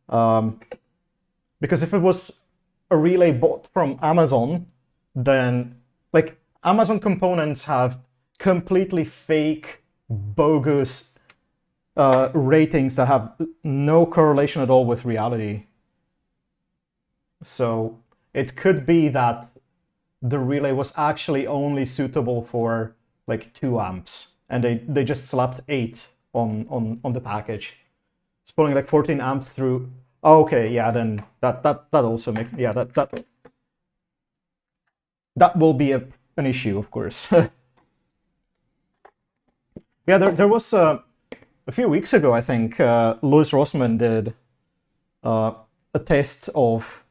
Because if it was a relay bought from Amazon, then like Amazon components have completely fake, bogus ratings that have no correlation at all with reality. So it could be that the relay was actually only suitable for like 2 amps, and they just slapped 8 on the package. It's pulling like 14 amps through. Oh, okay, yeah, then that also makes, yeah, that will be an issue, of course. Yeah, there was a few weeks ago, I think, Louis Rossman did a test of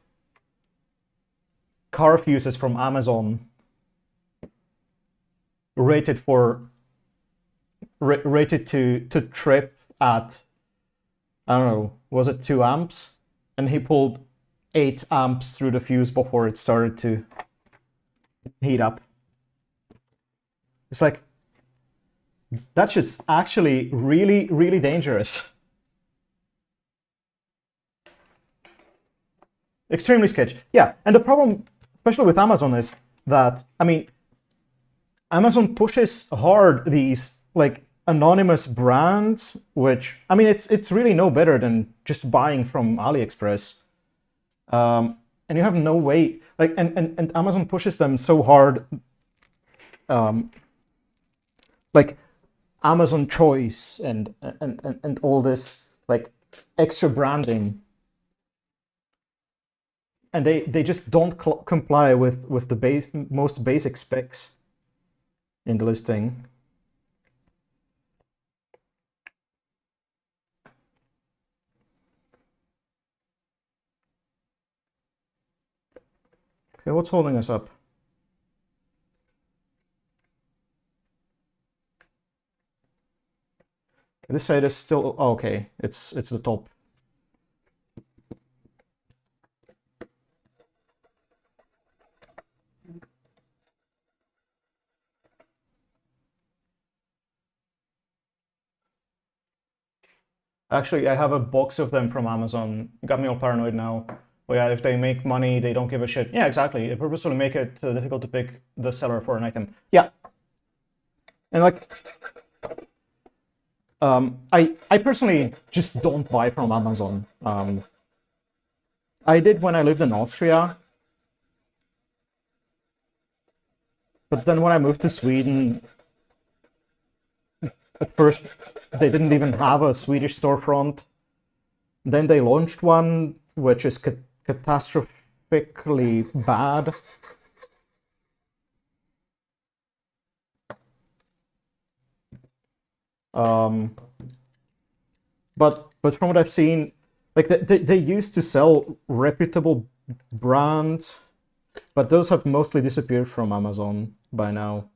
car fuses from Amazon rated to trip at, I don't know, was it 2 amps? And he pulled 8 amps through the fuse before it started to heat up. It's like, that shit's actually really, really dangerous. Extremely sketchy. Yeah, and the problem, especially with Amazon, is that, I mean, Amazon pushes hard these like anonymous brands, which, I mean, it's really no better than just buying from AliExpress. And you have no way, like, and Amazon pushes them so hard like Amazon Choice and all this like extra branding, and they just don't comply with the most basic specs in the listing. Okay, what's holding us up? This side is still okay. It's the top. Actually, I have a box of them from Amazon. Got me all paranoid now. Oh yeah, if they make money, they don't give a shit. Yeah, exactly. They purposefully make it difficult to pick the seller for an item. Yeah. And like, I personally just don't buy from Amazon. I did when I lived in Austria. But then when I moved to Sweden, at first they didn't even have a Swedish storefront. Then they launched one, which is catastrophically bad. But from what I've seen, like they used to sell reputable brands, but those have mostly disappeared from Amazon by now.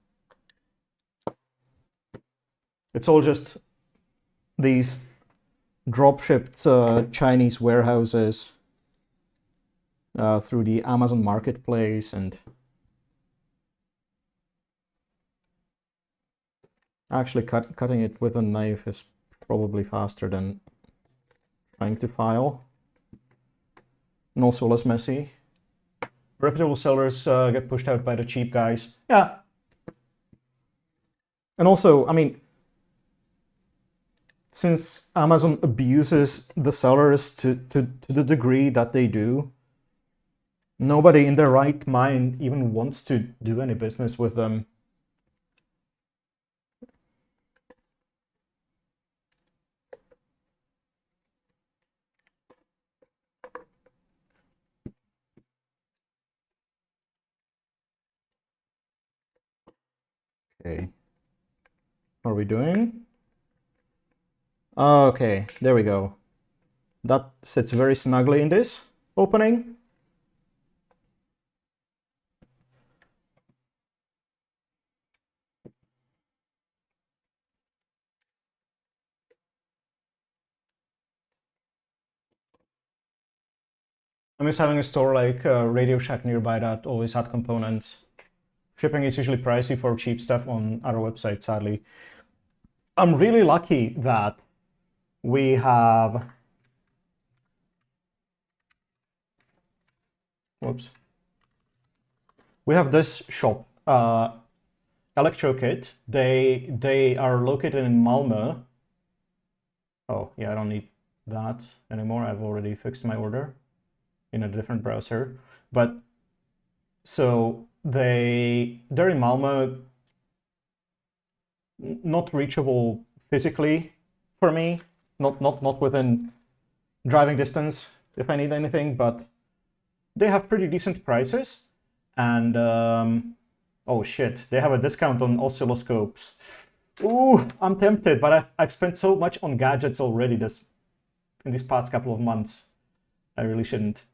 It's all just these drop-shipped Chinese warehouses through the Amazon marketplace, and actually cutting it with a knife is probably faster than trying to file, and also less messy. Reputable sellers get pushed out by the cheap guys. Yeah. And also, I mean, since Amazon abuses the sellers to the degree that they do, nobody in their right mind even wants to do any business with them. Okay. What are we doing? Okay, there we go. That sits very snugly in this opening. I miss having a store like Radio Shack nearby that always had components. Shipping is usually pricey for cheap stuff on other websites, sadly. I'm really lucky that we have... Whoops. We have this shop, ElectroKit. They are located in Malmö. Oh, yeah, I don't need that anymore. I've already fixed my order in a different browser. But so they're in Malmö, not reachable physically for me, not within driving distance if I need anything, but they have pretty decent prices. And oh shit, they have a discount on oscilloscopes. Ooh, I'm tempted, but I've spent so much on gadgets already in these past couple of months. I really shouldn't.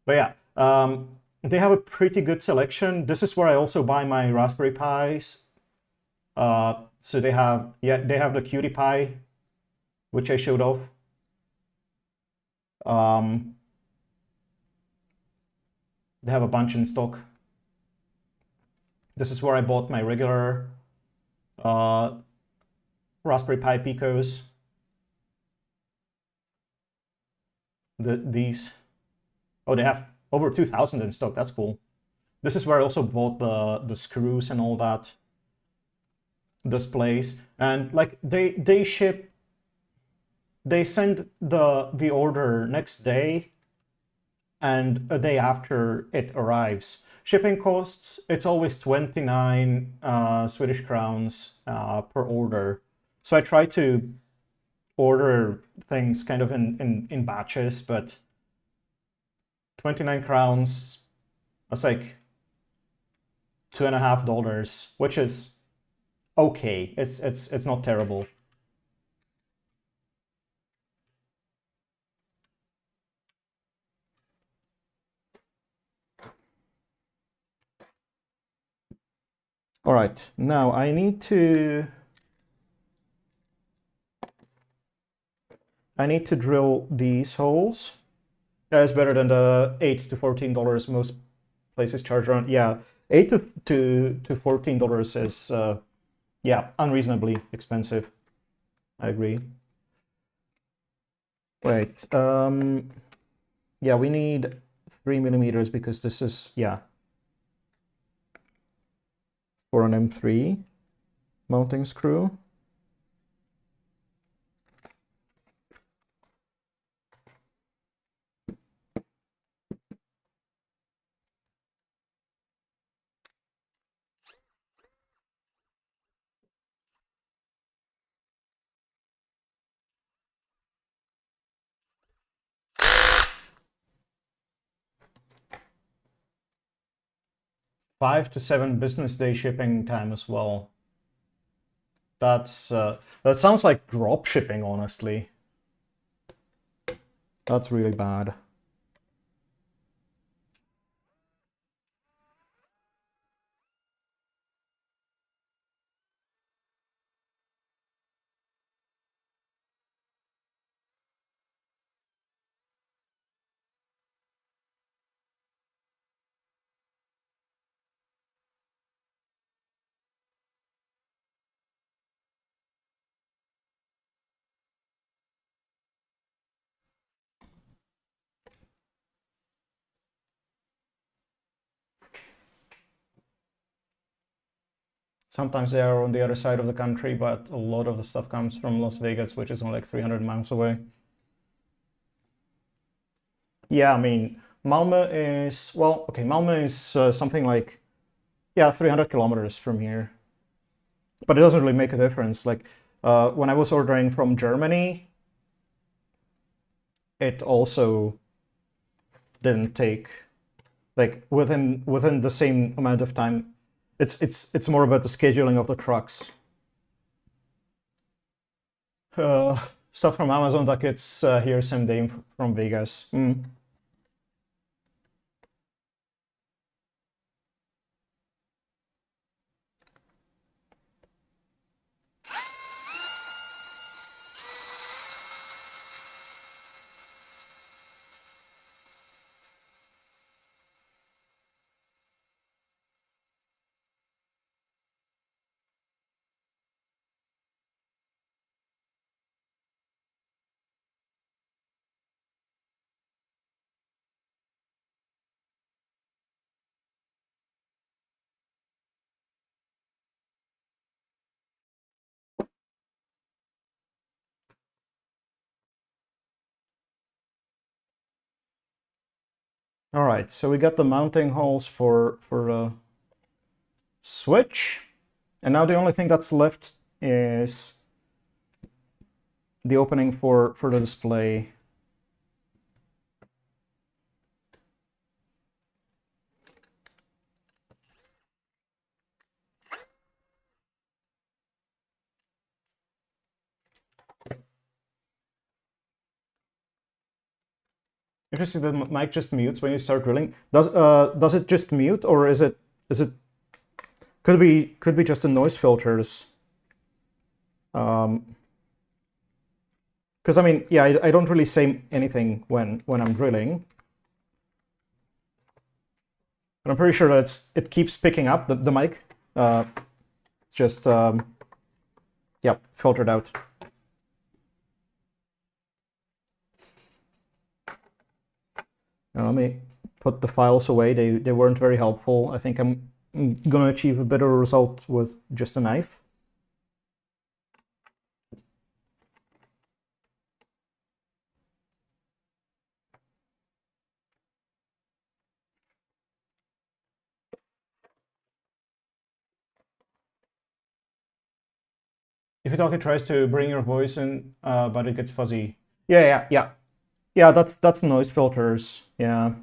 But yeah, they have a pretty good selection. This is where I also buy my Raspberry Pis. So they have the Cutie Pie, which I showed off. They have a bunch in stock. This is where I bought my regular Raspberry Pi Picos. These. Oh, they have over 2,000 in stock. That's cool. This is where I also bought the screws and all that. Displays, and like they send the order next day, and a day after it arrives. Shipping costs, it's always 29 Swedish crowns per order. So I try to order things kind of in batches, but 29 crowns, that's like $2.50, which is okay. It's not terrible. All right, now I need to drill these holes. That's better than the $8 to $14 most places charge around. Yeah, $8 to $14 is yeah, unreasonably expensive. I agree. Wait, yeah, we need 3 millimeters because this is, yeah, for an M3 mounting screw. Five to 7 business day shipping time as well. That sounds like drop shipping, honestly. That's really bad. Sometimes they are on the other side of the country, but a lot of the stuff comes from Las Vegas, which is only like 300 miles away. Yeah, I mean, Malmö is, well, okay, Malmö is something like, yeah, 300 kilometers from here. But it doesn't really make a difference. Like, when I was ordering from Germany, it also didn't take, like, within the same amount of time. It's more about the scheduling of the trucks. Stuff from Amazon that gets here same day from Vegas. All right, so we got the mounting holes for the switch, and now the only thing that's left is the opening for the display. Interesting that mic just mutes when you start drilling. Does it just mute, or is it could be just the noise filters? Because I mean, yeah, I don't really say anything when I'm drilling, but I'm pretty sure that it keeps picking up the mic. Just yeah, filtered out. Now, let me put the files away. They weren't very helpful. I think I'm gonna achieve a better result with just a knife. If it tries to bring your voice in, but it gets fuzzy. Yeah, that's noise filters, yeah.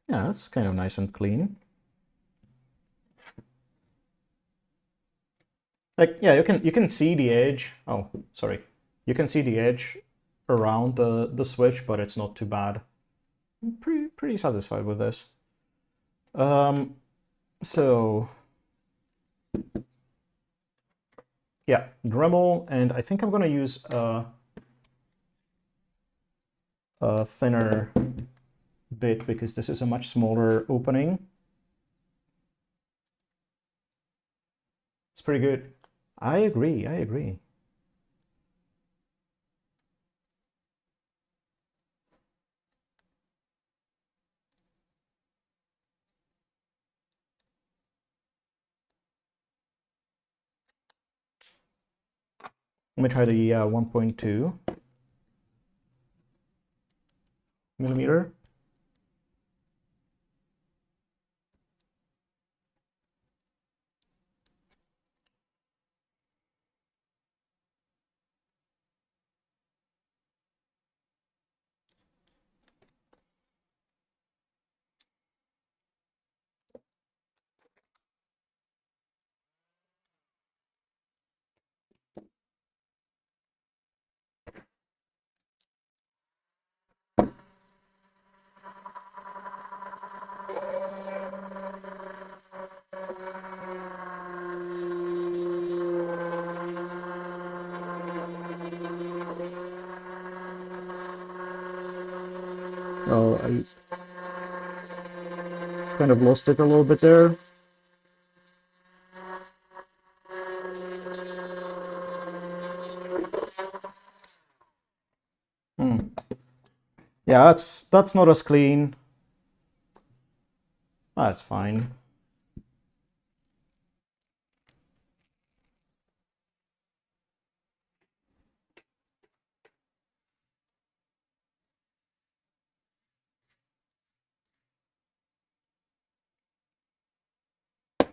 Yeah, that's kind of nice and clean. Like, yeah, you can see the edge. Oh, sorry. You can see the edge around the switch, but it's not too bad. I'm pretty satisfied with this. So yeah, Dremel, and I think I'm gonna use a thinner bit because this is a much smaller opening. It's pretty good. I agree, I agree. Let me try the 1.2 millimeter. Oh, I kind of lost it a little bit there. Yeah, that's not as clean. That's fine.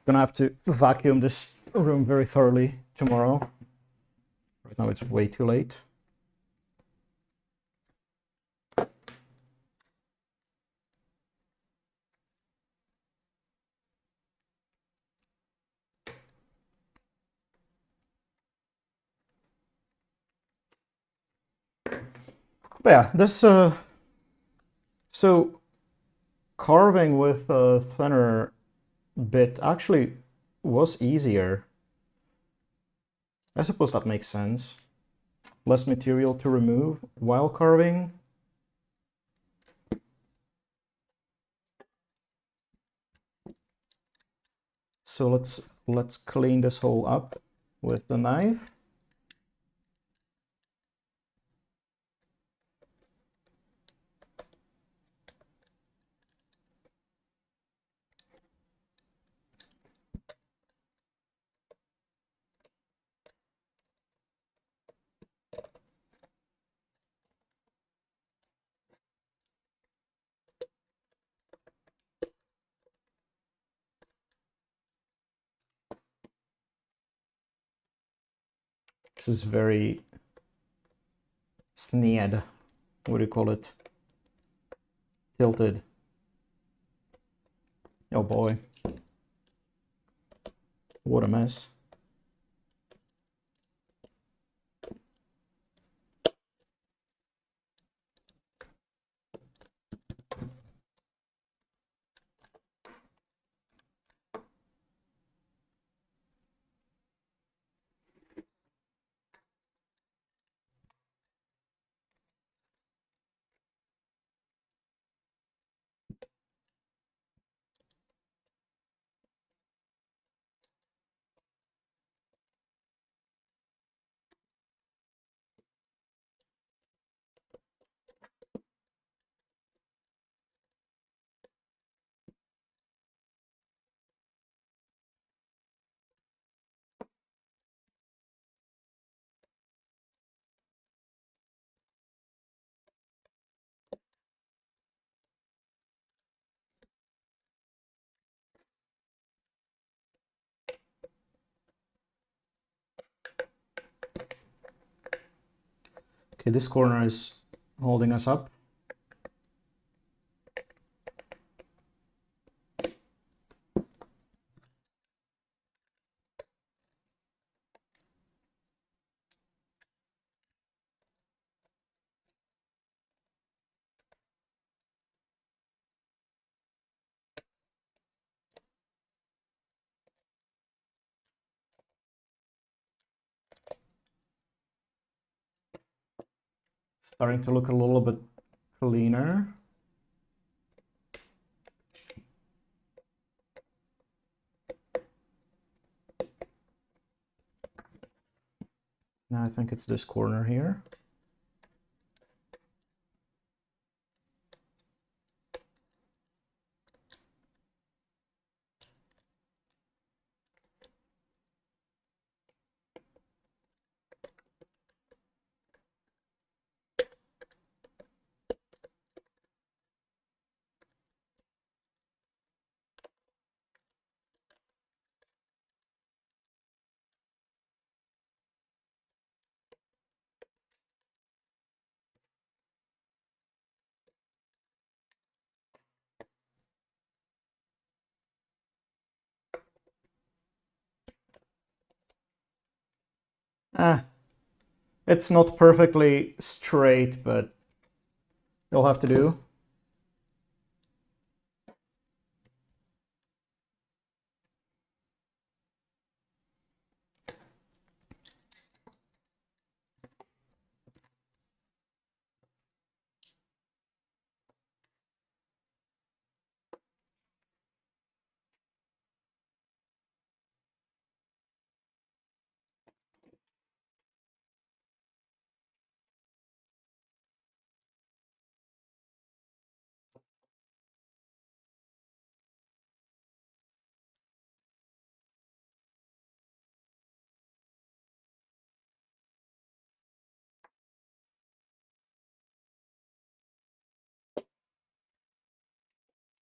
Gonna have to vacuum this room very thoroughly tomorrow. Right now it's way too late. But yeah, this so carving with a thinner bit actually was easier. I suppose that makes sense. Less material to remove while carving. So let's clean this hole up with the knife. This is very snead. What do you call it? Tilted. Oh boy. What a mess. Okay, this corner is holding us up. Starting to look a little bit cleaner. Now I think it's this corner here. Ah, it's not perfectly straight, but it'll have to do.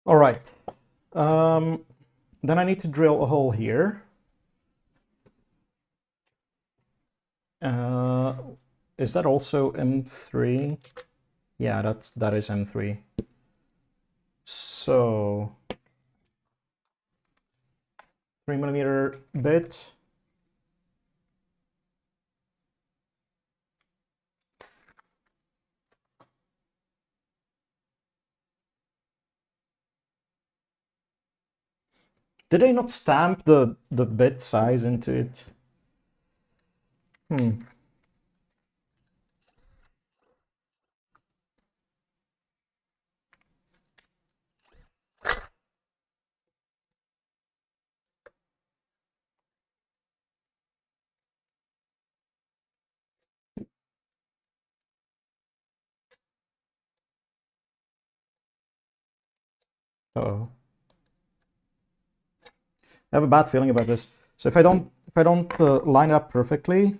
All right. Then I need to drill a hole here. Is that also M3? Yeah, that is M3. So 3mm bit. Did I not stamp the bit size into it? Uh-oh. I have a bad feeling about this. So if I don't line it up perfectly,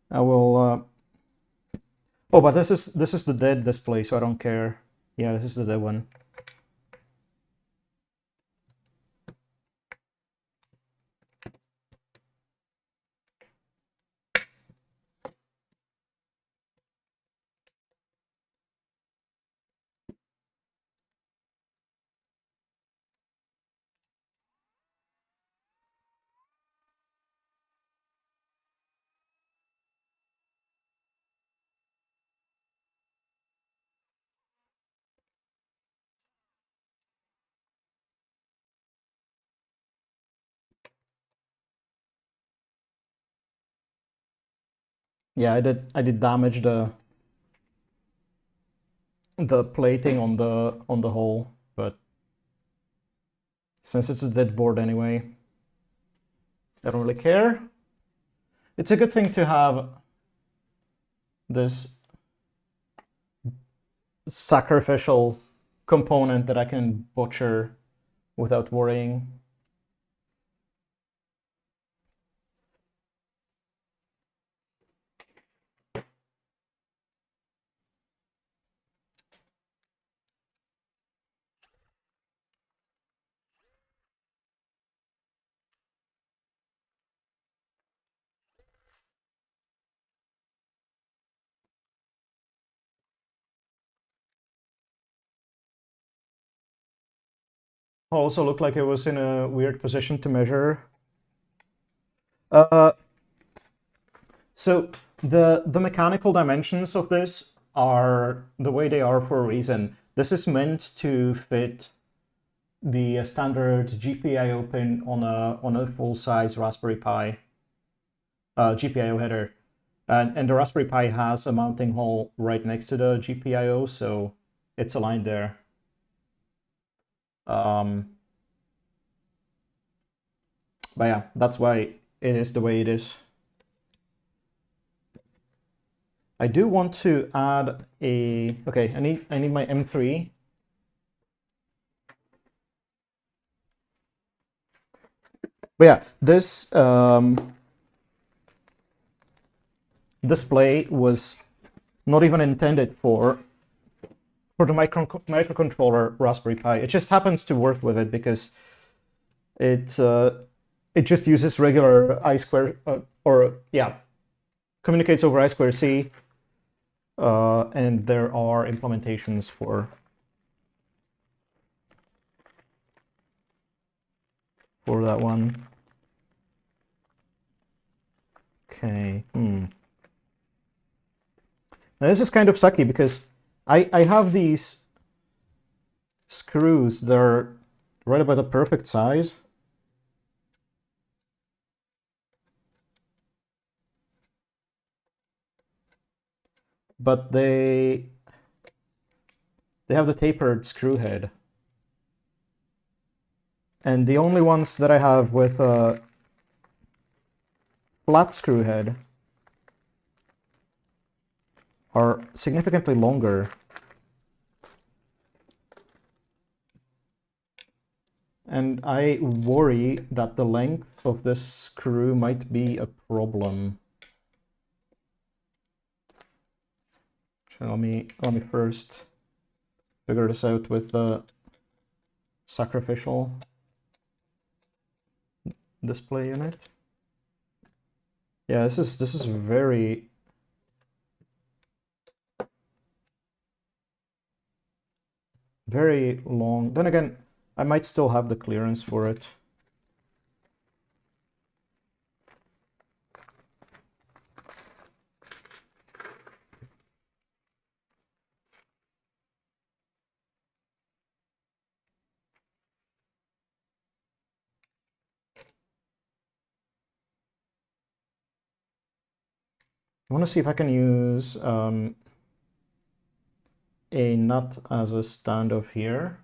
I will. Oh, but this is the dead display, so I don't care. Yeah, this is the dead one. Yeah, I did damage the plating on the hole, but since it's a dead board anyway, I don't really care. It's a good thing to have this sacrificial component that I can butcher without worrying. Also looked like it was in a weird position to measure. So the mechanical dimensions of this are the way they are for a reason. This is meant to fit the standard GPIO pin on a full-size Raspberry Pi GPIO header. And the Raspberry Pi has a mounting hole right next to the GPIO, so it's aligned there. But yeah, that's why it is the way it is. I do want to add a... Okay, I need my M3. But yeah, this display was not even intended for the microcontroller Raspberry Pi. It just happens to work with it because it just uses regular I2, communicates over I2C, and there are implementations for that one. Okay. Now this is kind of sucky because I have these screws that are right about the perfect size. But they have the tapered screw head. And the only ones that I have with a flat screw head are significantly longer. And I worry that the length of this screw might be a problem. So let me first figure this out with the sacrificial display unit. Yeah, this is very long. Then again, I might still have the clearance for it. I want to see if I can use a nut as a standoff here.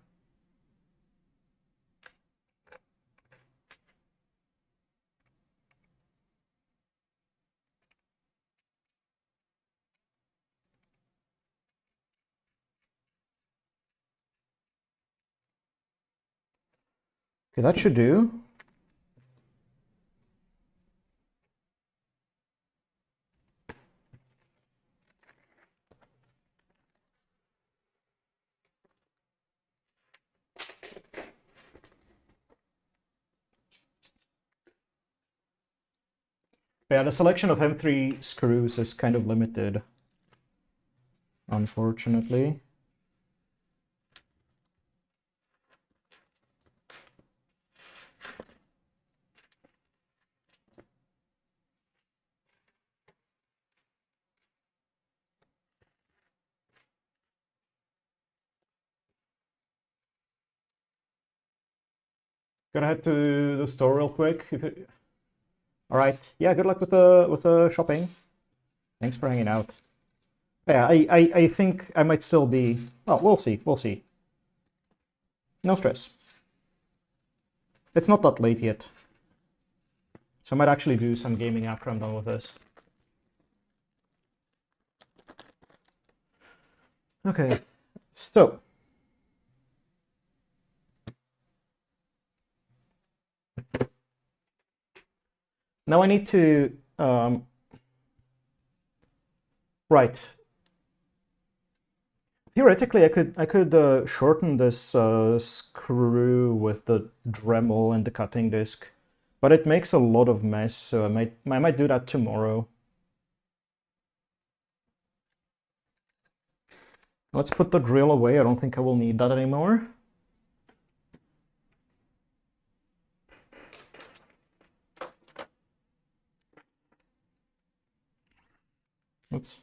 Okay, that should do. Yeah, the selection of M3 screws is kind of limited, unfortunately. Gonna head to the store real quick. All right. Yeah, good luck with the shopping. Thanks for hanging out. Yeah, I think I might still be... Oh, we'll see. We'll see. No stress. It's not that late yet. So I might actually do some gaming after I'm done with this. Okay, so... Now I need to... Right. Theoretically, I could shorten this screw with the Dremel and the cutting disc, but it makes a lot of mess, so I might do that tomorrow. Let's put the drill away. I don't think I will need that anymore. Oops.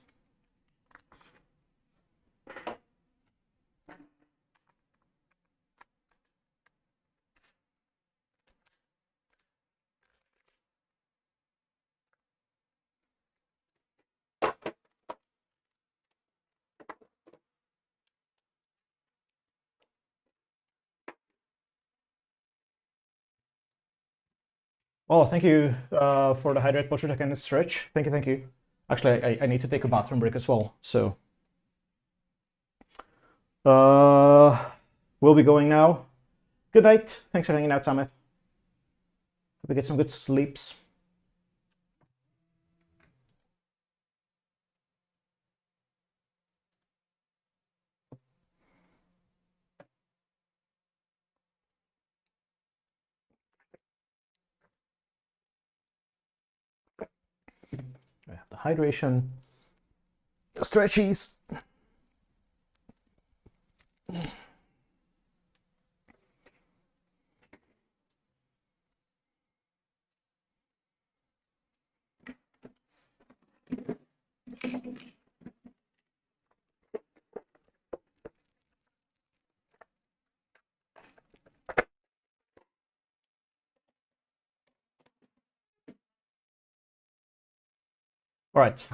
Oh, thank you for the hydrate posture check and stretch. Thank you, thank you. Actually, I need to take a bathroom break as well, so. We'll be going now. Good night. Thanks for hanging out, Samith. Hope you get some good sleeps. We have the hydration, the stretchies. All right.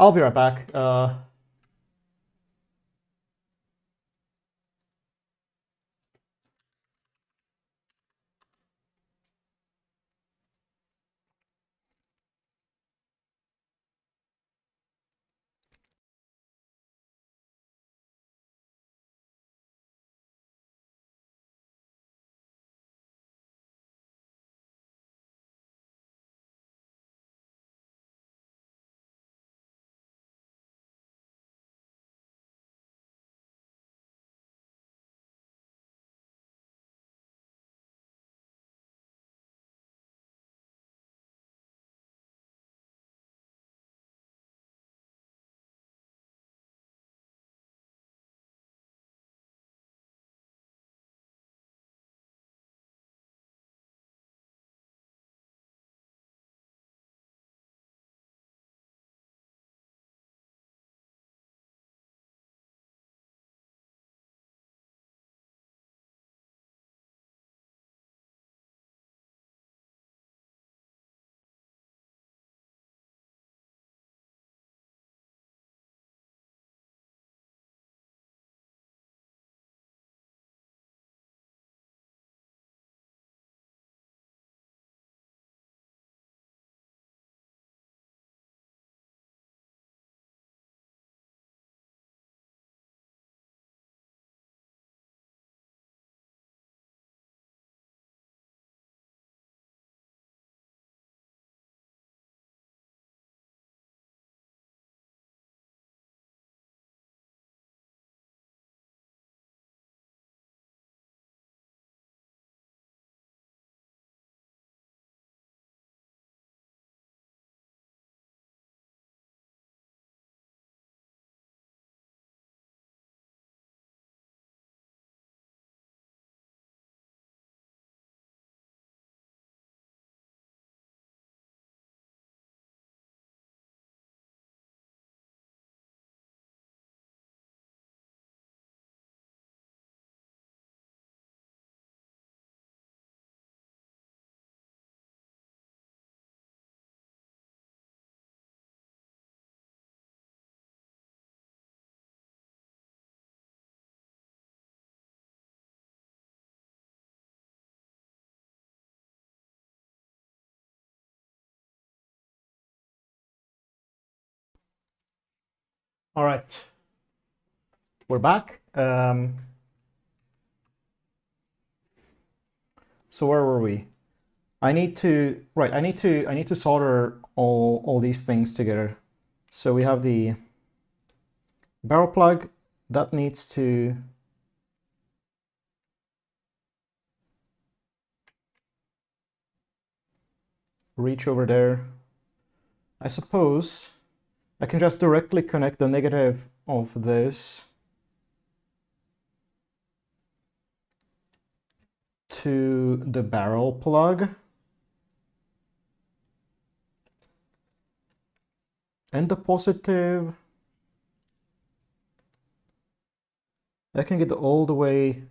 I'll be right back. All right. We're back. So where were we? I need to solder all these things together. So we have the barrel plug that needs to reach over there. I suppose I can just directly connect the negative of this to the barrel plug. And the positive, I can get all the way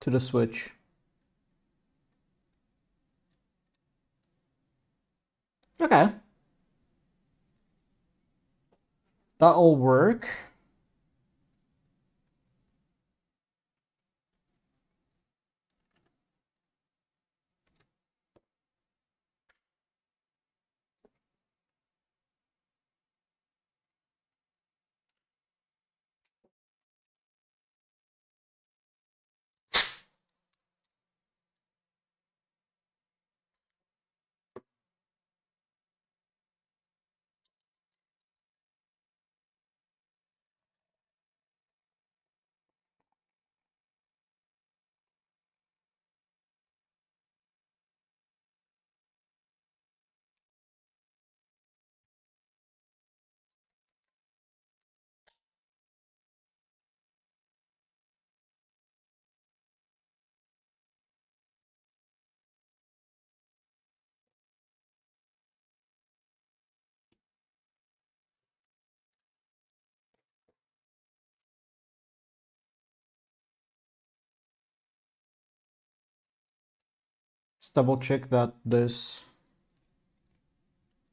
to the switch. Okay. That'll work. Let's double check that this,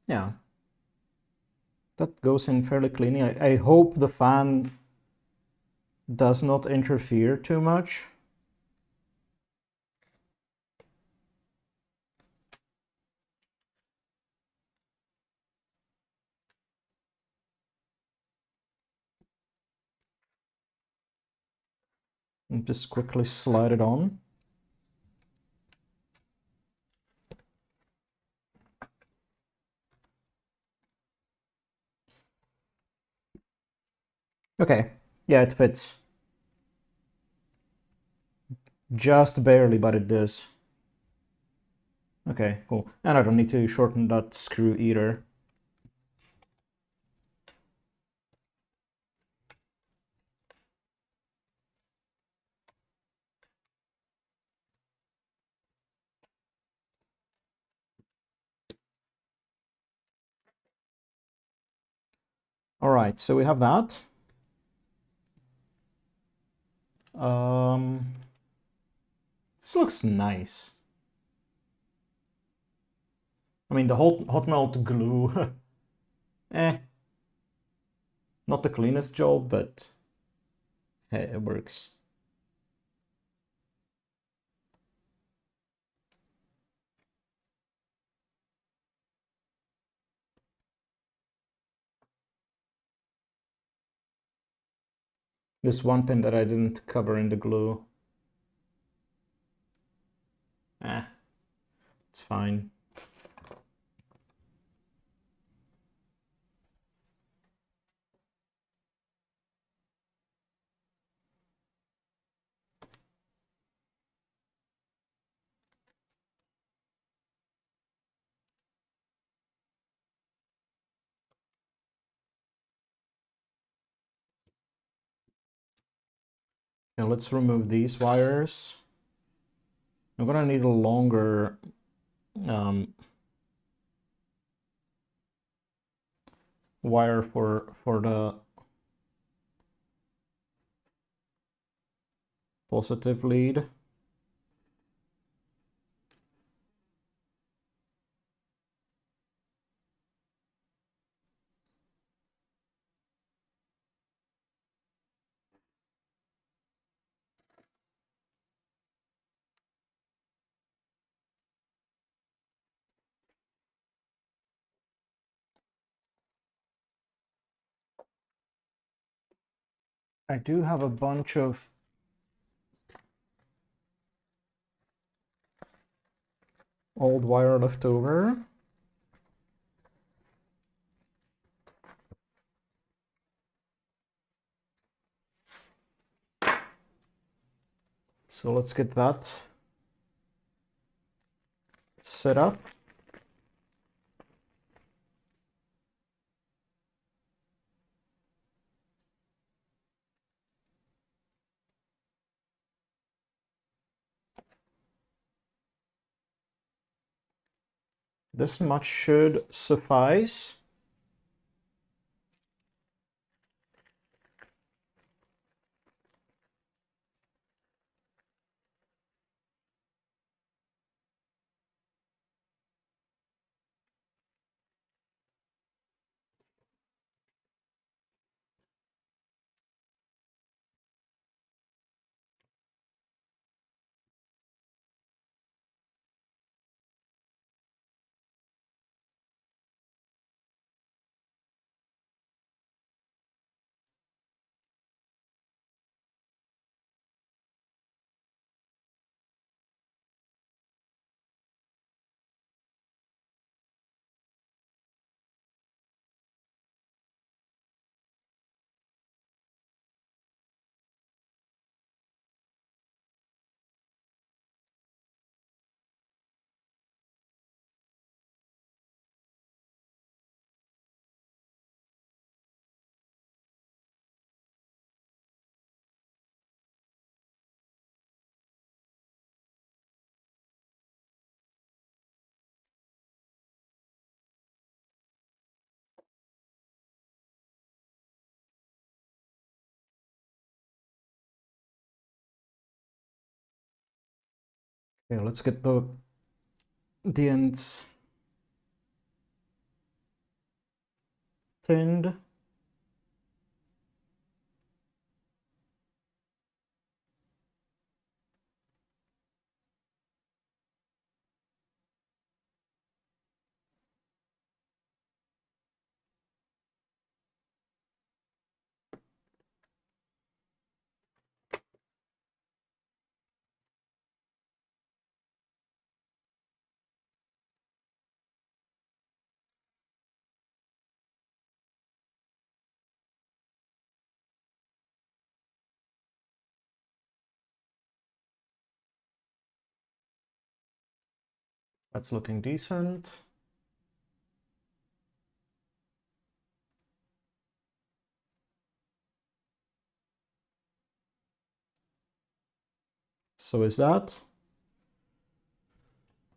yeah, that goes in fairly cleanly. I hope the fan does not interfere too much. And just quickly slide it on. Okay, yeah, it fits. Just barely, but it does. Okay, cool. And I don't need to shorten that screw either. All right, so we have that. This looks nice. I mean, the hot melt glue, eh, not the cleanest job, but hey, it works. This one pin that I didn't cover in the glue. It's fine. Now let's remove these wires. I'm gonna need a longer wire for the positive lead. I do have a bunch of old wire left over. So let's get that set up. This much should suffice. Okay, let's get the ends thinned. That's looking decent. So is that.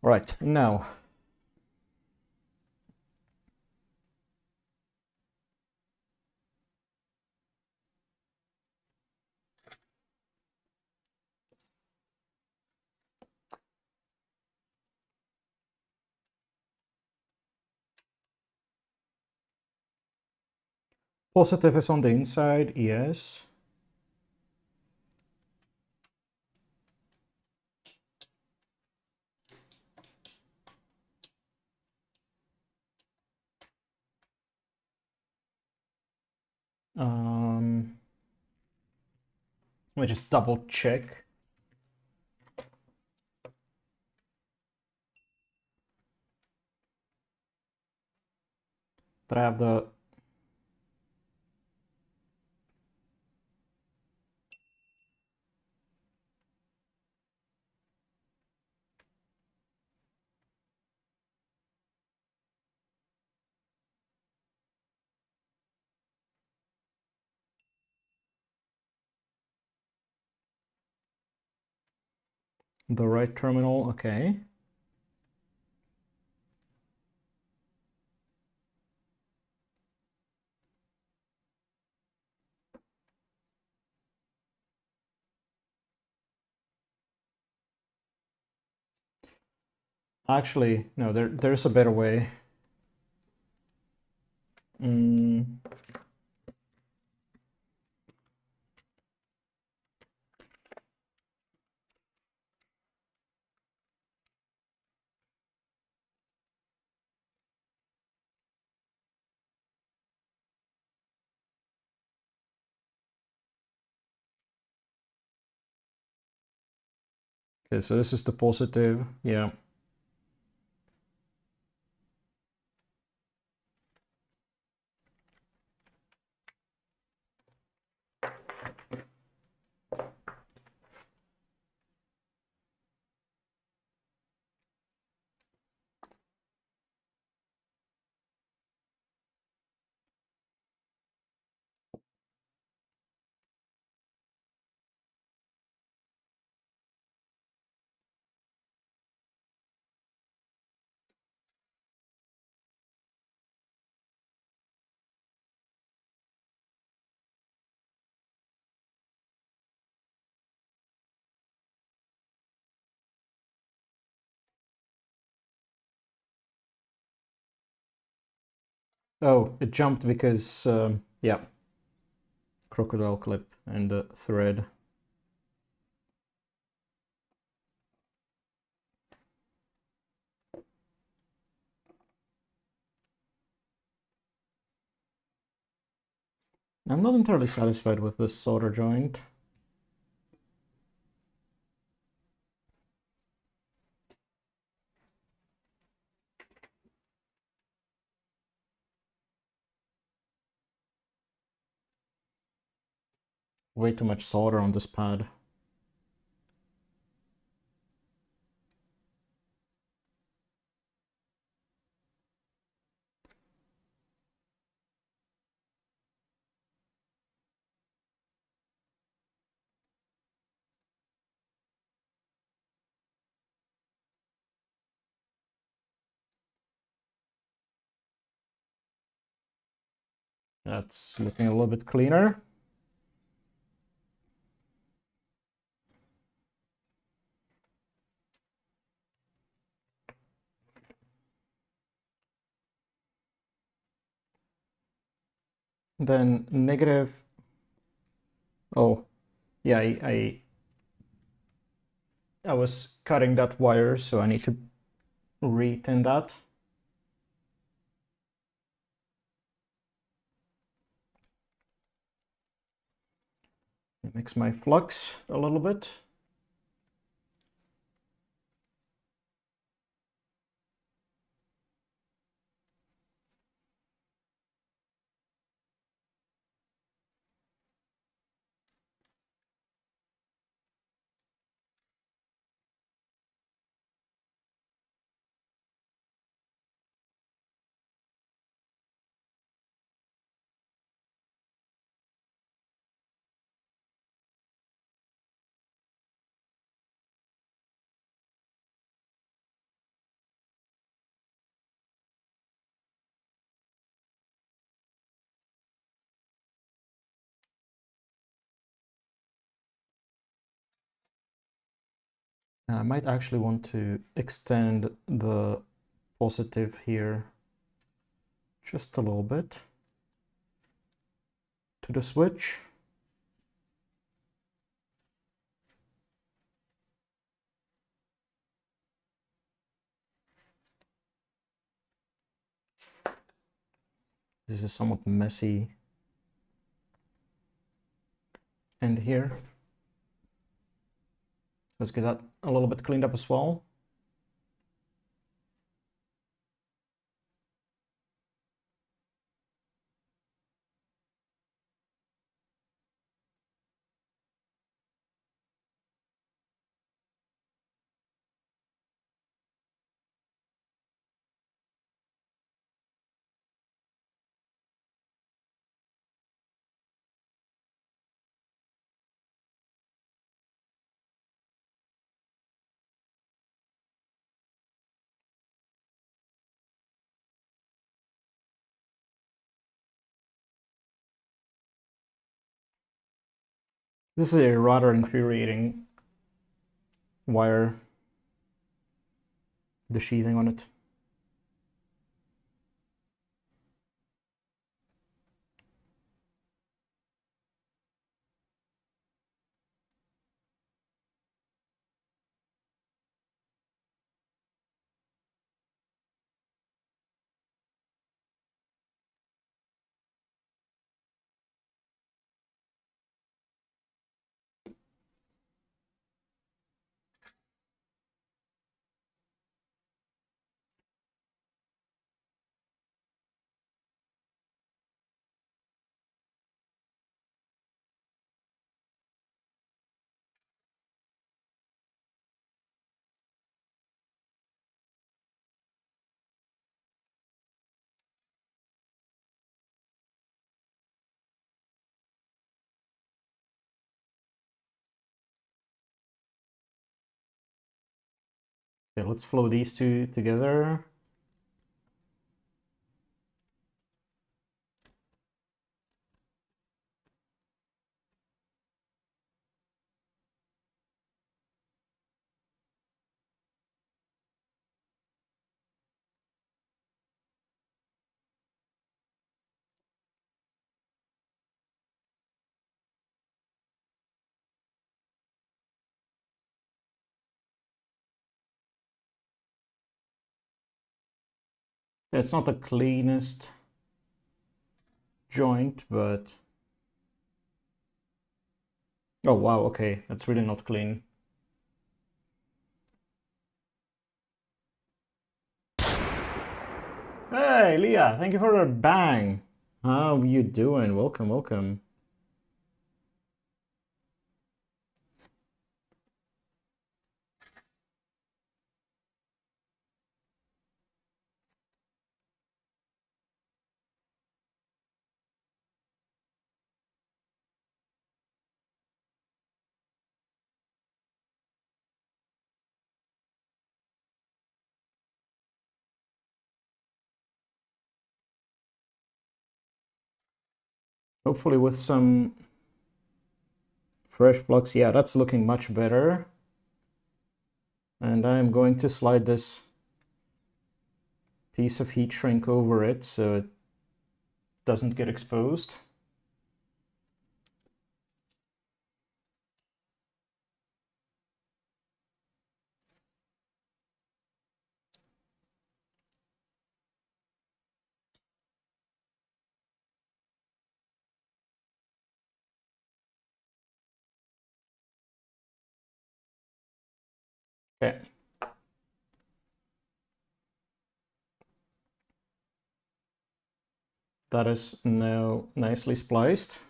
Right, now. Positive is on the inside, yes. Let me just double check. That I have the right terminal, okay. Actually, no, there's a better way. Okay, so this is the positive, yeah. Oh, it jumped because, yeah, crocodile clip and the thread. I'm not entirely satisfied with this solder joint. Way too much solder on this pad. That's looking a little bit cleaner. Then negative. Oh, yeah, I was cutting that wire, so I need to re-tin that. Mix my flux a little bit. I might actually want to extend the positive here just a little bit to the switch. This is somewhat messy end here. Let's get that a little bit cleaned up as well. This is a rather infuriating wire, the sheathing on it. Okay, let's flow these two together. It's not the cleanest joint, but... Oh wow, okay, that's really not clean. Hey, Leah, thank you for the bang. How you doing? Welcome, welcome. Hopefully with some fresh flux. Yeah, that's looking much better. And I'm going to slide this piece of heat shrink over it so it doesn't get exposed. Okay. That is now nicely spliced.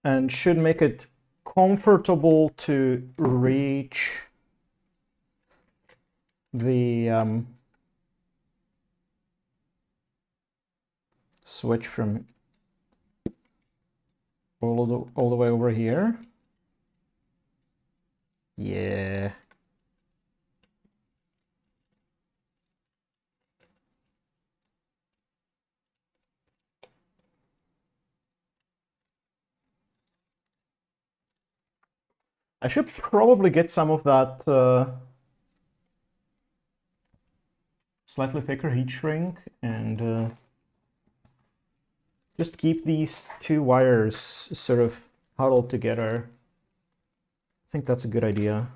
And should make it comfortable to reach the switch from all the way over here. Yeah. I should probably get some of that slightly thicker heat shrink and just keep these two wires sort of huddled together. I think that's a good idea.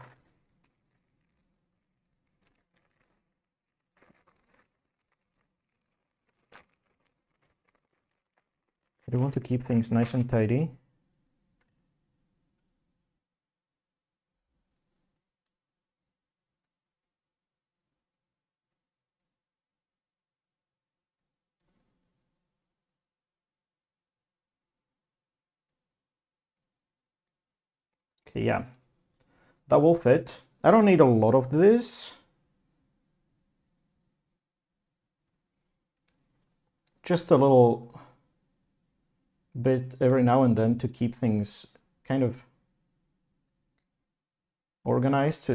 I do want to keep things nice and tidy. Okay, yeah, that will fit. I don't need a lot of this. Just a little bit every now and then to keep things kind of organized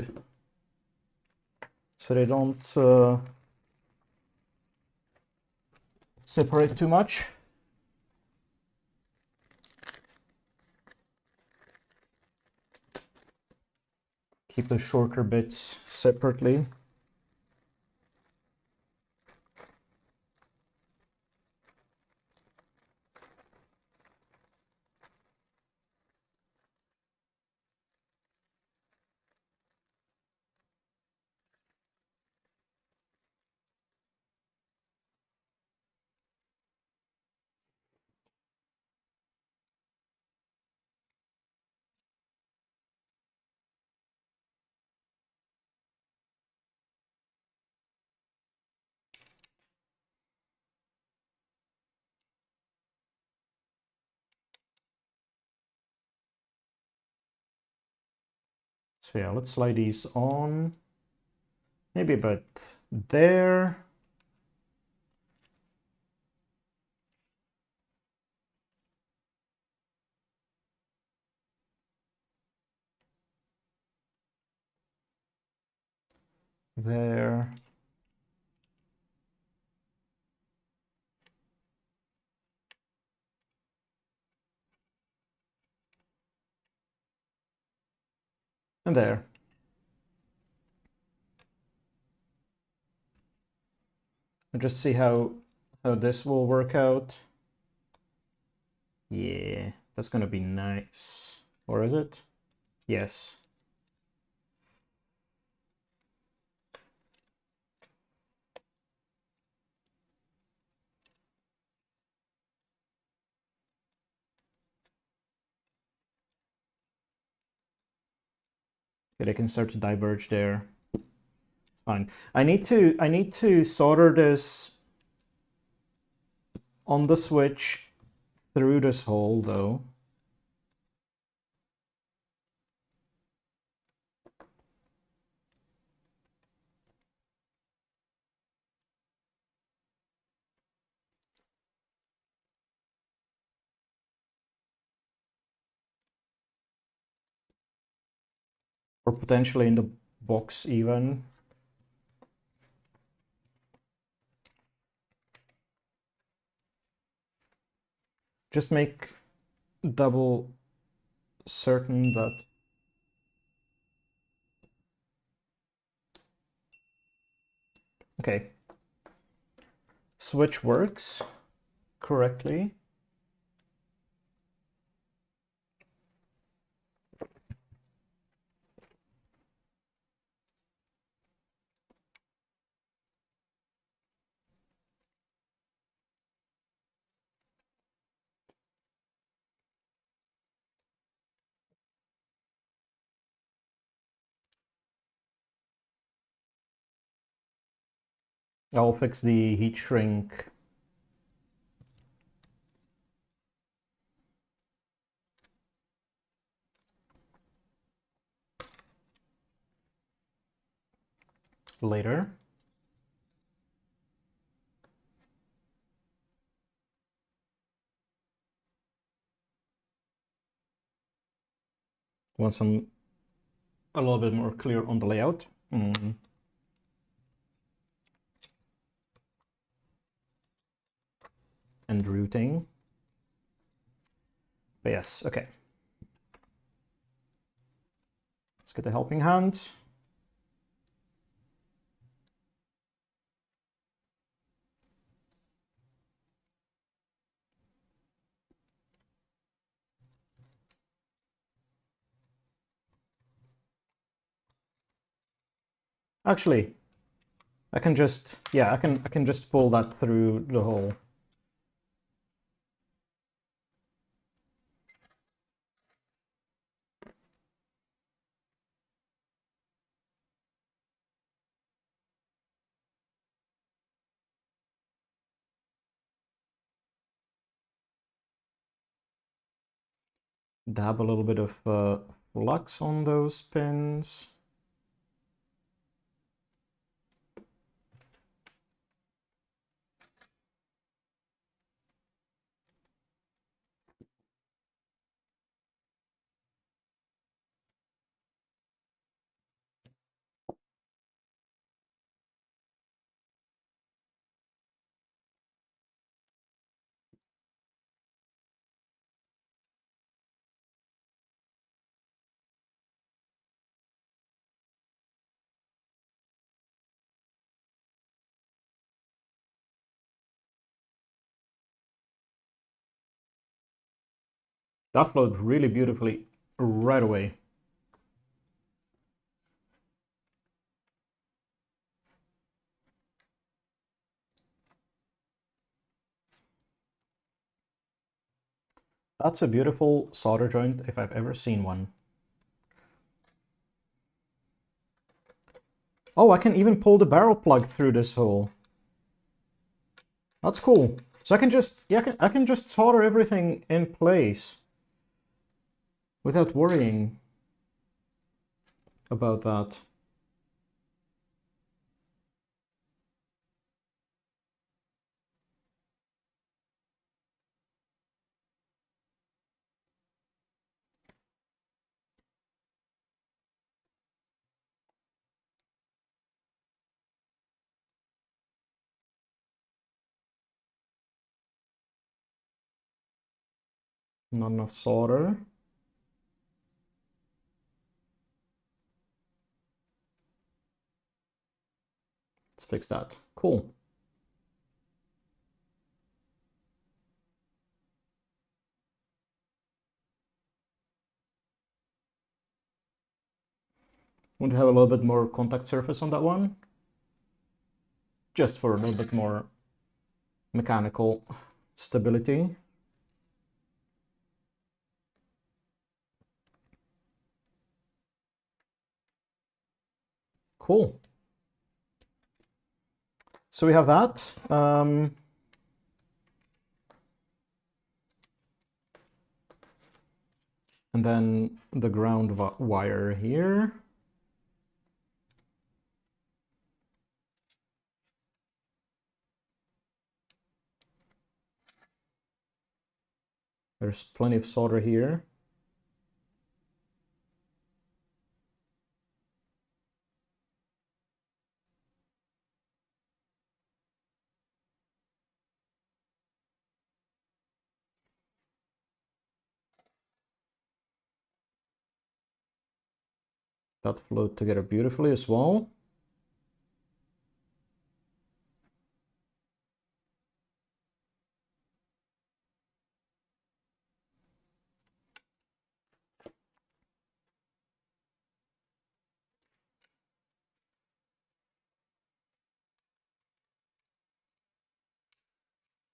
so they don't separate too much. Keep the shorter bits separately. So yeah, let's slide these on. Maybe about there. There. And there. And just see how this will work out. Yeah, that's gonna be nice. Or is it? Yes. Okay, they can start to diverge there. It's fine. I need to solder this on the switch through this hole though. Or potentially in the box even. Just make double certain that okay. Switch works correctly. I'll fix the heat shrink. Later. Once I'm a little bit more clear on the layout. And routing. But yes, okay. Let's get the helping hand. Actually, I can just, yeah, I can just pull that through the hole. Dab a little bit of flux on those pins. That flowed really beautifully right away. That's a beautiful solder joint if I've ever seen one. Oh, I can even pull the barrel plug through this hole. That's cool. So I can just, yeah, I can just solder everything in place without worrying about that. Not enough solder. Let's fix that. Cool. Want to have a little bit more contact surface on that one, just for a little bit more mechanical stability. Cool. So we have that. And then the ground wire here. There's plenty of solder here. That flowed together beautifully as well.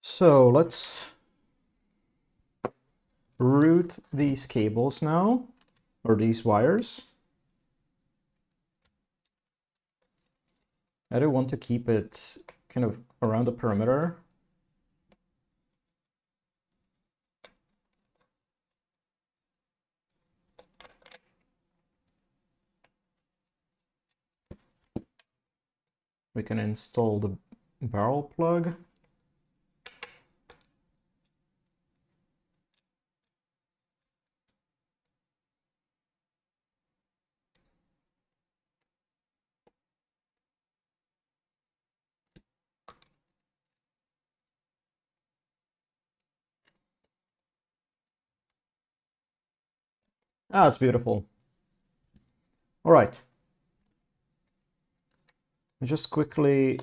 So let's route these cables now, or these wires. I do want to keep it kind of around the perimeter. We can install the barrel plug. Ah, it's beautiful. All right. Just quickly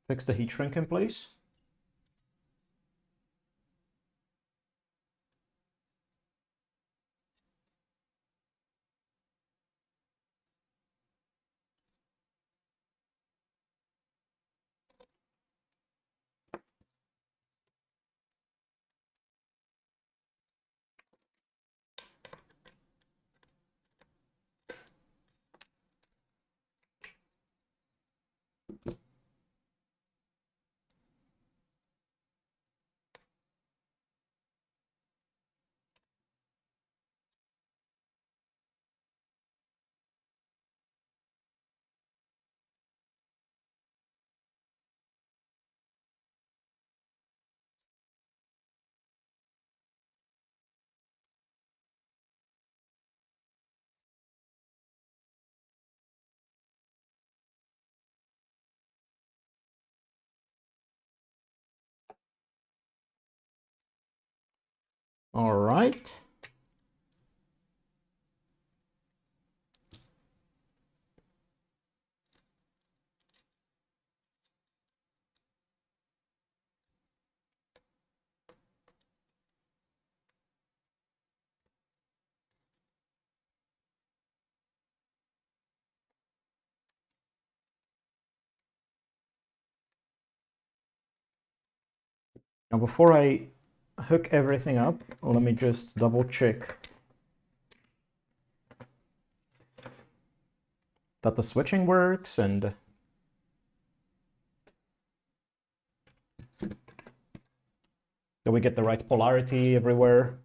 fix the heat shrink in place. All right. Now, before I hook everything up, let me just double check that the switching works and that we get the right polarity everywhere.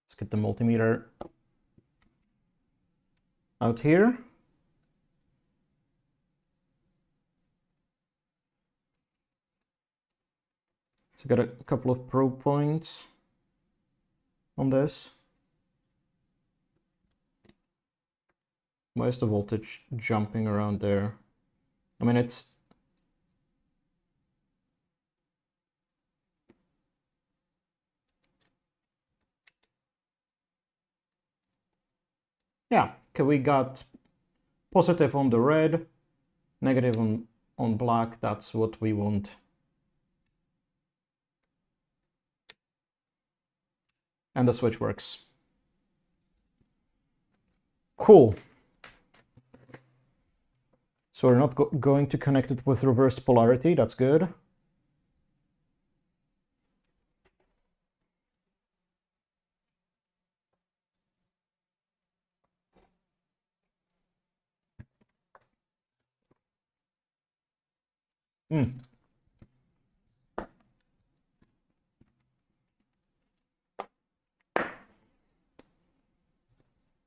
Let's get the multimeter out here. So got a couple of probe points on this. Why is the voltage jumping around there? I mean, it's... Yeah, okay, we got positive on the red, negative on black. That's what we want. And the switch works. Cool. So we're not going to connect it with reverse polarity, that's good.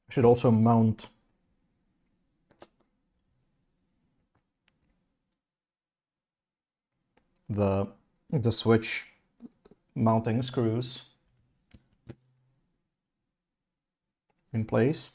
Should also mount the switch mounting screws in place.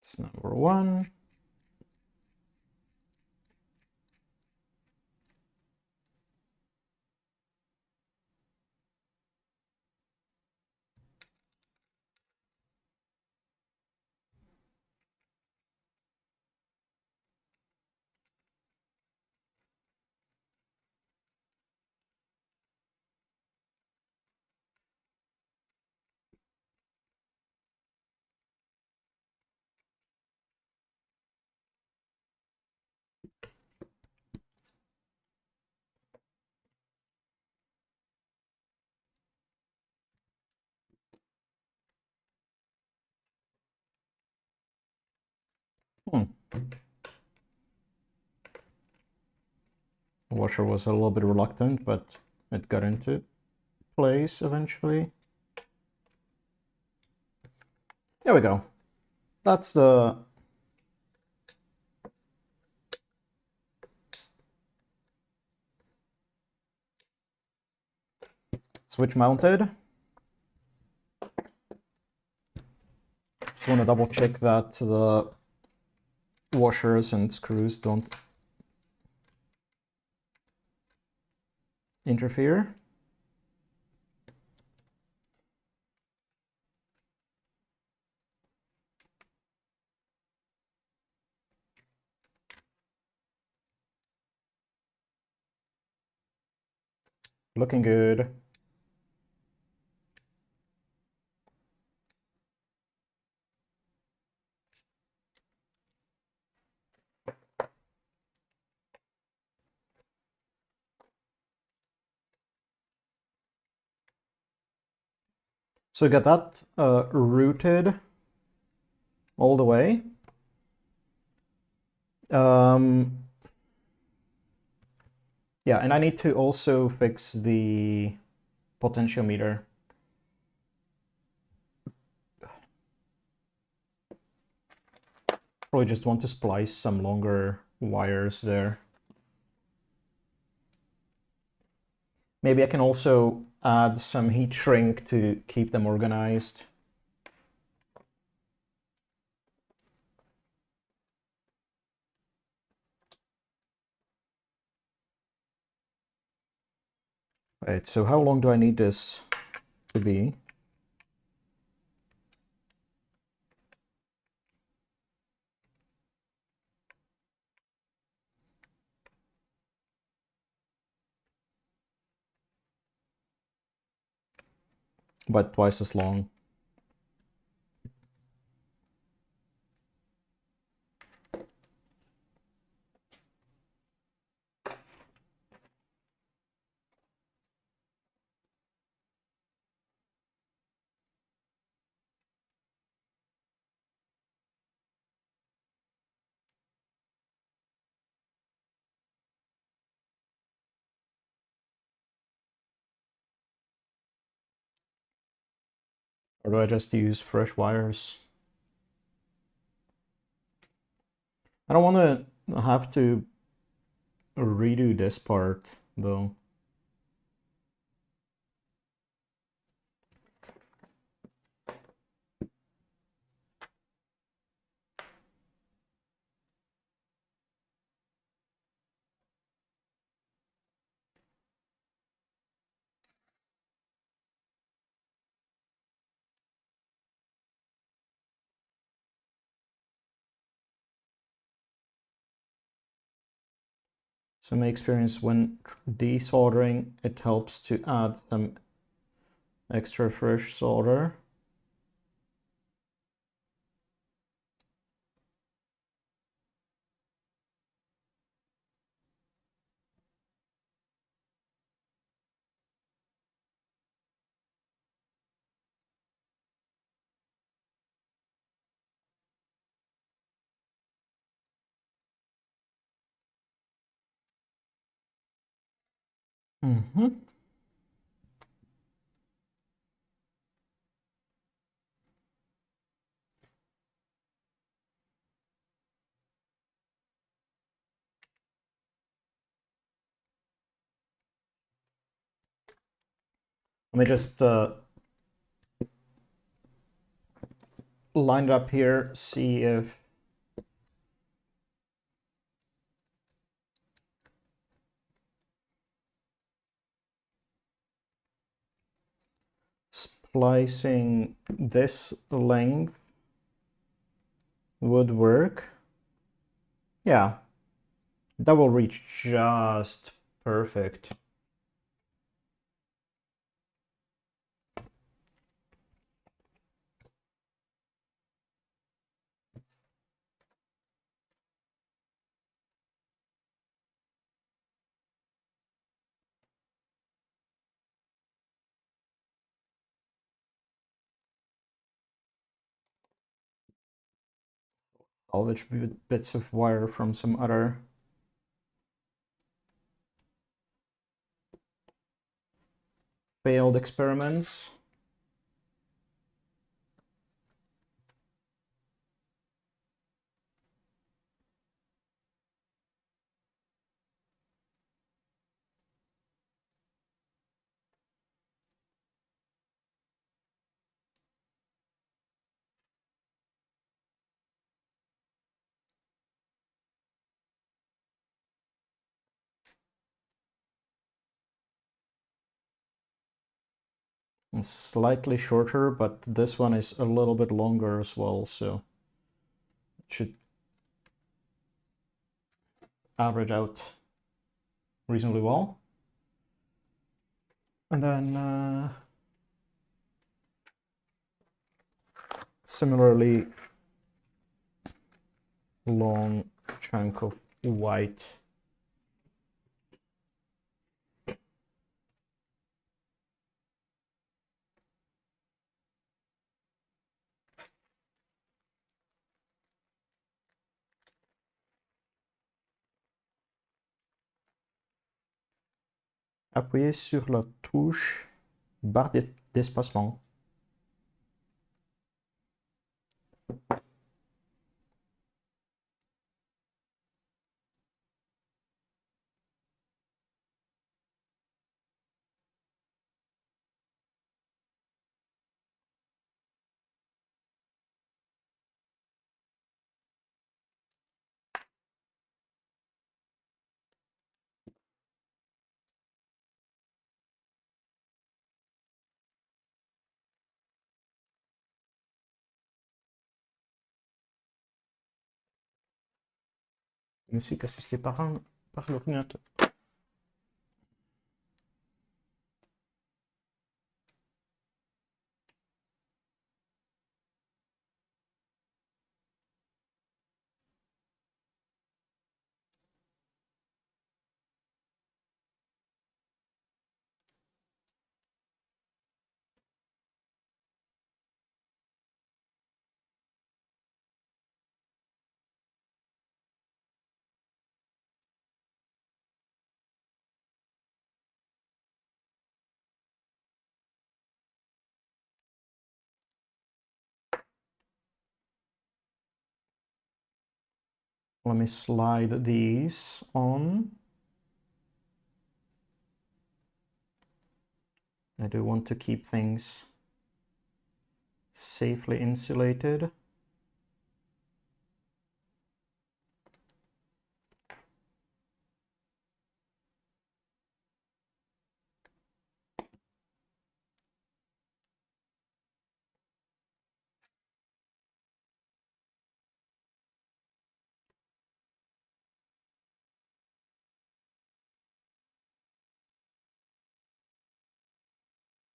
That's number one. The washer was a little bit reluctant, but it got into place eventually. There we go. That's the switch mounted. Just want to double check that the washers and screws don't interfere. Looking good. So get that routed all the way. Yeah, and I need to also fix the potentiometer. Probably just want to splice some longer wires there. Maybe I can also add some heat shrink to keep them organized. Right, so how long do I need this to be? About twice as long. Or do I just use fresh wires? I don't want to have to redo this part, though. So in my experience, when desoldering, it helps to add some extra fresh solder. Mm-hmm. Let me just line it up here, see if splicing this length would work. Yeah, that will reach just perfect. Salvage bits of wire from some other failed experiments. It's slightly shorter, but this one is a little bit longer as well, so it should average out reasonably well. And then similarly long chunk of white. Appuyez sur la touche barre d'espacement. Musique assistée par l'ordinateur. Let me slide these on. I do want to keep things safely insulated.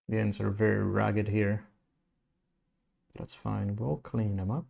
The ends are very ragged here. That's fine, we'll clean them up.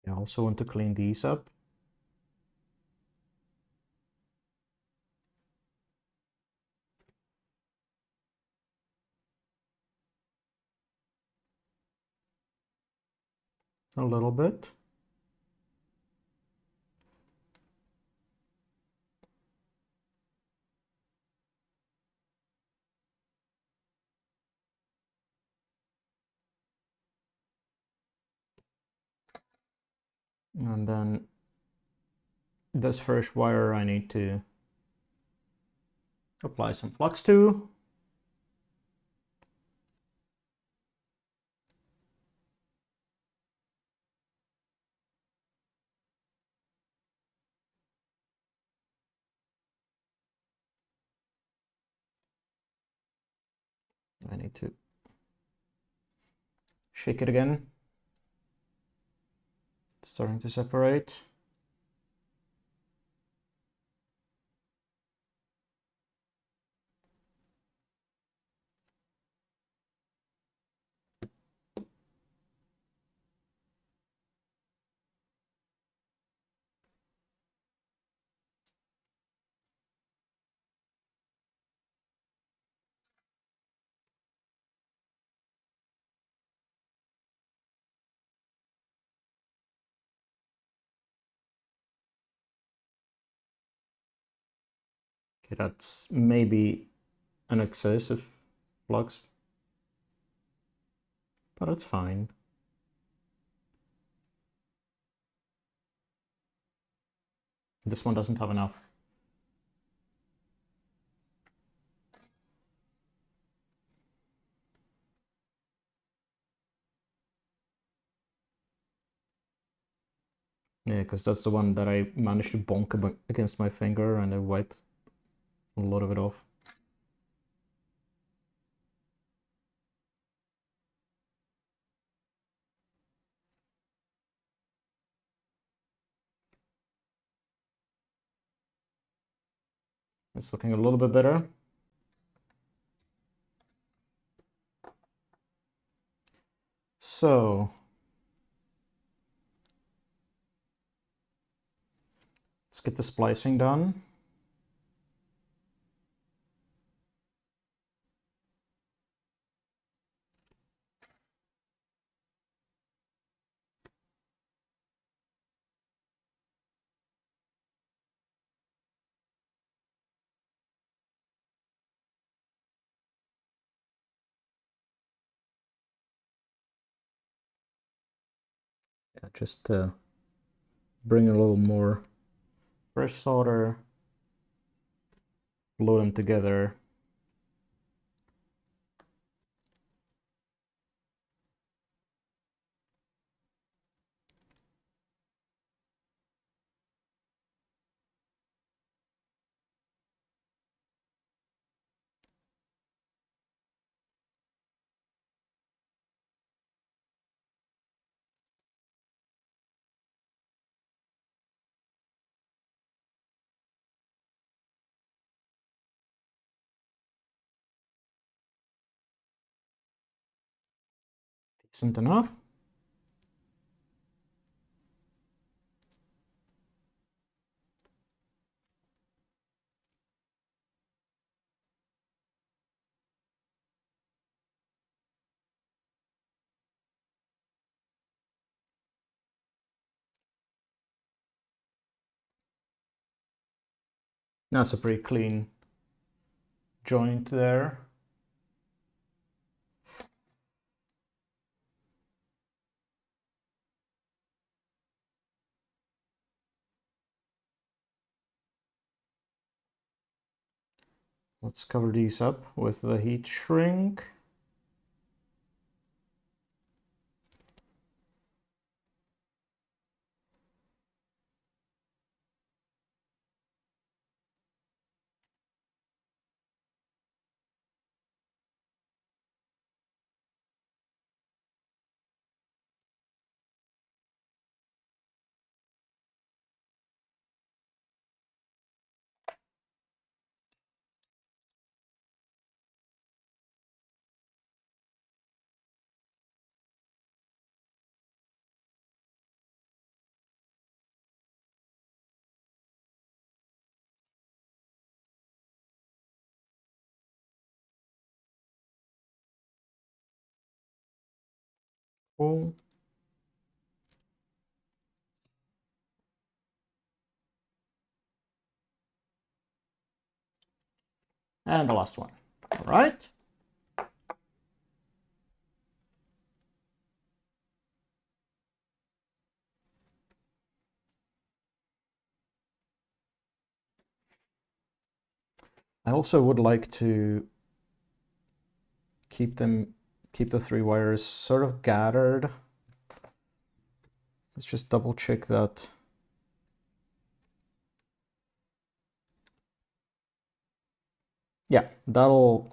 I also want to clean these up. A little bit. And then this first wire I need to apply some flux to. I need to shake it again. It's starting to separate. Okay, that's maybe an excessive flux, but it's fine. This one doesn't have enough. Yeah, because that's the one that I managed to bonk against my finger and I wiped a lot of it off. It's looking a little bit better. So let's get the splicing done. Yeah, just bring a little more fresh solder, blow them together. Isn't enough. That's a pretty clean joint there. Let's cover these up with the heat shrink. Cool. And the last one. All right. I also would like to keep the 3 wires sort of gathered. Let's just double check that. Yeah, that will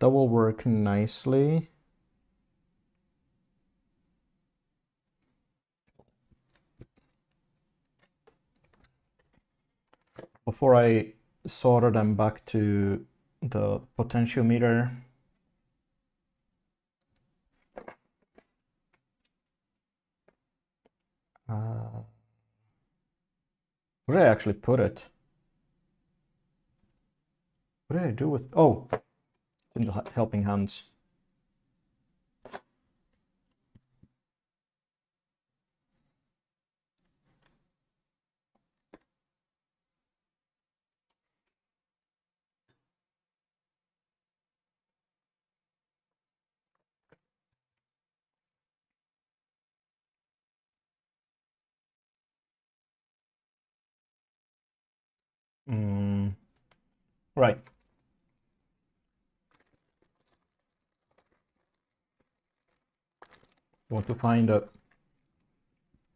work nicely. Before I solder them back to the potentiometer, where did I actually put it? What did I do with? Oh, it's in the helping hands. Right. Want to find a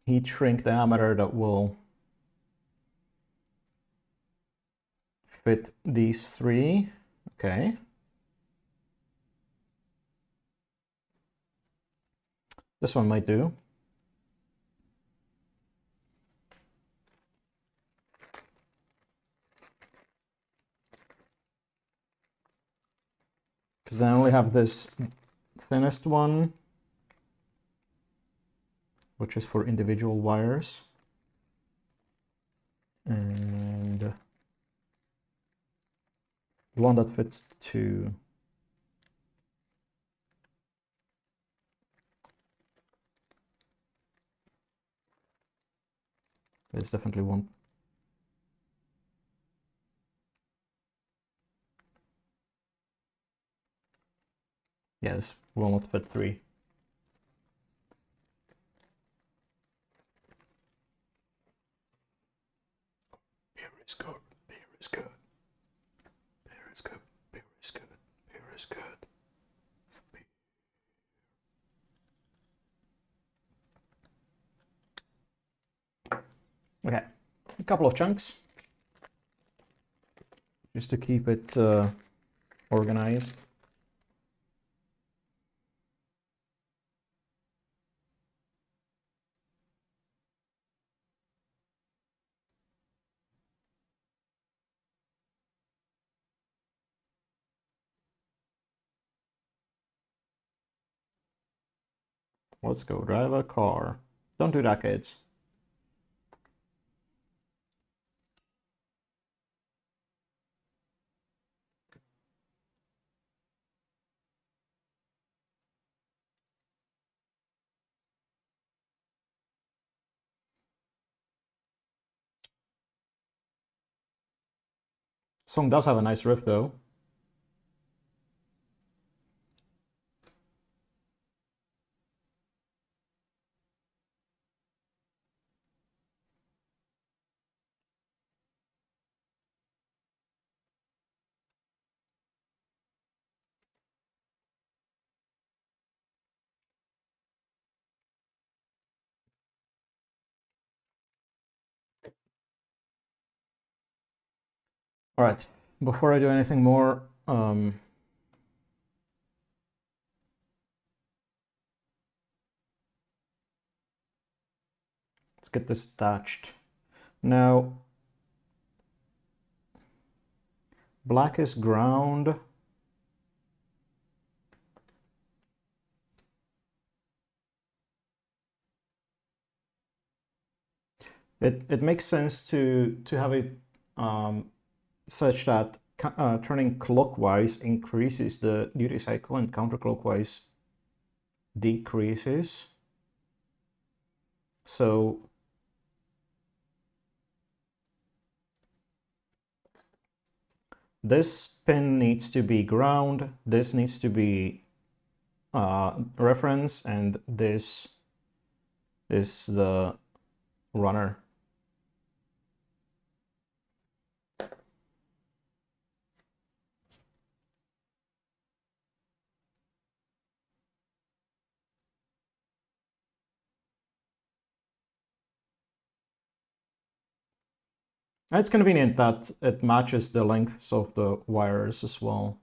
heat shrink diameter that will fit these 3. Okay. This one might do. Because I only have this thinnest one, which is for individual wires. And the one that fits 2. There's definitely one. Yeah, this will not fit 3. Beer is good. Beer is good. Beer is good. Beer is good. Beer is good. Okay, a couple of chunks just to keep it organized. Let's go drive a car. Don't do that, kids. Song does have a nice riff, though. All right, before I do anything more, let's get this attached. Now, black is ground. It makes sense to have it such that turning clockwise increases the duty cycle and counterclockwise decreases. So this pin needs to be ground, this needs to be reference, and this is the runner. It's convenient that it matches the lengths of the wires as well.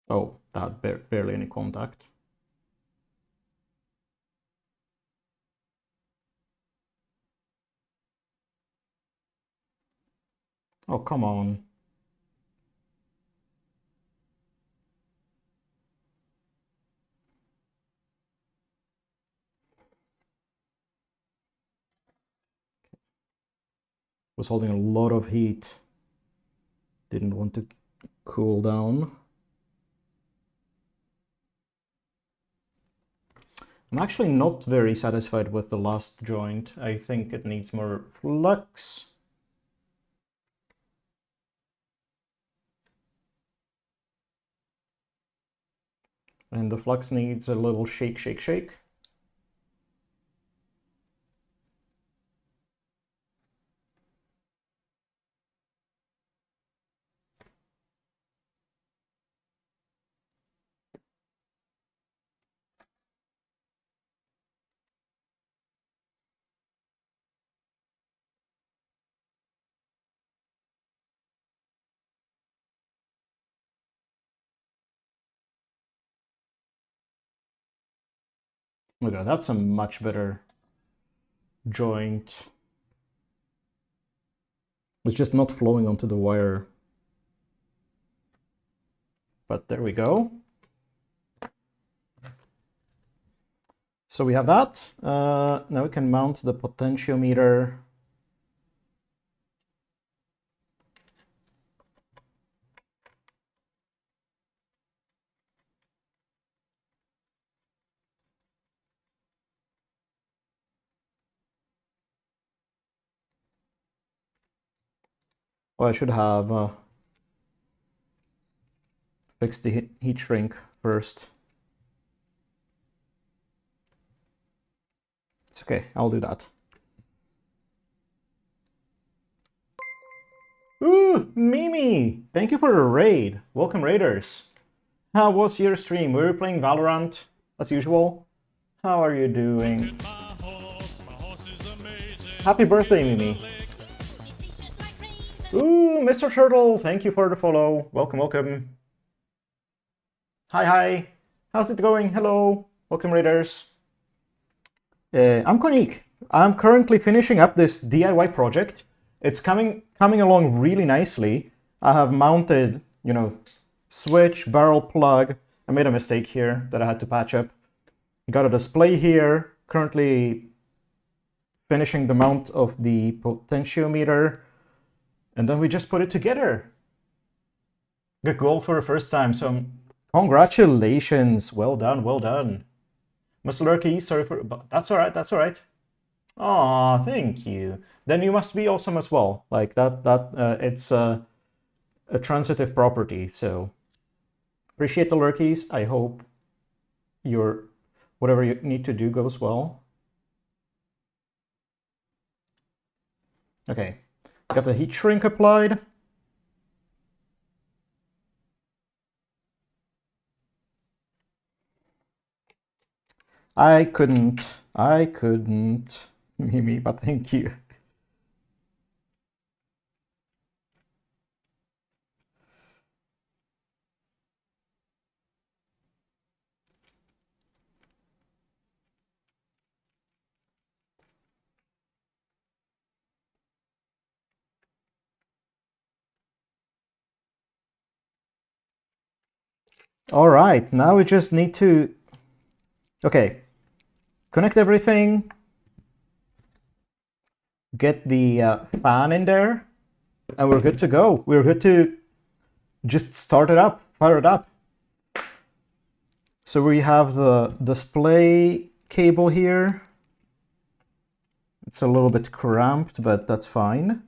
Oh, that barely any contact. Oh, come on. Was holding a lot of heat. Didn't want to cool down. I'm actually not very satisfied with the last joint. I think it needs more flux. And the flux needs a little shake, shake, shake. Okay, that's a much better joint. It's just not flowing onto the wire. But there we go. So we have that. Now we can mount the potentiometer. Well, I should have fixed the heat shrink first. It's okay, I'll do that. Ooh, Mimi! Thank you for the raid. Welcome, raiders. How was your stream? Were you playing Valorant as usual? How are you doing? Happy birthday, Mimi. Ooh, Mr. Turtle, thank you for the follow. Welcome, welcome. Hi, hi. How's it going? Hello. Welcome, raiders. I'm Konik. I'm currently finishing up this DIY project. It's coming along really nicely. I have mounted, switch, barrel plug. I made a mistake here that I had to patch up. Got a display here. Currently finishing the mount of the potentiometer. And then we just put it together. Good goal for the first time. So congratulations. Well done, well done. Mr. Lurky, sorry for... That's all right, that's all right. Aw, thank you. Then you must be awesome as well. Like it's a transitive property, so appreciate the lurkies. I hope whatever you need to do goes well. Okay, got the heat shrink applied. I couldn't, Mimi, but thank you. All right, now we just need to, okay, connect everything, get the fan in there, and we're good to go. We're good to just start it up, fire it up. So we have the display cable here. It's a little bit cramped, but that's fine.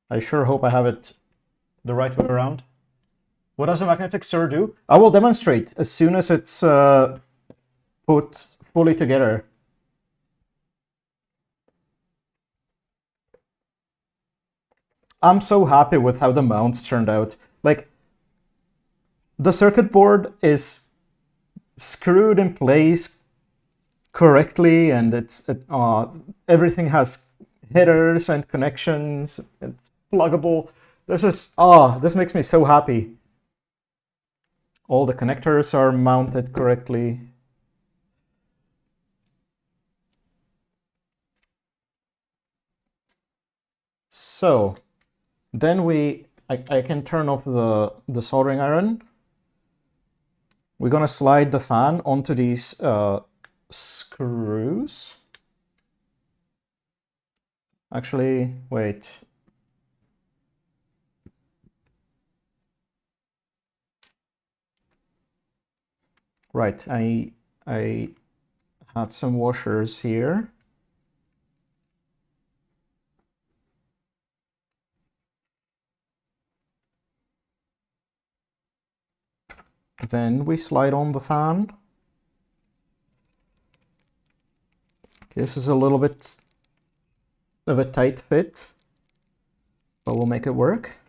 I sure hope I have it the right way around. What does a magnetic stir do? I will demonstrate as soon as it's put fully together. I'm so happy with how the mounts turned out. Like, the circuit board is screwed in place correctly, and everything has headers and connections. It's pluggable. This makes me so happy. All the connectors are mounted correctly. So then I can turn off the soldering iron. We're gonna slide the fan onto these screws. Actually, wait. Right, I had some washers here. Then we slide on the fan. Okay, this is a little bit of a tight fit, but we'll make it work.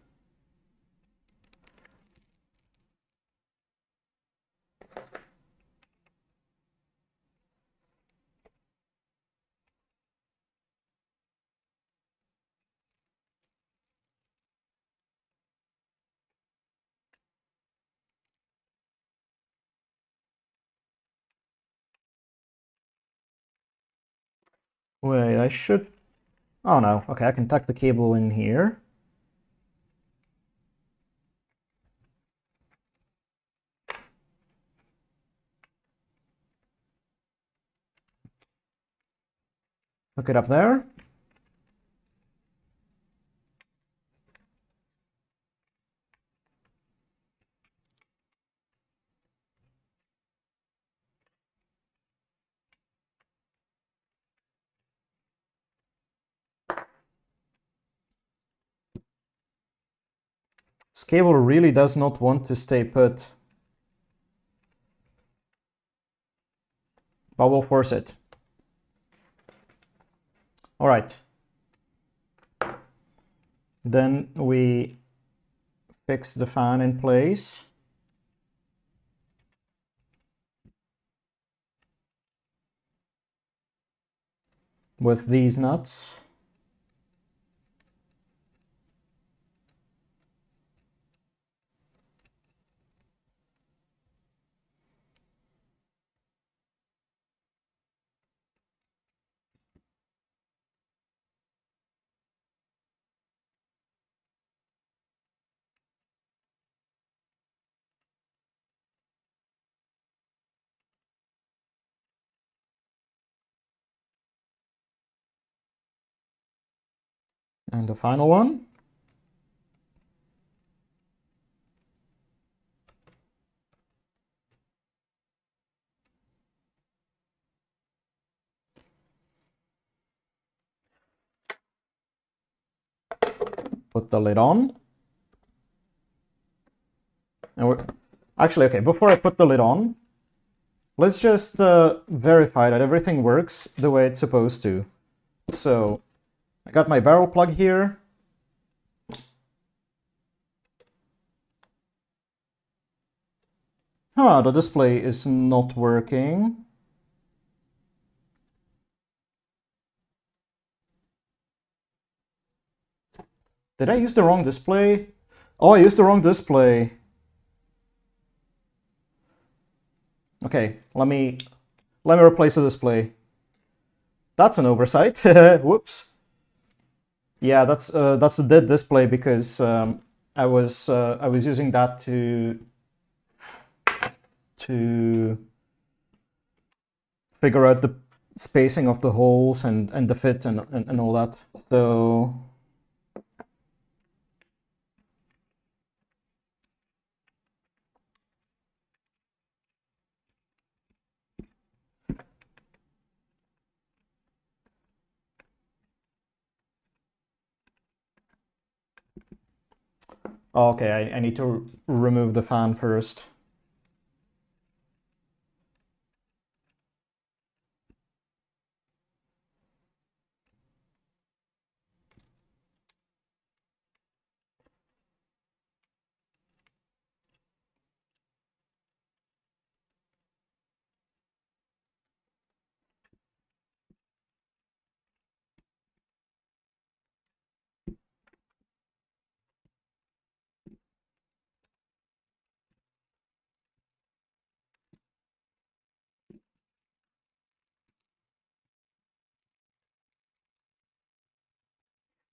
Wait, I should... Oh no, okay, I can tuck the cable in here. Hook it up there. This cable really does not want to stay put. But we'll force it. All right. Then we fix the fan in place. With these nuts. And the final one. Put the lid on. And we're actually, okay, before I put the lid on, let's just verify that everything works the way it's supposed to. So I got my barrel plug here. The display is not working. Did I use the wrong display? Oh, I used the wrong display. Okay, let me replace the display. That's an oversight. Whoops. Yeah, that's a dead display because I was using that to figure out the spacing of the holes and the fit and all that. So okay, I need to remove the fan first.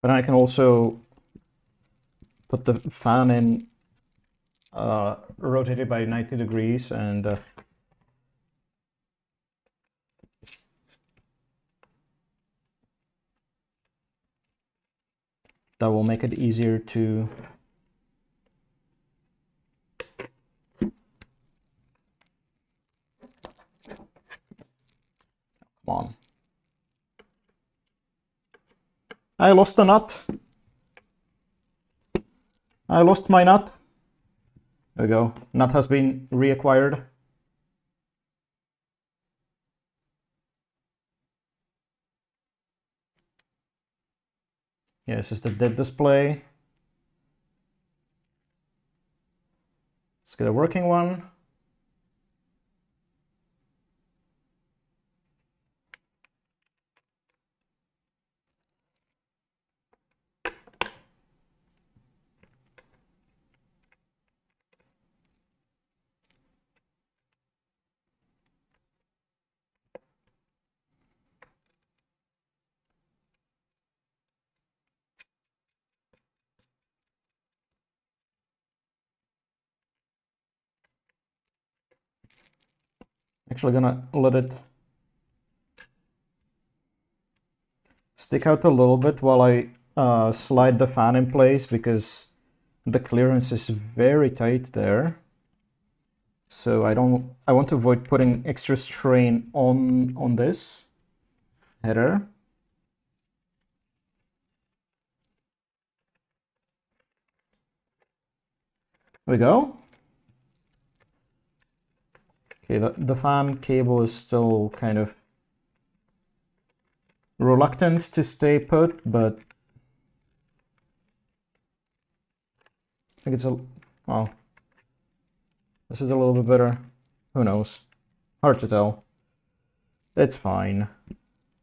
But I can also put the fan in, rotate it by 90 degrees, and that will make it easier to come on. I lost a nut. I lost my nut. There we go. Nut has been reacquired. Yeah, this is the dead display. Let's get a working one. Actually gonna let it stick out a little bit while I slide the fan in place, because the clearance is very tight there. So I want to avoid putting extra strain on this header. we go. Okay, the fan cable is still kind of reluctant to stay put, but I think it's oh, this is a little bit better. Who knows? Hard to tell. It's fine.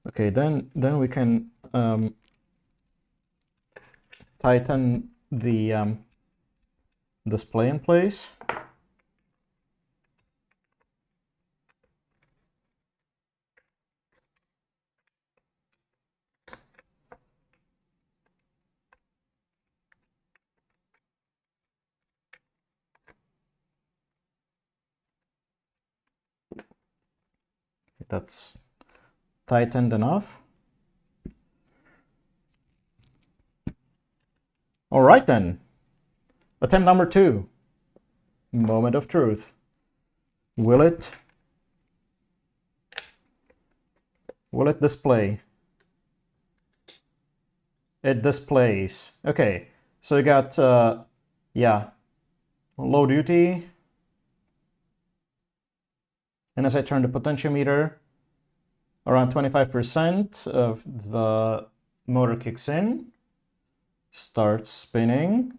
Okay, then we can tighten the display in place. That's tightened enough. All right then. Attempt number 2. Moment of truth. Will it display? It displays. Okay, so we got yeah, low duty. And as I turn the potentiometer, around 25% of the motor kicks in, starts spinning.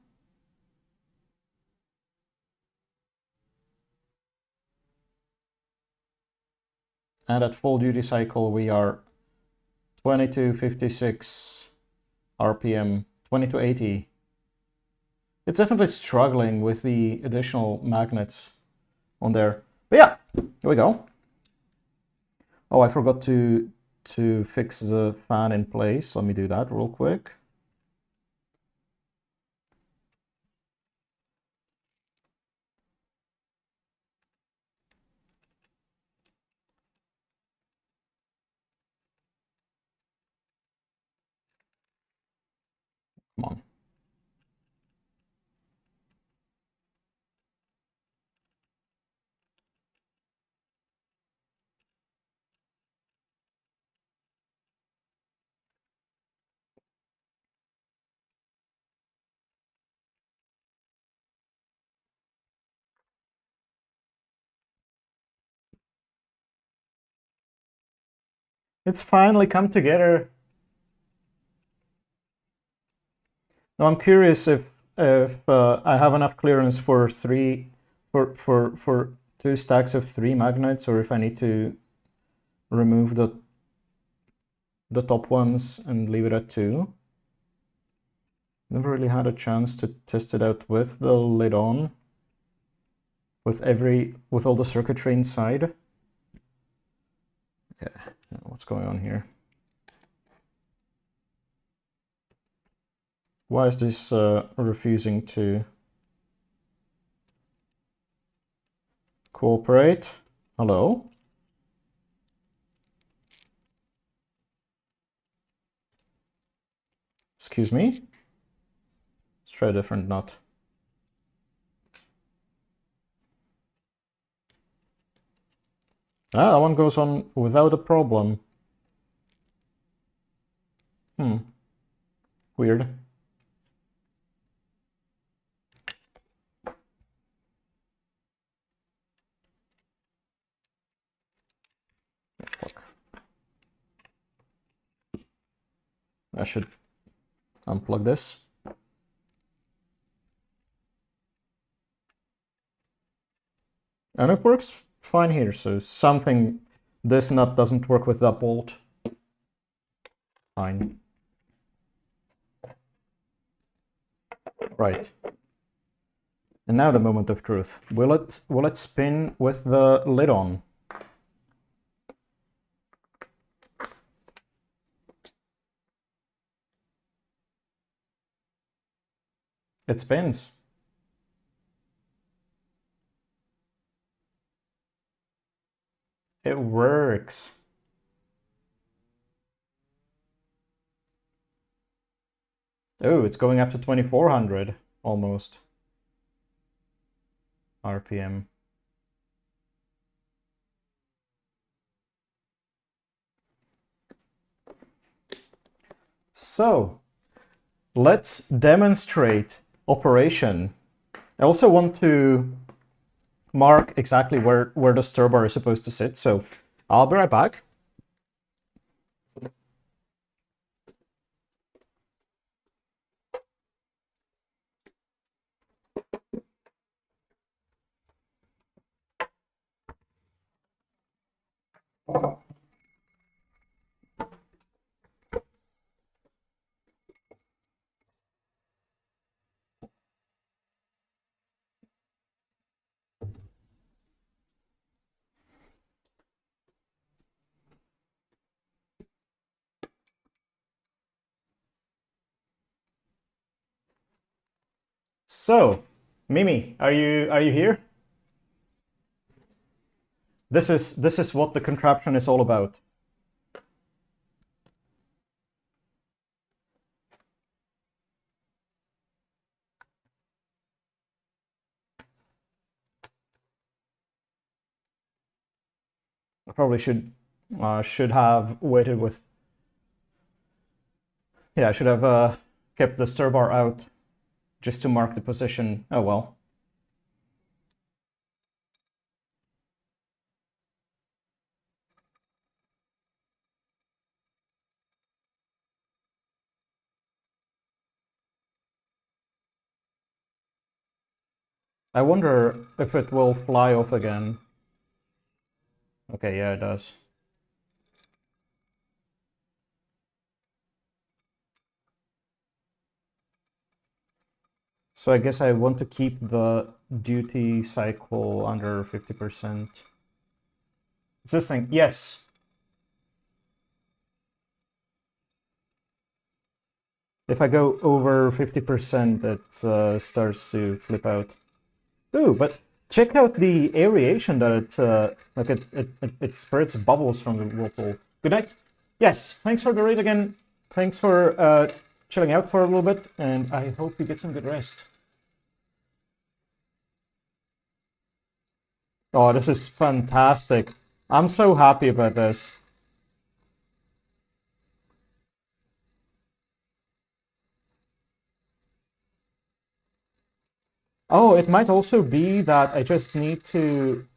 And at full duty cycle, we are 2256 RPM, 2280. It's definitely struggling with the additional magnets on there. But yeah, here we go. Oh, I forgot to fix the fan in place. Let me do that real quick. Come on. It's finally come together. Now I'm curious if I have enough clearance for 2 stacks of 3 magnets, or if I need to remove the top ones and leave it at 2. Never really had a chance to test it out with the lid on, with all the circuitry inside. Okay, what's going on here? Why is this refusing to cooperate? Hello? Excuse me? Let's try a different nut. Ah, that one goes on without a problem. Weird. I should unplug this. And it works fine here, so this nut doesn't work with that bolt. Fine. Right. And now the moment of truth. Will it spin with the lid on? It spins. It works. Oh, it's going up to 2400 almost RPM. So let's demonstrate operation I also want to mark exactly where the stir bar is supposed to sit, so I'll be right back. So, Mimi, are you here? This is what the contraption is all about. I probably should have waited with. Yeah, I should have kept the stir bar out just to mark the position. Oh well. I wonder if it will fly off again. Okay, yeah, it does. So I guess I want to keep the duty cycle under 50%. It's this thing. Yes. If I go over 50%, it starts to flip out. Ooh, but check out the aeration that it spreads bubbles from the whirlpool. Good night. Yes, thanks for the raid again. Thanks for chilling out for a little bit, and I hope you get some good rest. Oh, this is fantastic. I'm so happy about this. Oh, it might also be that I just need to,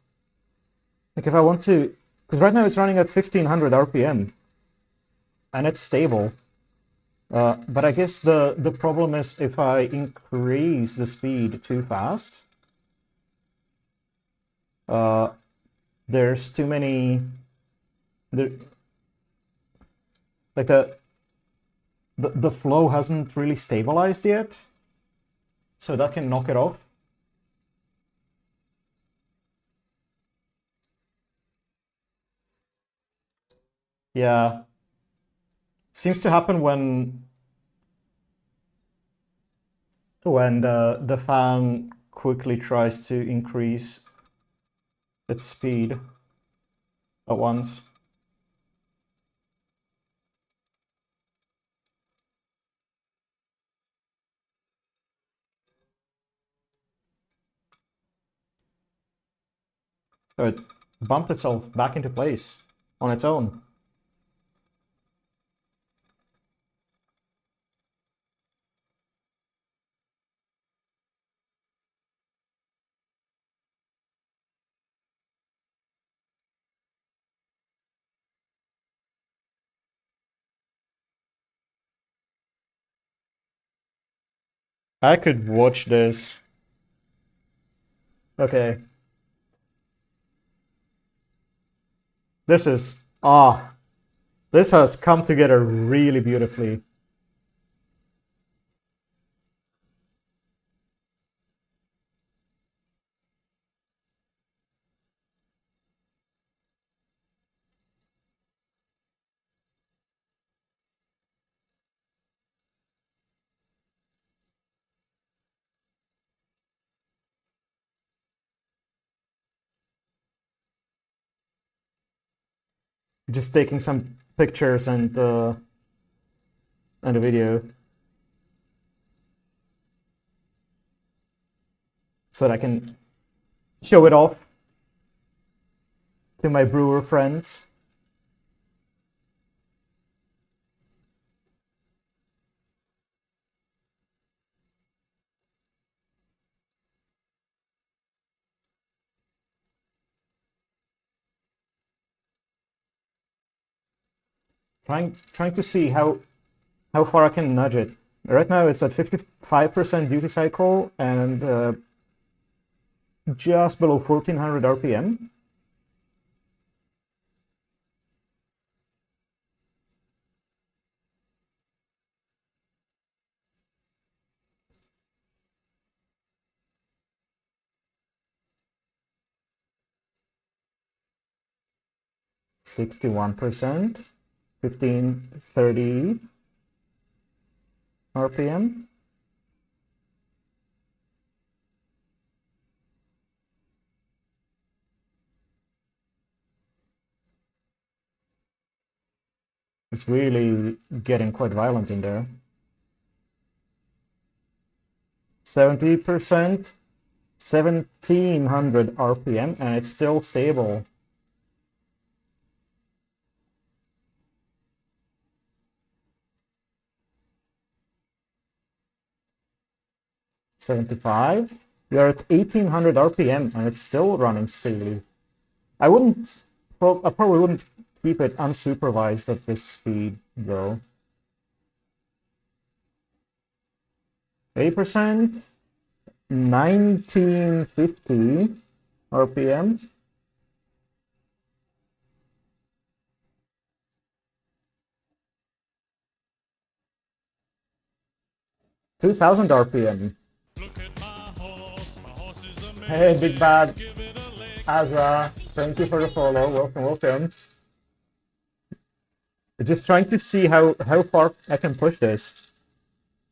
like if I want to, because right now it's running at 1500 RPM and it's stable. But I guess the problem is if I increase the speed too fast, uh, there's too many, there, like the flow hasn't really stabilized yet, so that can knock it off. Yeah, seems to happen when the fan quickly tries to increase its speed at once. So it bumped itself back into place on its own. I could watch this. Okay. This is, this has come together really beautifully. Just taking some pictures and a video so that I can show it off to my brewer friends. Trying to see how far I can nudge it. Right now it's at 55% duty cycle and just below 1400 RPM. %61%, 1530 RPM. It's really getting quite violent in there. 70%, 1700 RPM, and it's still stable. $75. We are at 1800 RPM, and it's still running stably. I probably wouldn't keep it unsupervised at this speed, though. 80%, 1950 RPM. 2000 RPM. Hey, Big Bad Azra, thank you for the follow. Welcome. Just trying to see how far I can push this.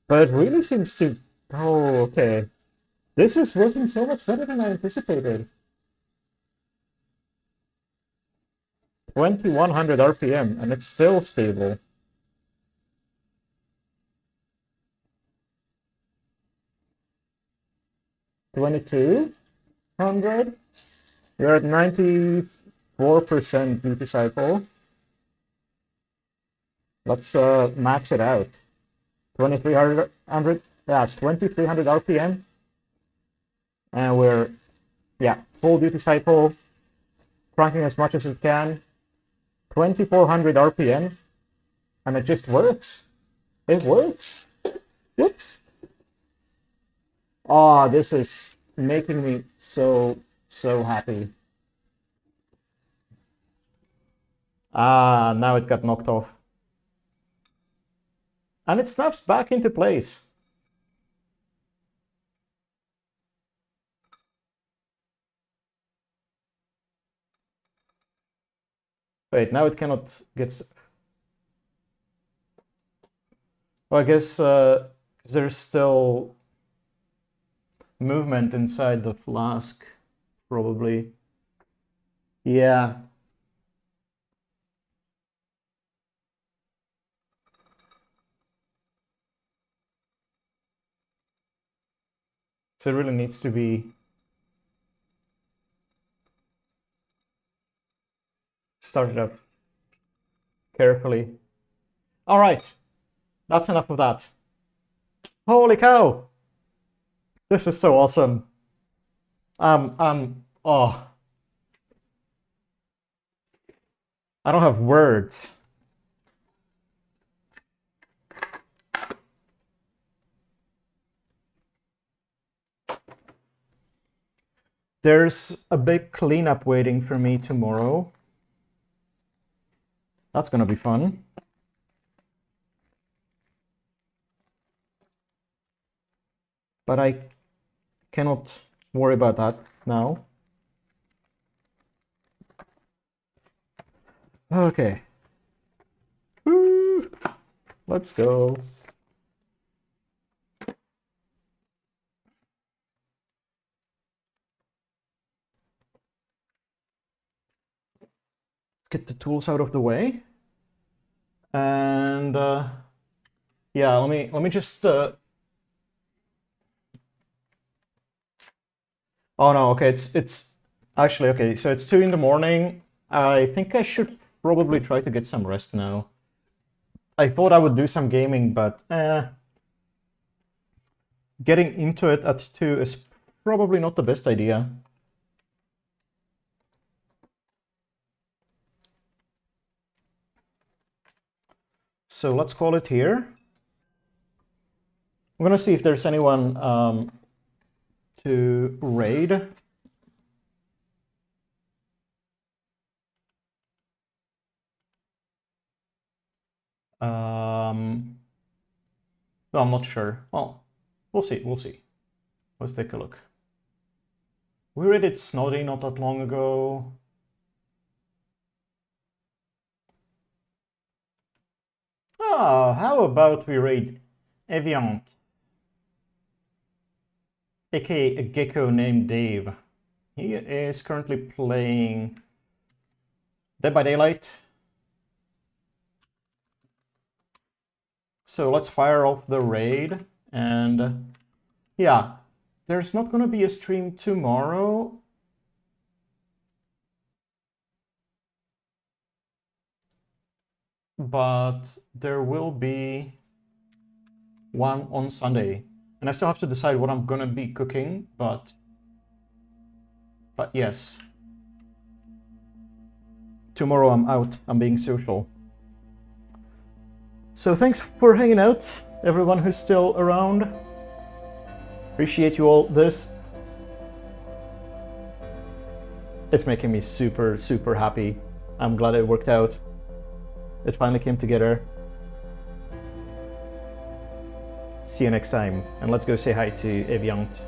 But it really seems to... Oh, okay. This is working so much better than I anticipated. 2100 RPM, and it's still stable. $2,200. We're at 94% duty cycle. Let's max it out. 2300, yeah, 2300 RPM. And we're, yeah, full duty cycle, cranking as much as it can. 2400 RPM, and it just works. It works. Whoops. Oh, this is making me so happy. Ah, now it got knocked off. And it snaps back into place. Wait, now it cannot get... Well, I guess there's still movement inside the flask, probably. Yeah. So it really needs to be started up carefully. All right, that's enough of that. Holy cow! This is so awesome. Oh. I don't have words. There's a big cleanup waiting for me tomorrow. That's gonna be fun. But I cannot worry about that now. Okay. Woo! Let's go. Let's get the tools out of the way. And yeah, let me just Oh no, okay, it's actually okay, so it's 2 in the morning. I think I should probably try to get some rest now. I thought I would do some gaming, but getting into it at 2 is probably not the best idea. so let's call it here. I'm gonna see if there's anyone to raid. No, I'm not sure. Well, we'll see, we'll see. Let's take a look. We raided Snoddy not that long ago. Ah, how about we raid Eviant, aka a gecko named Dave. He is currently playing Dead by Daylight. So let's fire off the raid, and yeah, there's not gonna be a stream tomorrow. But there will be one on Sunday. And I still have to decide what I'm gonna be cooking, but yes. Tomorrow I'm out, I'm being social. So thanks for hanging out, everyone who's still around. Appreciate you all this. It's making me super, super happy. I'm glad it worked out. It finally came together. See you next time, and let's go say hi to Eviant.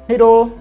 Hey do!